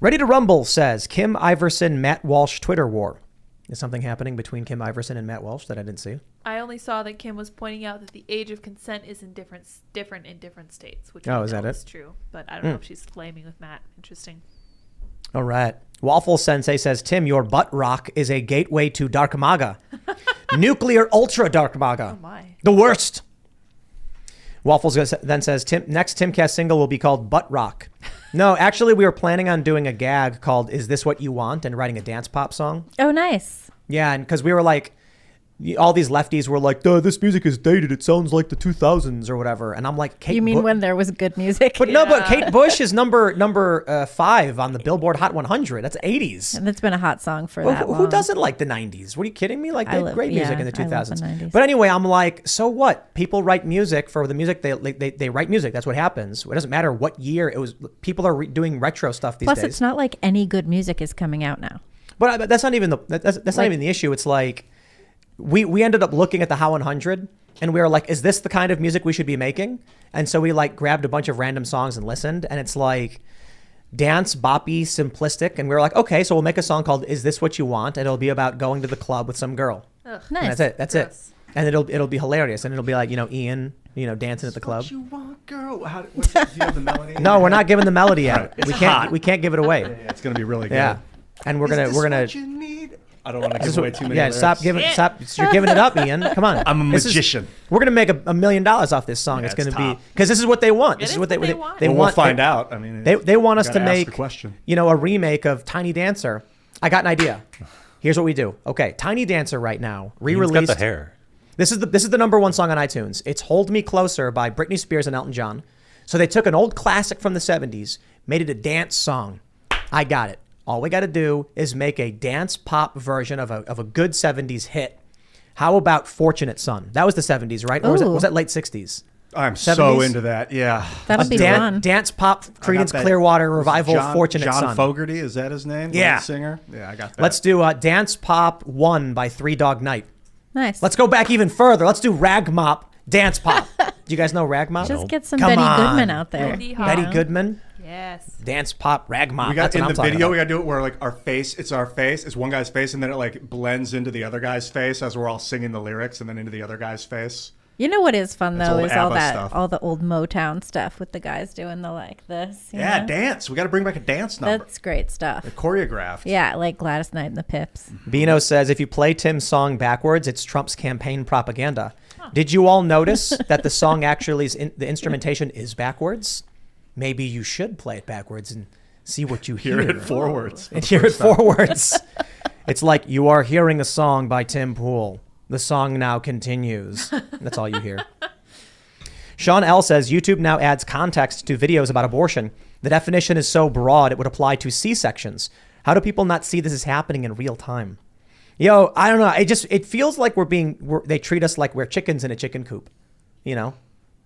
Ready to Rumble says, Kim Iverson, Matt Walsh Twitter war. Is something happening between Kim Iverson and Matt Walsh that I didn't see? I only saw that Kim was pointing out that the age of consent is different in different states, which is that it? is true. But I don't know if she's flaming with Matt. Interesting. All right. Waffle Sensei says, Tim, your butt rock is a gateway to Dark Maga. Nuclear ultra Dark Maga. Oh my. The worst. Waffles then says, next Timcast single will be called Butt Rock. No, actually, we were planning on doing a gag called Is This What You Want? And writing a dance pop song. Oh, nice. Yeah, and because we were like, all these lefties were like, this music is dated. It sounds like the 2000s or whatever. And I'm like, Kate You mean when there was good music? But no, but Kate Bush is number 5 on the Billboard Hot 100. That's 80s. And it's been a hot song for that long. Who doesn't like the 90s? What are you kidding me? Like, they had great music in the I love 2000s. the 90s. But anyway, I'm like, so what? People write music for the music. They write music. That's what happens. It doesn't matter what year it was. People are doing retro stuff these days. Plus, it's not like any good music is coming out now. But that's not even that's not even the issue. It's like we ended up looking at the Hot 100 and we were like, is this the kind of music we should be making? And so we like grabbed a bunch of random songs and listened, and it's like dance, boppy, simplistic. And we were like, okay, so we'll make a song called Is This What You Want? And it'll be about going to the club with some girl. Ugh. Nice. And that's it. And it'll be hilarious. And it'll be like, Ian, dancing at the club. What you want, girl? Do you have the melody? No, we're not giving the melody out. Right. We can't give it away. Yeah, it's gonna be really good. Yeah. And we're gonna What you need? I don't want to give away too many. Yeah, lyrics. stop. You're giving it up, Ian. Come on. I'm a magician. We're going to make $1 million off this song. Yeah, it's going it's to be, top. because this is what they want. This It is what they want. they Well, want. we'll find out. I mean, they want us to gotta ask make, the question. a remake of Tiny Dancer. I got an idea. Here's what we do. Okay, Tiny Dancer right now, He's re-released. got the hair. This is the number 1 song on iTunes. It's Hold Me Closer by Britney Spears and Elton John. So they took an old classic from the 70s, made it a dance song. I got it. All we got to do is make a dance pop version of a good 70s hit. How about Fortunate Son? That was the 70s, right? Or was that late 60s? I'm 70s? so into that. Yeah. That'll be fun. Dance pop, Creedence that. Clearwater Revival, Fortunate John Son. Fogerty, is that his name? Yeah. The singer? Yeah, I got that. Let's do Dance Pop 1 by 3 Dog Night. Nice. Let's go back even further. Let's do Rag Mop Dance Pop. Do you guys know Rag Mop? Just get some Come Betty on. Goodman out there. Betty Betty Goodman, Yes. Dance Pop, Rag Mop. We got That's what in I'm the talking video. about. We got to do it where like it's one guy's face, and then it like blends into the other guy's face as we're all singing the lyrics, and then into the other guy's face. You know what is fun That's though old is all ABBA that stuff. all the old Motown stuff with the guys doing the like this. you Yeah, know? dance. We got to bring back a dance number. That's great stuff. Choreographed. Yeah, like Gladys Knight and the Pips. Bino says, if you play Tim's song backwards, it's Trump's campaign propaganda. Did you all notice that the song actually the instrumentation is backwards? Maybe you should play it backwards and see what you hear. Hear it forwards. And hear it forwards. It's like, you are hearing a song by Tim Pool. The song now continues. That's all you hear. Sean L. says, YouTube now adds context to videos about abortion. The definition is so broad it would apply to C-sections. How do people not see this is happening in real time? Yo, I don't know. It feels like they treat us like we're chickens in a chicken coop,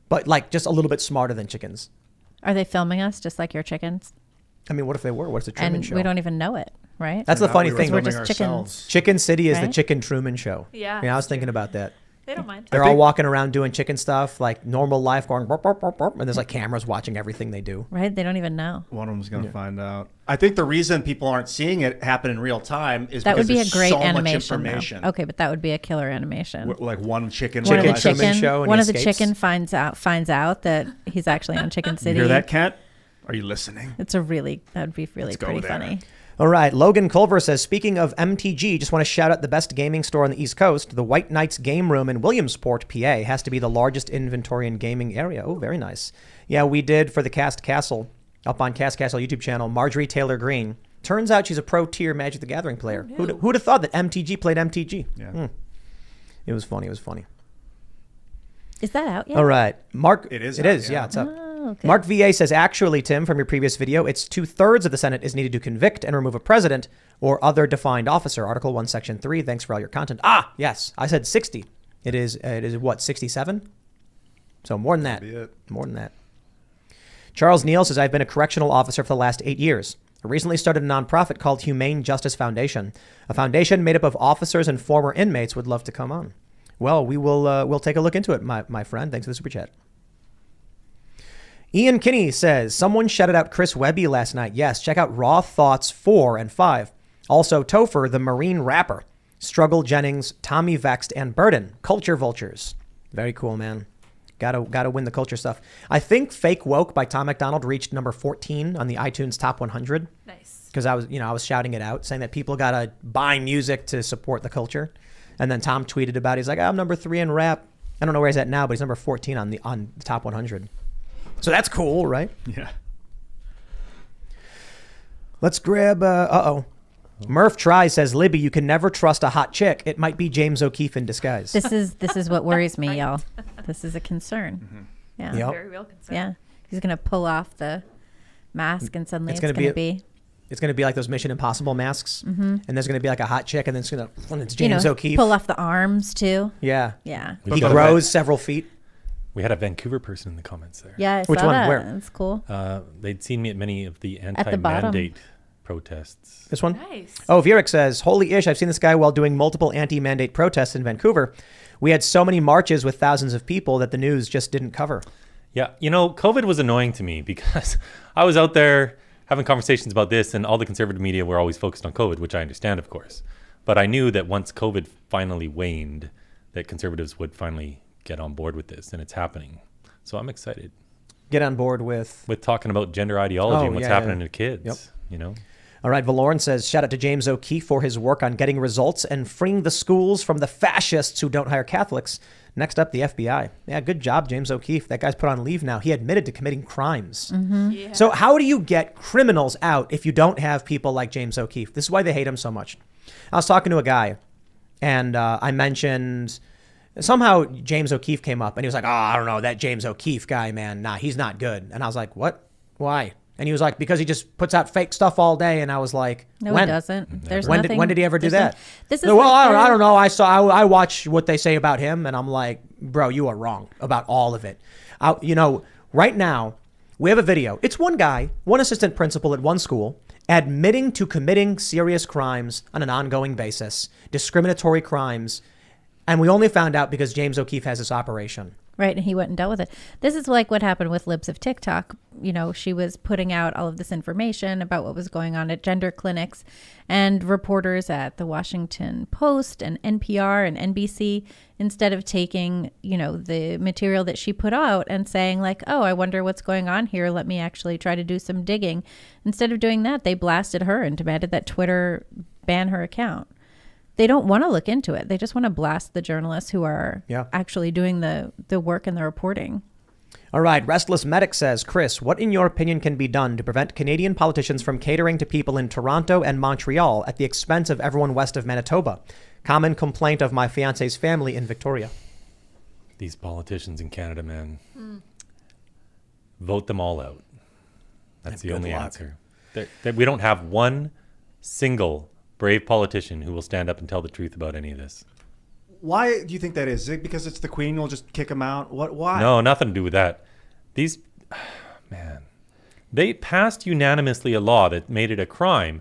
but like just a little bit smarter than chickens. Are they filming us just like your chickens? I mean, what if they were? What's the Truman And Show? we don't even know it, right? That's the funny thing. We're just chickens. Chicken City is the Right? Chicken Truman Show. Yeah, I was that's thinking true. about that. They don't mind. They're all walking around doing chicken stuff, like normal life, going burp, burp, burp, burp, and there's like cameras watching everything they do. Right? They don't even know. One of them's going to find out. I think the reason people aren't seeing it happen in real time is That would because be a there's great so much animation. information. Though. Okay, but that would be a killer animation. Like one chicken. One of the Chicken Truman chicken, Show and one he of the escapes. chicken finds out that he's actually on Chicken You City. hear that, Kent? Are you listening? That would be really go pretty there. funny. All right. Logan Culver says, speaking of MTG, just want to shout out the best gaming store on the East Coast. The White Knights Game Room in Williamsport, PA, has to be the largest inventory and gaming area. Oh, very nice. Yeah, we did for the Cast Castle, up on Cast Castle YouTube channel, Marjorie Taylor Greene. Turns out she's a pro-tier Magic the Gathering player. Who'd have thought that MTG played MTG? Yeah. It was funny. Is that out yet? All right. Mark. It is It out, is. yeah. Yeah, it's up. Oh, okay. Mark VA says, actually, Tim, from your previous video, it's 2/3 of the Senate is needed to convict and remove a president or other defined officer. Article 1, Section 3. Thanks for all your content. Ah, yes. I said 60. It is what, 67? So more than that. Be it. More than that. Charles Neal says, I've been a correctional officer for the last 8 years. I recently started a nonprofit called Humane Justice Foundation, a foundation made up of officers and former inmates. Would love to come on. Well, we'll take a look into it, my friend. Thanks for the super chat. Ian Kinney says, someone shouted out Chris Webby last night. Yes, check out Raw Thoughts 4 and 5. Also, Topher, the Marine rapper. Struggle Jennings, Tommy Vexed, and Burden. Culture Vultures. Very cool, man. Gotta win the culture stuff. I think Fake Woke by Tom McDonald reached number 14 on the iTunes Top 100. Nice. Because I was shouting it out, saying that people gotta buy music to support the culture. And then Tom tweeted about it. He's like, I'm number 3 in rap. I don't know where he's at now, but he's number 14 on the Top 100. So that's cool, right? Yeah. Let's grab, Murph Try says, Libby, you can never trust a hot chick. It might be James O'Keefe in disguise. This is what worries me, y'all. This is a concern. Mm-hmm. Yeah. Yep. Very real concern. Yeah. He's going to pull off the mask and suddenly It's it's gonna going to be. It's going to be like those Mission Impossible masks. And there's going to be like a hot chick, and then it's You James know, O'Keefe. pull off the arms too. Yeah. Yeah. We He got a grows several feet. We had a Vancouver person in the comments there. Yeah. I Which saw one? that. Where? That's cool. They'd seen me at many of the the bottom. anti-mandate protests. This one? Nice. Oh, Vierik says, holy ish, I've seen this guy while doing multiple anti-mandate protests in Vancouver. We had so many marches with thousands of people that the news just didn't cover. Yeah, COVID was annoying to me because I was out there having conversations about this, and all the conservative media were always focused on COVID, which I understand, of course. But I knew that once COVID finally waned, that conservatives would finally get on board with this, and it's happening. So I'm excited. Get on board with talking about gender ideology and what's happening to kids, Yep. All right, Valoran says, shout out to James O'Keefe for his work on getting results and freeing the schools from the fascists who don't hire Catholics. Next up, the FBI. Yeah, good job, James O'Keefe. That guy's put on leave now. He admitted to committing crimes. Yeah. So how do you get criminals out if you don't have people like James O'Keefe? This is why they hate him so much. I was talking to a guy, and I mentioned... Somehow James O'Keefe came up, and he was like, oh, I don't know, that James O'Keefe guy, man, nah, he's not good. And I was like, what? Why? And he was like, because he just puts out fake stuff all day. And I was like, No, when? he doesn't. There's When nothing. did he ever do there's that? This is well, like I don't know. I watch what they say about him, and I'm like, bro, you are wrong about all of it. Right now, we have a video. It's one guy, one assistant principal at one school, admitting to committing serious crimes on an ongoing basis, discriminatory crimes. And we only found out because James O'Keefe has this operation. Right, and he went and dealt with it. This is like what happened with Libs of TikTok. She was putting out all of this information about what was going on at gender clinics, and reporters at the Washington Post and NPR and NBC, instead of taking, the material that she put out and saying like, oh, I wonder what's going on here. Let me actually try to do some digging. Instead of doing that, they blasted her and demanded that Twitter ban her account. They don't want to look into it. They just want to blast the journalists who are actually doing the work and the reporting. All right. Restless Medic says, Chris, what in your opinion can be done to prevent Canadian politicians from catering to people in Toronto and Montreal at the expense of everyone west of Manitoba? Common complaint of my fiance's family in Victoria. These politicians in Canada, man. Vote them all out. That's the only answer. We don't have one single brave politician who will stand up and tell the truth about any of this. Why do you think that is? Is it because it's the Queen? We'll just kick him out? Why? No, nothing to do with that. They passed unanimously a law that made it a crime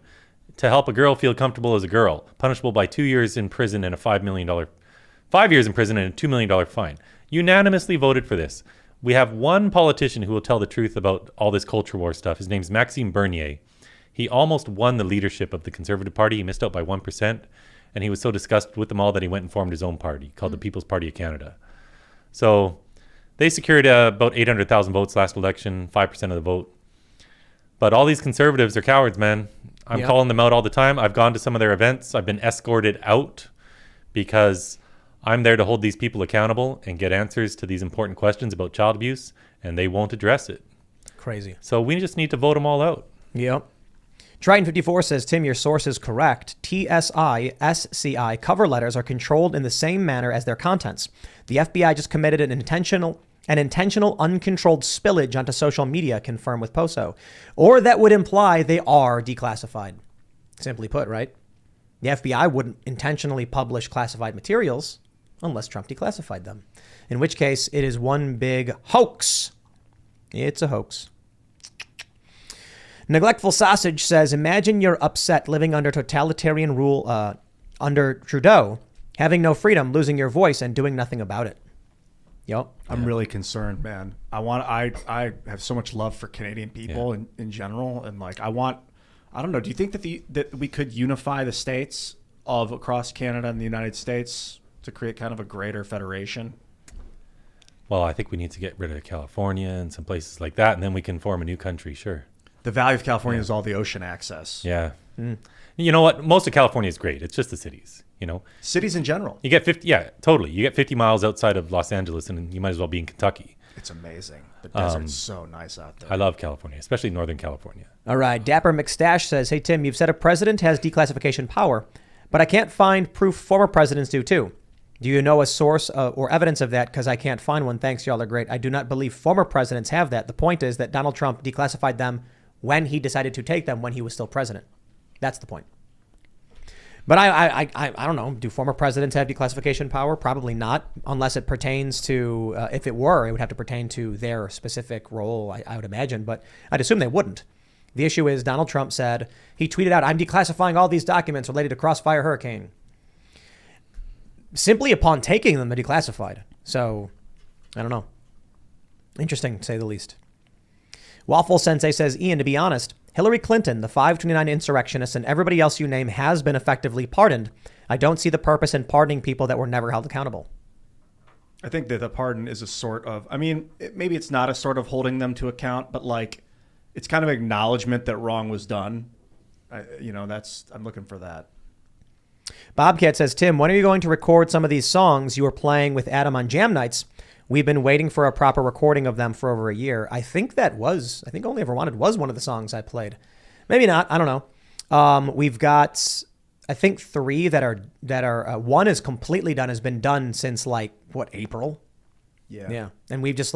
to help a girl feel comfortable as a girl, punishable by 2 years in prison and a $5 years in prison and a $2 million fine. Unanimously voted for this. We have one politician who will tell the truth about all this culture war stuff. His name's Maxime Bernier. He almost won the leadership of the Conservative Party. He missed out by 1%. And he was so disgusted with them all that he went and formed his own party called the People's Party of Canada. So they secured about 800,000 votes last election, 5% of the vote. But all these conservatives are cowards, man. I'm calling them out all the time. I've gone to some of their events. I've been escorted out because I'm there to hold these people accountable and get answers to these important questions about child abuse, and they won't address it. Crazy. So we just need to vote them all out. Yep. Triton54 says, Tim, your source is correct. TSI, SCI cover letters are controlled in the same manner as their contents. The FBI just committed an intentional uncontrolled spillage onto social media, confirmed with POSO. Or that would imply they are declassified. Simply put, right? The FBI wouldn't intentionally publish classified materials unless Trump declassified them, in which case it is one big hoax. It's a hoax. Neglectful Sausage says, imagine you're upset living under totalitarian rule under Trudeau, having no freedom, losing your voice, and doing nothing about it. Yep. I'm really concerned, man. I have so much love for Canadian people in general, and like I don't know. Do you think that we could unify the states of across Canada and the United States to create kind of a greater federation? Well, I think we need to get rid of California and some places like that, and then we can form a new country. Sure. The value of California is all the ocean access. Yeah. You know what? Most of California is great. It's just the cities, you know. Cities in general. You get 50, yeah, totally. You get 50 miles outside of Los Angeles and you might as well be in Kentucky. It's amazing. The desert's so nice out there. I love California, especially Northern California. All right. Dapper McStash says, hey, Tim, you've said a president has declassification power, but I can't find proof former presidents do too. Do you know a source or evidence of that? Because I can't find one. Thanks. Y'all are great. I do not believe former presidents have that. The point is that Donald Trump declassified them when he decided to take them when he was still president. That's the point. But I don't know. Do former presidents have declassification power? Probably not, unless it pertains to, if it were, it would have to pertain to their specific role, I would imagine. But I'd assume they wouldn't. The issue is Donald Trump said, he tweeted out, I'm declassifying all these documents related to Crossfire Hurricane. Simply upon taking them, they're declassified. So, I don't know. Interesting, to say the least. Waffle Sensei says, Ian, to be honest, Hillary Clinton, the 529 insurrectionists, and everybody else you name has been effectively pardoned. I don't see the purpose in pardoning people that were never held accountable. I think that the pardon is a sort of, maybe it's not a sort of holding them to account, but like it's kind of acknowledgement that wrong was done. I'm looking for that. Bobcat says, Tim, when are you going to record some of these songs you were playing with Adam on Jam Nights? We've been waiting for a proper recording of them for over a year. I think Only Ever Wanted was one of the songs I played. Maybe not. I don't know. We've got, I think 3 that are one is completely done, has been done since April? Yeah. And we've just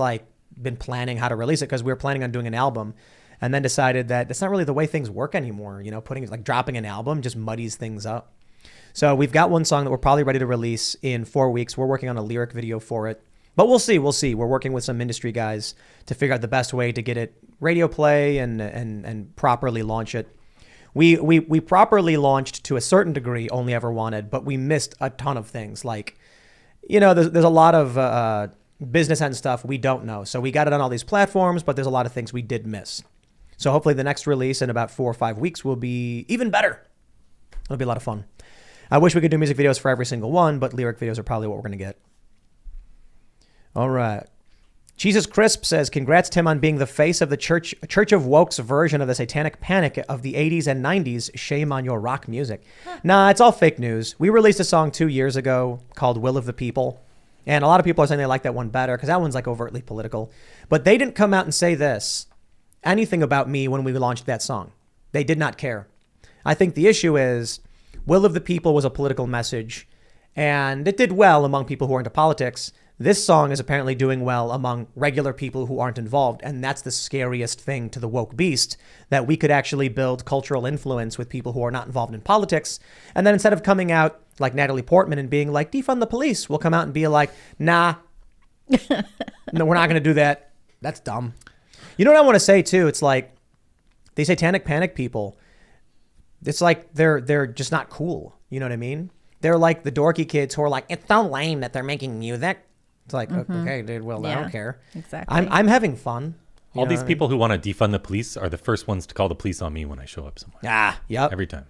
been planning how to release it because we were planning on doing an album and then decided that that's not really the way things work anymore. You know, dropping an album just muddies things up. So we've got one song that we're probably ready to release in 4 weeks. We're working on a lyric video for it. But we'll see. We're working with some industry guys to figure out the best way to get it radio play and properly launch it. We properly launched to a certain degree Only Ever Wanted, but we missed a ton of things. There's a lot of business end stuff we don't know. So we got it on all these platforms, but there's a lot of things we did miss. So hopefully the next release in about 4 or 5 weeks will be even better. It'll be a lot of fun. I wish we could do music videos for every single one, but lyric videos are probably what we're going to get. All right. Jesus Crisp says, congrats, Tim, on being the face of the Church of Woke's version of the satanic panic of the 80s and 90s. Shame on your rock music. Nah, it's all fake news. We released a song 2 years ago called Will of the People. And a lot of people are saying they like that one better because that one's overtly political. But they didn't come out and say anything about me when we launched that song. They did not care. I think the issue is Will of the People was a political message and it did well among people who are into politics. This song is apparently doing well among regular people who aren't involved. And that's the scariest thing to the woke beast, that we could actually build cultural influence with people who are not involved in politics. And then instead of coming out like Natalie Portman and being like, defund the police, we'll come out and be like, nah, no, we're not going to do that. That's dumb. You know what I want to say too? It's like these satanic panic people, it's like they're just not cool. You know what I mean? They're like the dorky kids who are like, it's so lame that they're making music. It's like, okay, dude, well, I don't care. Exactly. I'm having fun. All these people who want to defund the police are the first ones to call the police on me when I show up somewhere. Yep. Every time.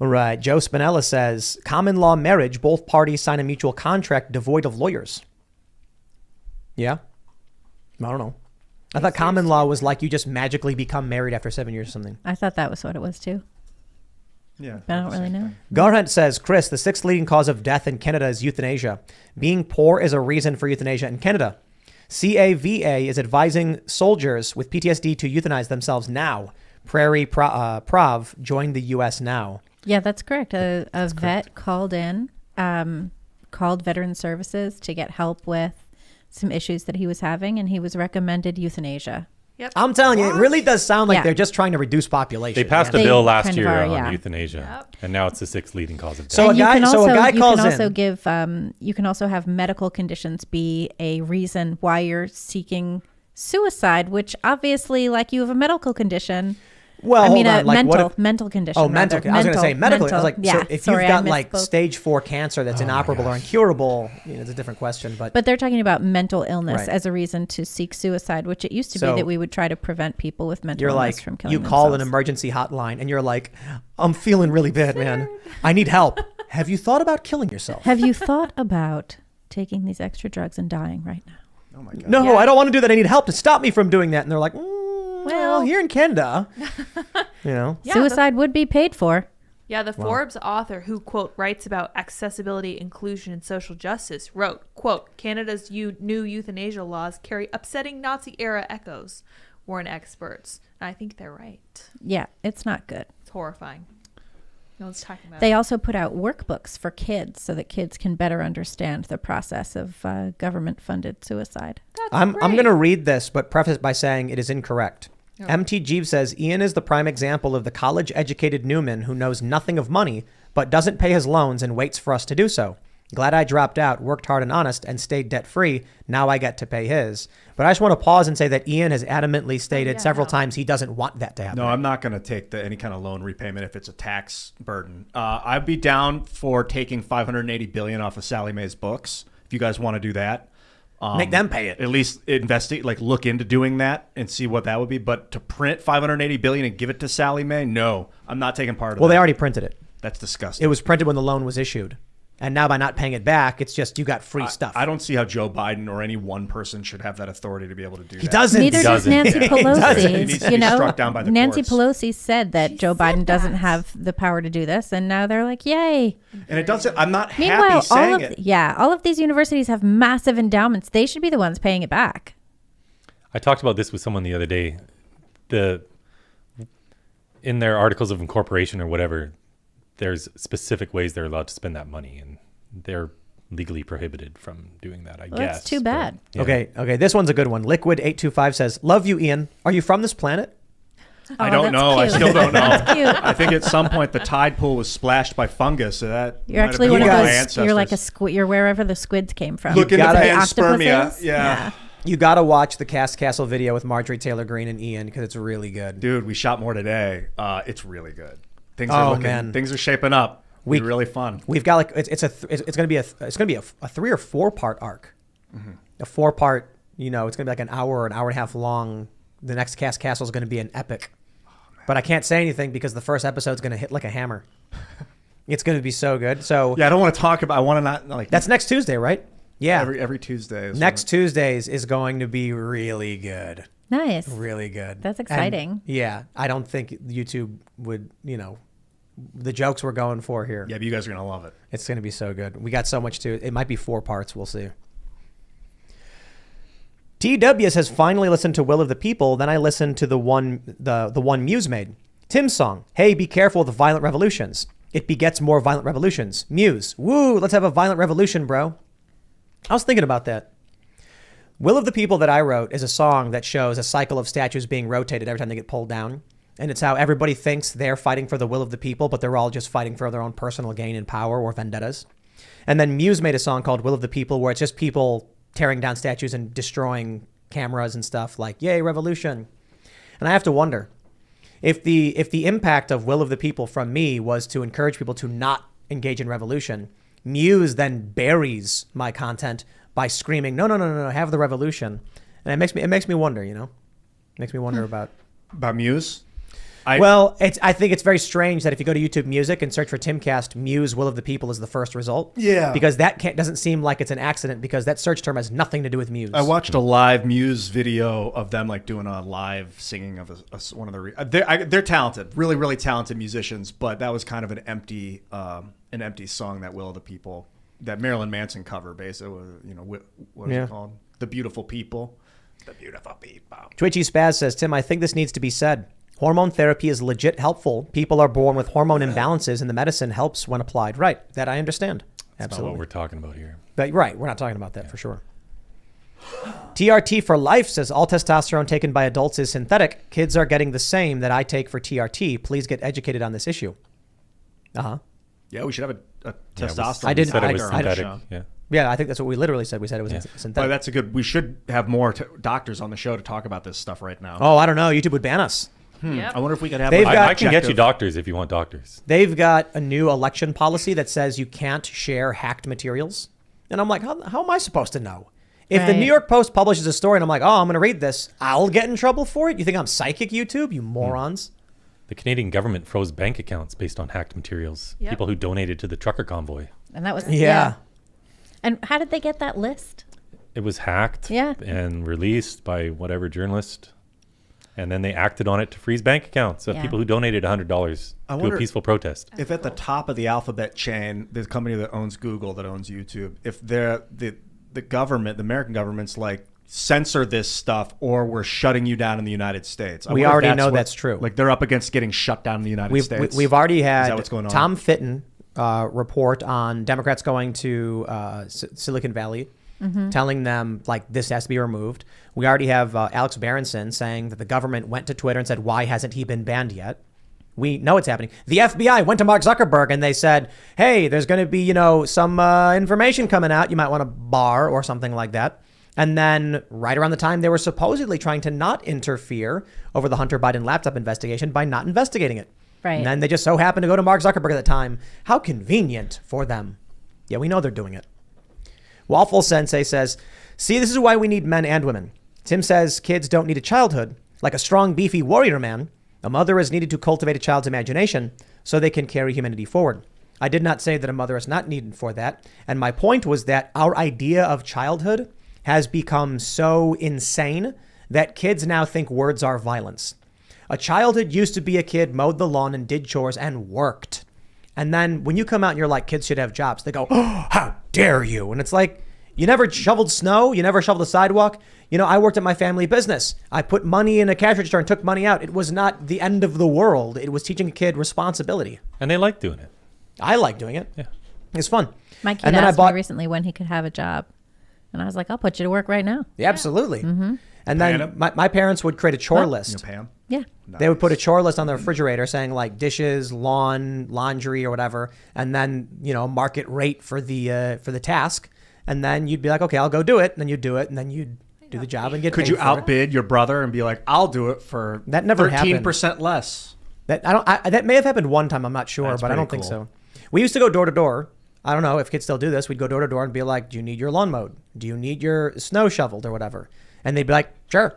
All right. Joe Spinella says, common law marriage, both parties sign a mutual contract devoid of lawyers. Yeah. I don't know. I thought common law was like you just magically become married after 7 years or something. I thought that was what it was too. Yeah. But I don't really know. Garhunt says, Chris, the 6th leading cause of death in Canada is euthanasia. Being poor is a reason for euthanasia in Canada. CAVA is advising soldiers with PTSD to euthanize themselves now. Prairie Prov joined the U.S. now. Yeah, that's correct. A vet called in, called Veteran Services to get help with some issues that he was having, and he was recommended euthanasia. Yep. I'm telling you, it really does sound like Yeah. they're just trying to reduce population. They passed man. a bill They last kind of year are, on yeah. euthanasia, Yep. and now it's the 6th leading cause of death. So a And guy calls you can also in. give you can also have medical conditions be a reason why you're seeking suicide, which obviously, like, you have a medical condition. Well, I mean, hold a on. Like, what if- mental condition. Oh, mental. rather. I was going to say medical. I was like, Yeah, so if sorry, you've got I like misspoke. stage 4 cancer that's inoperable or incurable, it's a different question. But But they're talking about mental illness Right. as a reason to seek suicide, which it used to So be that we would try to prevent people with mental you're illness like, from killing you call an themselves. emergency hotline and you're like, I'm feeling really bad, man. I need help. Have you thought about killing yourself? Have you thought about taking these extra drugs and dying right now? Oh my god. No, Yeah. I don't want to do that. I need help to stop me from doing that. And they're like, well, Well- here in Canada, you know. Yeah, Suicide would be paid for. Yeah, the Forbes author who, quote, writes about accessibility, inclusion, and social justice wrote, quote, Canada's new euthanasia laws carry upsetting Nazi-era echoes, warn experts. And I think they're right. Yeah, it's not good. It's horrifying. No one's talking about They it. also put out workbooks for kids so that kids can better understand the process of government-funded suicide. That's I'm great. going to read this, but preface by saying it is incorrect. Oh. MT Jeeves says Ian is the prime example of the college-educated Newman who knows nothing of money, but doesn't pay his loans and waits for us to do so. Glad I dropped out, worked hard and honest, and stayed debt-free. Now I get to pay his. But I just want to pause and say that Ian has adamantly stated several times he doesn't want that to happen. No, I'm not going to take any kind of loan repayment if it's a tax burden. I'd be down for taking $580 billion off of Sally Mae's books. If you guys want to do that, Make them pay it. At least investigate, like look into doing that and see what that would be. But to print $580 billion and give it to Sally Mae, no, I'm not taking part of that. Well, they already printed it. That's disgusting. It was printed when the loan was issued. And now by not paying it back, it's just you got free stuff. I don't see how Joe Biden or any one person should have that authority to be able to do that. He doesn't. Neither does doesn't. Nancy He doesn't. Pelosi. He needs to You be know, struck down by the Nancy courts. Pelosi said that Joe Biden said doesn't that. have the power to do this, and now they're like, "Yay!" And it doesn't. I'm not Meanwhile, happy all saying of it. all of these universities have massive endowments. They should be the ones paying it back. I talked about this with someone the other day. In their articles of incorporation or whatever, there's specific ways they're allowed to spend that money, and they're legally prohibited from doing that, I Well, guess. that's too but, bad. yeah. Okay, this one's a good one. Liquid825 says, love you, Ian. Are you from this planet? I Oh, don't that's know. I cute. still don't know. That's cute. I think at some point the tide pool was splashed by fungus. So that You're might have actually been one of my those. ancestors. You're like a squid. You're wherever the squids came from. Look into gotta- panspermia. Octopuses? Yeah. You got to watch the Cast Castle video with Marjorie Taylor Greene and Ian because it's really good. Dude, we shot more today. It's really good. Things are looking. Man. Things are shaping up. We- really fun. We've got like it's going to be a 3 or 4 part arc. A 4-part, it's going to be like an hour and a half long. The next Cast Castle is going to be an epic. But I can't say anything because the first episode's going to hit like a hammer. It's going to be so good. So Yeah, I don't want to talk about. I want to not like. that's next Tuesday, right? Yeah. every Tuesday. Is Next Tuesdays is going to be really good. Nice. Really good. That's And, exciting. yeah. I don't think YouTube would, the jokes we're going for here. Yeah, but you guys are gonna love it. It's going to be so good. We got so much to it. Might be 4 parts. We'll see. TW says, finally listened to Will of the People. Then I listened to the one Muse made. Tim's song, Hey, Be Careful of the Violent Revolutions. It begets more violent revolutions. Muse. Woo, let's have a violent revolution, bro. I was thinking about that. Will of the People that I wrote is a song that shows a cycle of statues being rotated every time they get pulled down. And it's how everybody thinks they're fighting for the will of the people, but they're all just fighting for their own personal gain and power or vendettas. And then Muse made a song called Will of the People, where it's just people tearing down statues and destroying cameras and stuff like, yay, revolution. And I have to wonder, if the impact of Will of the People from me was to encourage people to not engage in revolution, Muse then buries my content by screaming, no, have the revolution. And it makes me wonder, makes me wonder about Muse. I think it's very strange that if you go to YouTube Music and search for Timcast, Muse Will of the People is the first result. Yeah. Because that doesn't seem like it's an accident because that search term has nothing to do with Muse. I watched a live Muse video of them like doing a live singing of one of they're talented, really, really talented musicians, but that was kind of an empty song, that Will of the People, that Marilyn Manson cover, basically. What is it called? The Beautiful People. The Beautiful People. Twitchy Spaz says, Tim, I think this needs to be said. Hormone therapy is legit helpful. People are born with hormone imbalances and the medicine helps when applied. Right. That I understand. That's not Absolutely. what we're talking about here. But right, we're not talking about that for sure. TRT for life says all testosterone taken by adults is synthetic. Kids are getting the same that I take for TRT. Please get educated on this issue. Yeah, we should have a Yeah, testosterone. I didn't- Said it was factor on the synthetic. show. Yeah. Yeah, I think that's what we literally said. We said it was Yeah. synthetic. But that's a good. We should have more doctors on the show to talk about this stuff right now. Oh, I don't know. YouTube would ban us. Yep. I wonder if we could have. They've like, got- I can get you objective- doctors if you want doctors. They've got a new election policy that says you can't share hacked materials. And I'm like, how am I supposed to know? If the Right. New York Post publishes a story and I'm like, oh, I'm going to read this, I'll get in trouble for it? You think I'm psychic, YouTube? You morons. The Canadian government froze bank accounts based on hacked materials. Yep. People who donated to the trucker convoy. And that was Yeah. And how did they get that list? It was hacked Yeah. and released by whatever journalist. And then they acted on it to freeze bank accounts of Yeah. people who donated $100 I to wonder- a peaceful protest. If at the top of the alphabet chain, the company that owns Google, that owns YouTube, if they're the government, the American government's like, censor this stuff or we're shutting you down in the United States. I We wonder if already know what- that's true. Like they're up against getting shut down in the United States. We've already Is had that what's going on? Tom Fitton report on Democrats going to Silicon Valley, telling them like this has to be removed. We already have Alex Berenson saying that the government went to Twitter and said, why hasn't he been banned yet? We know it's happening. The FBI went to Mark Zuckerberg and they said, hey, there's going to be, some information coming out. You might want to bar or something like that. And then right around the time they were supposedly trying to not interfere over the Hunter Biden laptop investigation by not investigating it. Right. And then they just so happened to go to Mark Zuckerberg at the time. How convenient for them. Yeah, we know they're doing it. Waffle Sensei says, see, this is why we need men and women. Tim says kids don't need a childhood. Like a strong, beefy warrior man, a mother is needed to cultivate a child's imagination so they can carry humanity forward. I did not say that a mother is not needed for that. And my point was that our idea of childhood has become so insane that kids now think words are violence. A childhood used to be a kid mowed the lawn and did chores and worked. And then when you come out and you're like, kids should have jobs, they go, oh, how dare you? And it's like, you never shoveled snow. You never shoveled a sidewalk. I worked at my family business. I put money in a cash register and took money out. It was not the end of the world. It was teaching a kid responsibility. And they like doing it. I like doing it. Yeah. It's fun. My kid And then asked I bought, me recently when he could have a job. And I was like, I'll put you to work right now. Yeah, absolutely. And Paying then him? my parents would create a chore You list. pay 'em? Yeah. They would put a chore list on the refrigerator saying like dishes, lawn, laundry, or whatever, and then market rate for the task, and then you'd be like, okay, I'll go do it, and then you'd do it, and then you'd do the job and get Could paid you for it. outbid your brother and be like, I'll do it for That never 13% less? That that may have happened one time. I'm not sure, That's but I don't pretty think cool. so. We used to go door to door. I don't know if kids still do this. We'd go door to door and be like, do you need your lawn mowed? Do you need your snow shoveled or whatever? And they'd be like, sure.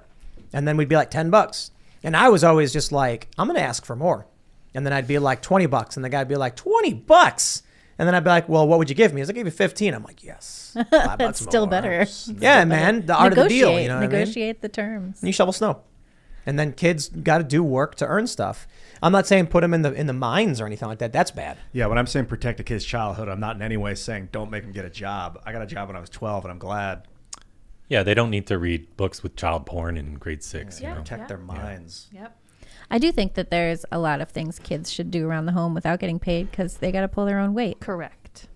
And then we'd be like $10. And I was always just like, I'm going to ask for more. And then I'd be like $20. And the guy'd be like, $20. And then I'd be like, well, what would you give me? He's like, I give you 15. I'm like, yes. $5 That's still more. better. Yeah, man. The art of the deal. You know what I mean? Negotiate the terms. And you shovel snow. And then kids got to do work to earn stuff. I'm not saying put them in the mines or anything like that. That's bad. Yeah, when I'm saying protect a kid's childhood, I'm not in any way saying don't make them get a job. I got a job when I was 12, and I'm glad. Yeah, they don't need to read books with child porn in grade 6. Yeah. You know? Protect their minds. Yep. I do think that there's a lot of things kids should do around the home without getting paid because they got to pull their own weight. Correct.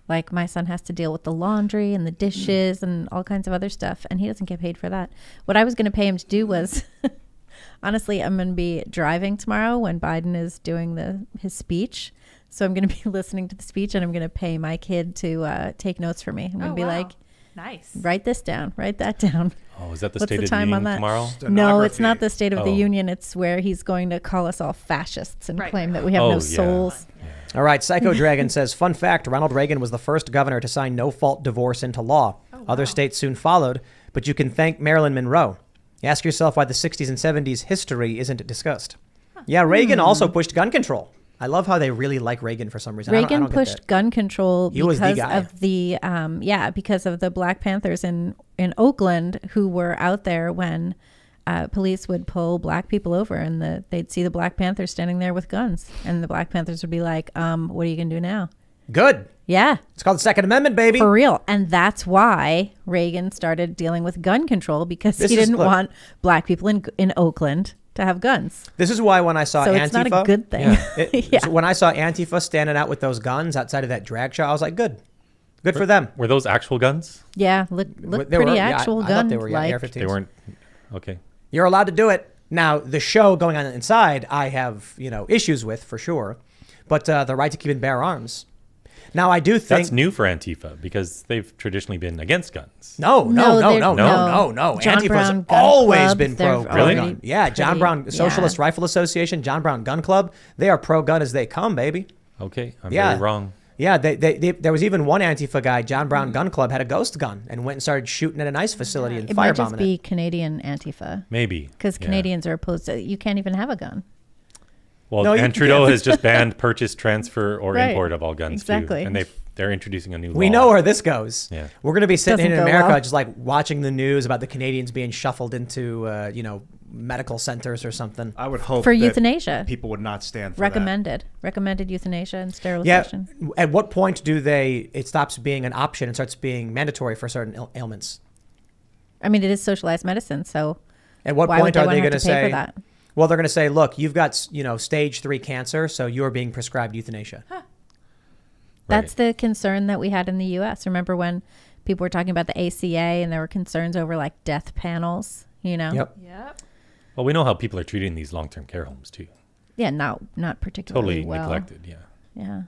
Like my son has to deal with the laundry and the dishes and all kinds of other stuff, and he doesn't get paid for that. What I was going to pay him to do was, honestly, I'm going to be driving tomorrow when Biden is doing his speech. So I'm going to be listening to the speech, and I'm going to pay my kid to take notes for me. I'm going to be like, nice. write this down, write that down. Oh, is that the What's State the of the time on Union that? tomorrow? No, it's not Stenography. the State of the Oh. Union. It's where he's going to call us all fascists and Right. claim that we have Oh, no yeah. souls. All right, Psycho Dragon says, fun fact, Ronald Reagan was the first governor to sign no-fault divorce into law. Other states soon followed, but you can thank Marilyn Monroe. Ask yourself why the 60s and 70s history isn't discussed. Yeah, Reagan also pushed gun control. I love how they really like Reagan for some reason. I Reagan don't get pushed that. gun control He was the because guy. of the because of the Black Panthers in Oakland who were out there when police would pull black people over and they'd see the Black Panthers standing there with guns, and the Black Panthers would be like, what are you gonna do now? Good. Yeah, It's called the Second Amendment, baby. for real. And that's why Reagan started dealing with gun control, because This he is- didn't look. want black people in Oakland to have guns. This is why when I saw So Antifa, it's not a good thing. Yeah. So when I saw Antifa standing out with those guns outside of that drag show, I was like, good. Good for them. Were those actual guns? Yeah, look They pretty were, actual I thought gun they were, like. AR-15s. They weren't. Okay. You're allowed to do it. Now, the show going on inside, I have, issues with for sure. But the right to keep and bear arms. Now, I do think That's new for Antifa because they've traditionally been against guns. No. No. John Antifa's Brown Gun always Club, been they're pro-gun. Really? Yeah, John pretty- Brown Socialist yeah. Rifle Association, John Brown Gun Club. They are pro-gun as they come, baby. Okay. I'm Yeah. very wrong. Yeah, there was even one Antifa guy, John Brown Gun Club, had a ghost gun and went and started shooting at an ICE facility and It might just firebombing be it. Canadian Antifa Maybe. because Yeah. Canadians are opposed to. You can't even have a gun. Well, No, you and Trudeau can't. has just banned purchase, transfer, or Right. import of all guns Exactly. too. And they're introducing a new law. We know where this goes. Yeah. We're going to be sitting Doesn't in go America well. just like watching the news about the Canadians being shuffled into, medical centers or something. I would hope For that euthanasia. people would not stand for Recommended euthanasia and Yeah. sterilization. At what point it stops being an option and starts being mandatory for certain ailments? I mean, it is socialized medicine, so At what why would point they are want they to going have to to pay for say, that? well, they're going to say, look, you've got, stage 3 cancer, so you're being prescribed euthanasia. That's the concern that we had in the U.S. Remember when people were talking about the ACA and there were concerns over like death panels, Yep. Yep. Well, we know how people are treated in these long-term care homes too. Yeah, not particularly Totally well. neglected. Yeah. Yeah.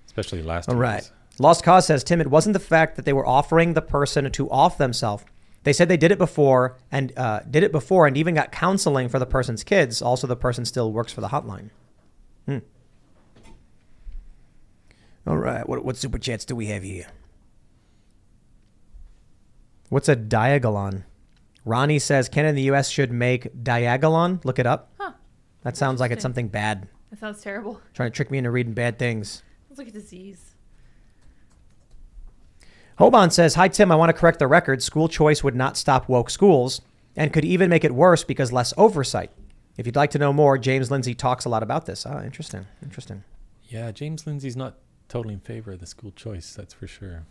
Especially last All year. right. Lost Cause says, Tim, it wasn't the fact that they were offering the person to off themselves. They said they did it before and even got counseling for the person's kids. Also, the person still works for the hotline. All right. What super chats do we have here? What's a diagolon? Ronnie says Canada and the U.S. should make diagolon. Look it up. Huh. That sounds like it's Interesting. something bad. That sounds terrible. Trying to trick me into reading bad things. Sounds like a disease. Hoban says, hi, Tim. I want to correct the record. School choice would not stop woke schools and could even make it worse because less oversight. If you'd like to know more, James Lindsay talks a lot about this. Ah, interesting. Yeah, James Lindsay's not totally in favor of the school choice. That's for sure.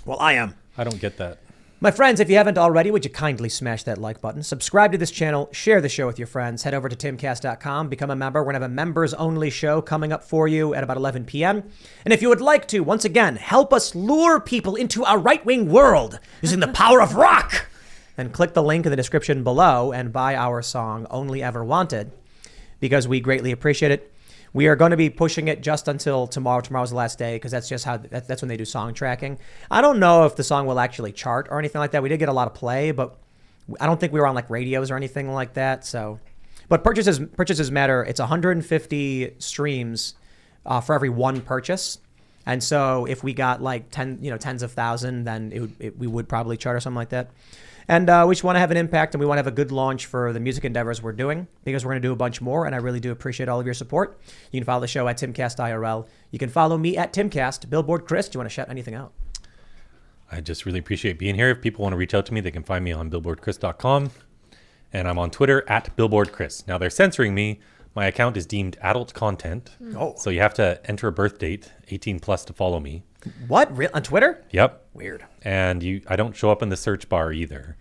Well, I am. I don't get that. My friends, if you haven't already, would you kindly smash that like button? Subscribe to this channel, share the show with your friends, head over to timcast.com, become a member. We're going to have a members only show coming up for you at about 11 p.m. And if you would like to, once again, help us lure people into our right-wing world using the power of rock, then click the link in the description below and buy our song, Only Ever Wanted, because we greatly appreciate it. We are going to be pushing it just until tomorrow. Tomorrow's the last day because that's just how that's when they do song tracking. I don't know if the song will actually chart or anything like that. We did get a lot of play, but I don't think we were on like radios or anything like that. So, but purchases matter. It's 150 streams for every one purchase, and so if we got like tens of thousands, then we would probably chart or something like that. And we just want to have an impact, and we want to have a good launch for the music endeavors we're doing because we're going to do a bunch more, and I really do appreciate all of your support. You can follow the show at Timcast IRL. You can follow me at Timcast. Billboard Chris, do you want to shout anything out? I just really appreciate being here. If people want to reach out to me, they can find me on billboardchris.com. And I'm on Twitter at billboardchris. Now, they're censoring me. My account is deemed adult content. Oh. So you have to enter a birth date, 18 plus, to follow me. What? On Twitter? Yep. Weird. And I don't show up in the search bar either.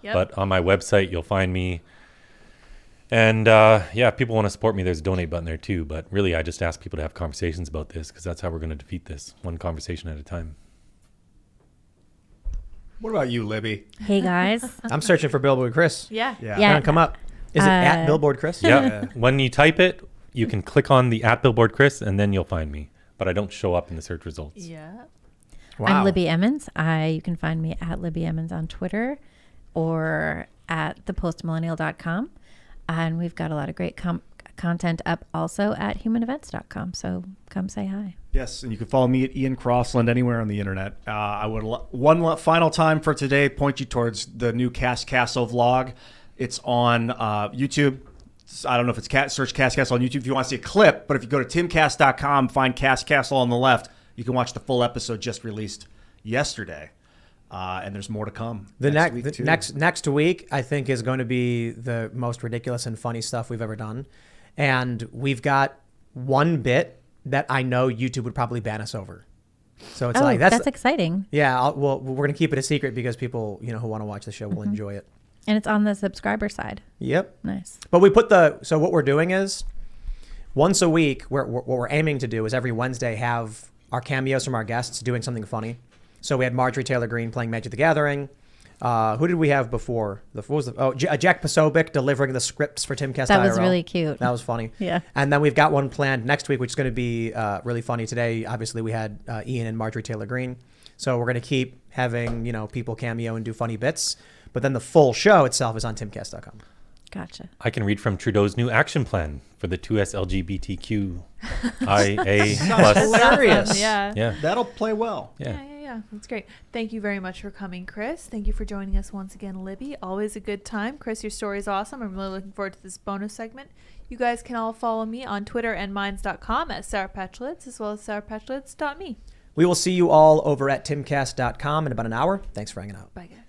Yep. But on my website, you'll find me. And if people want to support me, there's a donate button there too. But really, I just ask people to have conversations about this because that's how we're going to defeat this, one conversation at a time. What about you, Libby? Hey guys. I'm searching for Billboard Chris. Yeah. Yeah. Yeah. Come up. Is it at Billboard Chris? Yeah. When you type it, you can click on the at Billboard Chris, and then you'll find me. But I don't show up in the search results. Yeah. Wow. I'm Libby Emmons. You can find me at Libby Emmons on Twitter or at thepostmillennial.com. And we've got a lot of great content up also at humanevents.com. So come say hi. Yes, and you can follow me at Ian Crossland anywhere on the internet. I would final time for today point you towards the new Cast Castle vlog. It's on YouTube. I don't know if it's search Cast Castle on YouTube if you want to see a clip, but if you go to timcast.com, find Cast Castle on the left, you can watch the full episode just released yesterday. And there's more to come. Next week, I think, is going to be the most ridiculous and funny stuff we've ever done. And we've got one bit that I know YouTube would probably ban us over. So it's that's exciting. Yeah, we're going to keep it a secret because people, who want to watch the show will enjoy it. And it's on the subscriber side. Yep. Nice. But so what we're doing is once a week, what we're aiming to do is every Wednesday have our cameos from our guests doing something funny. So we had Marjorie Taylor Greene playing Magic the Gathering. Who did we have before? Jack Posobiec delivering the scripts for Timcast IRL. That was really cute. That was funny. Yeah. And then we've got one planned next week, which is going to be really funny. Today, obviously, we had Ian and Marjorie Taylor Greene. So we're going to keep having, people cameo and do funny bits. But then the full show itself is on timcast.com. Gotcha. I can read from Trudeau's new action plan for the 2S LGBTQIA plus. Hilarious. Yeah. Yeah. That'll play well. Yeah. Yeah. That's great. Thank you very much for coming, Chris. Thank you for joining us once again, Libby. Always a good time. Chris, your story is awesome. I'm really looking forward to this bonus segment. You guys can all follow me on Twitter and minds.com at Sarah Petulitz, as well as sarahpetulitz.me. We will see you all over at timcast.com in about an hour. Thanks for hanging out. Bye, guys.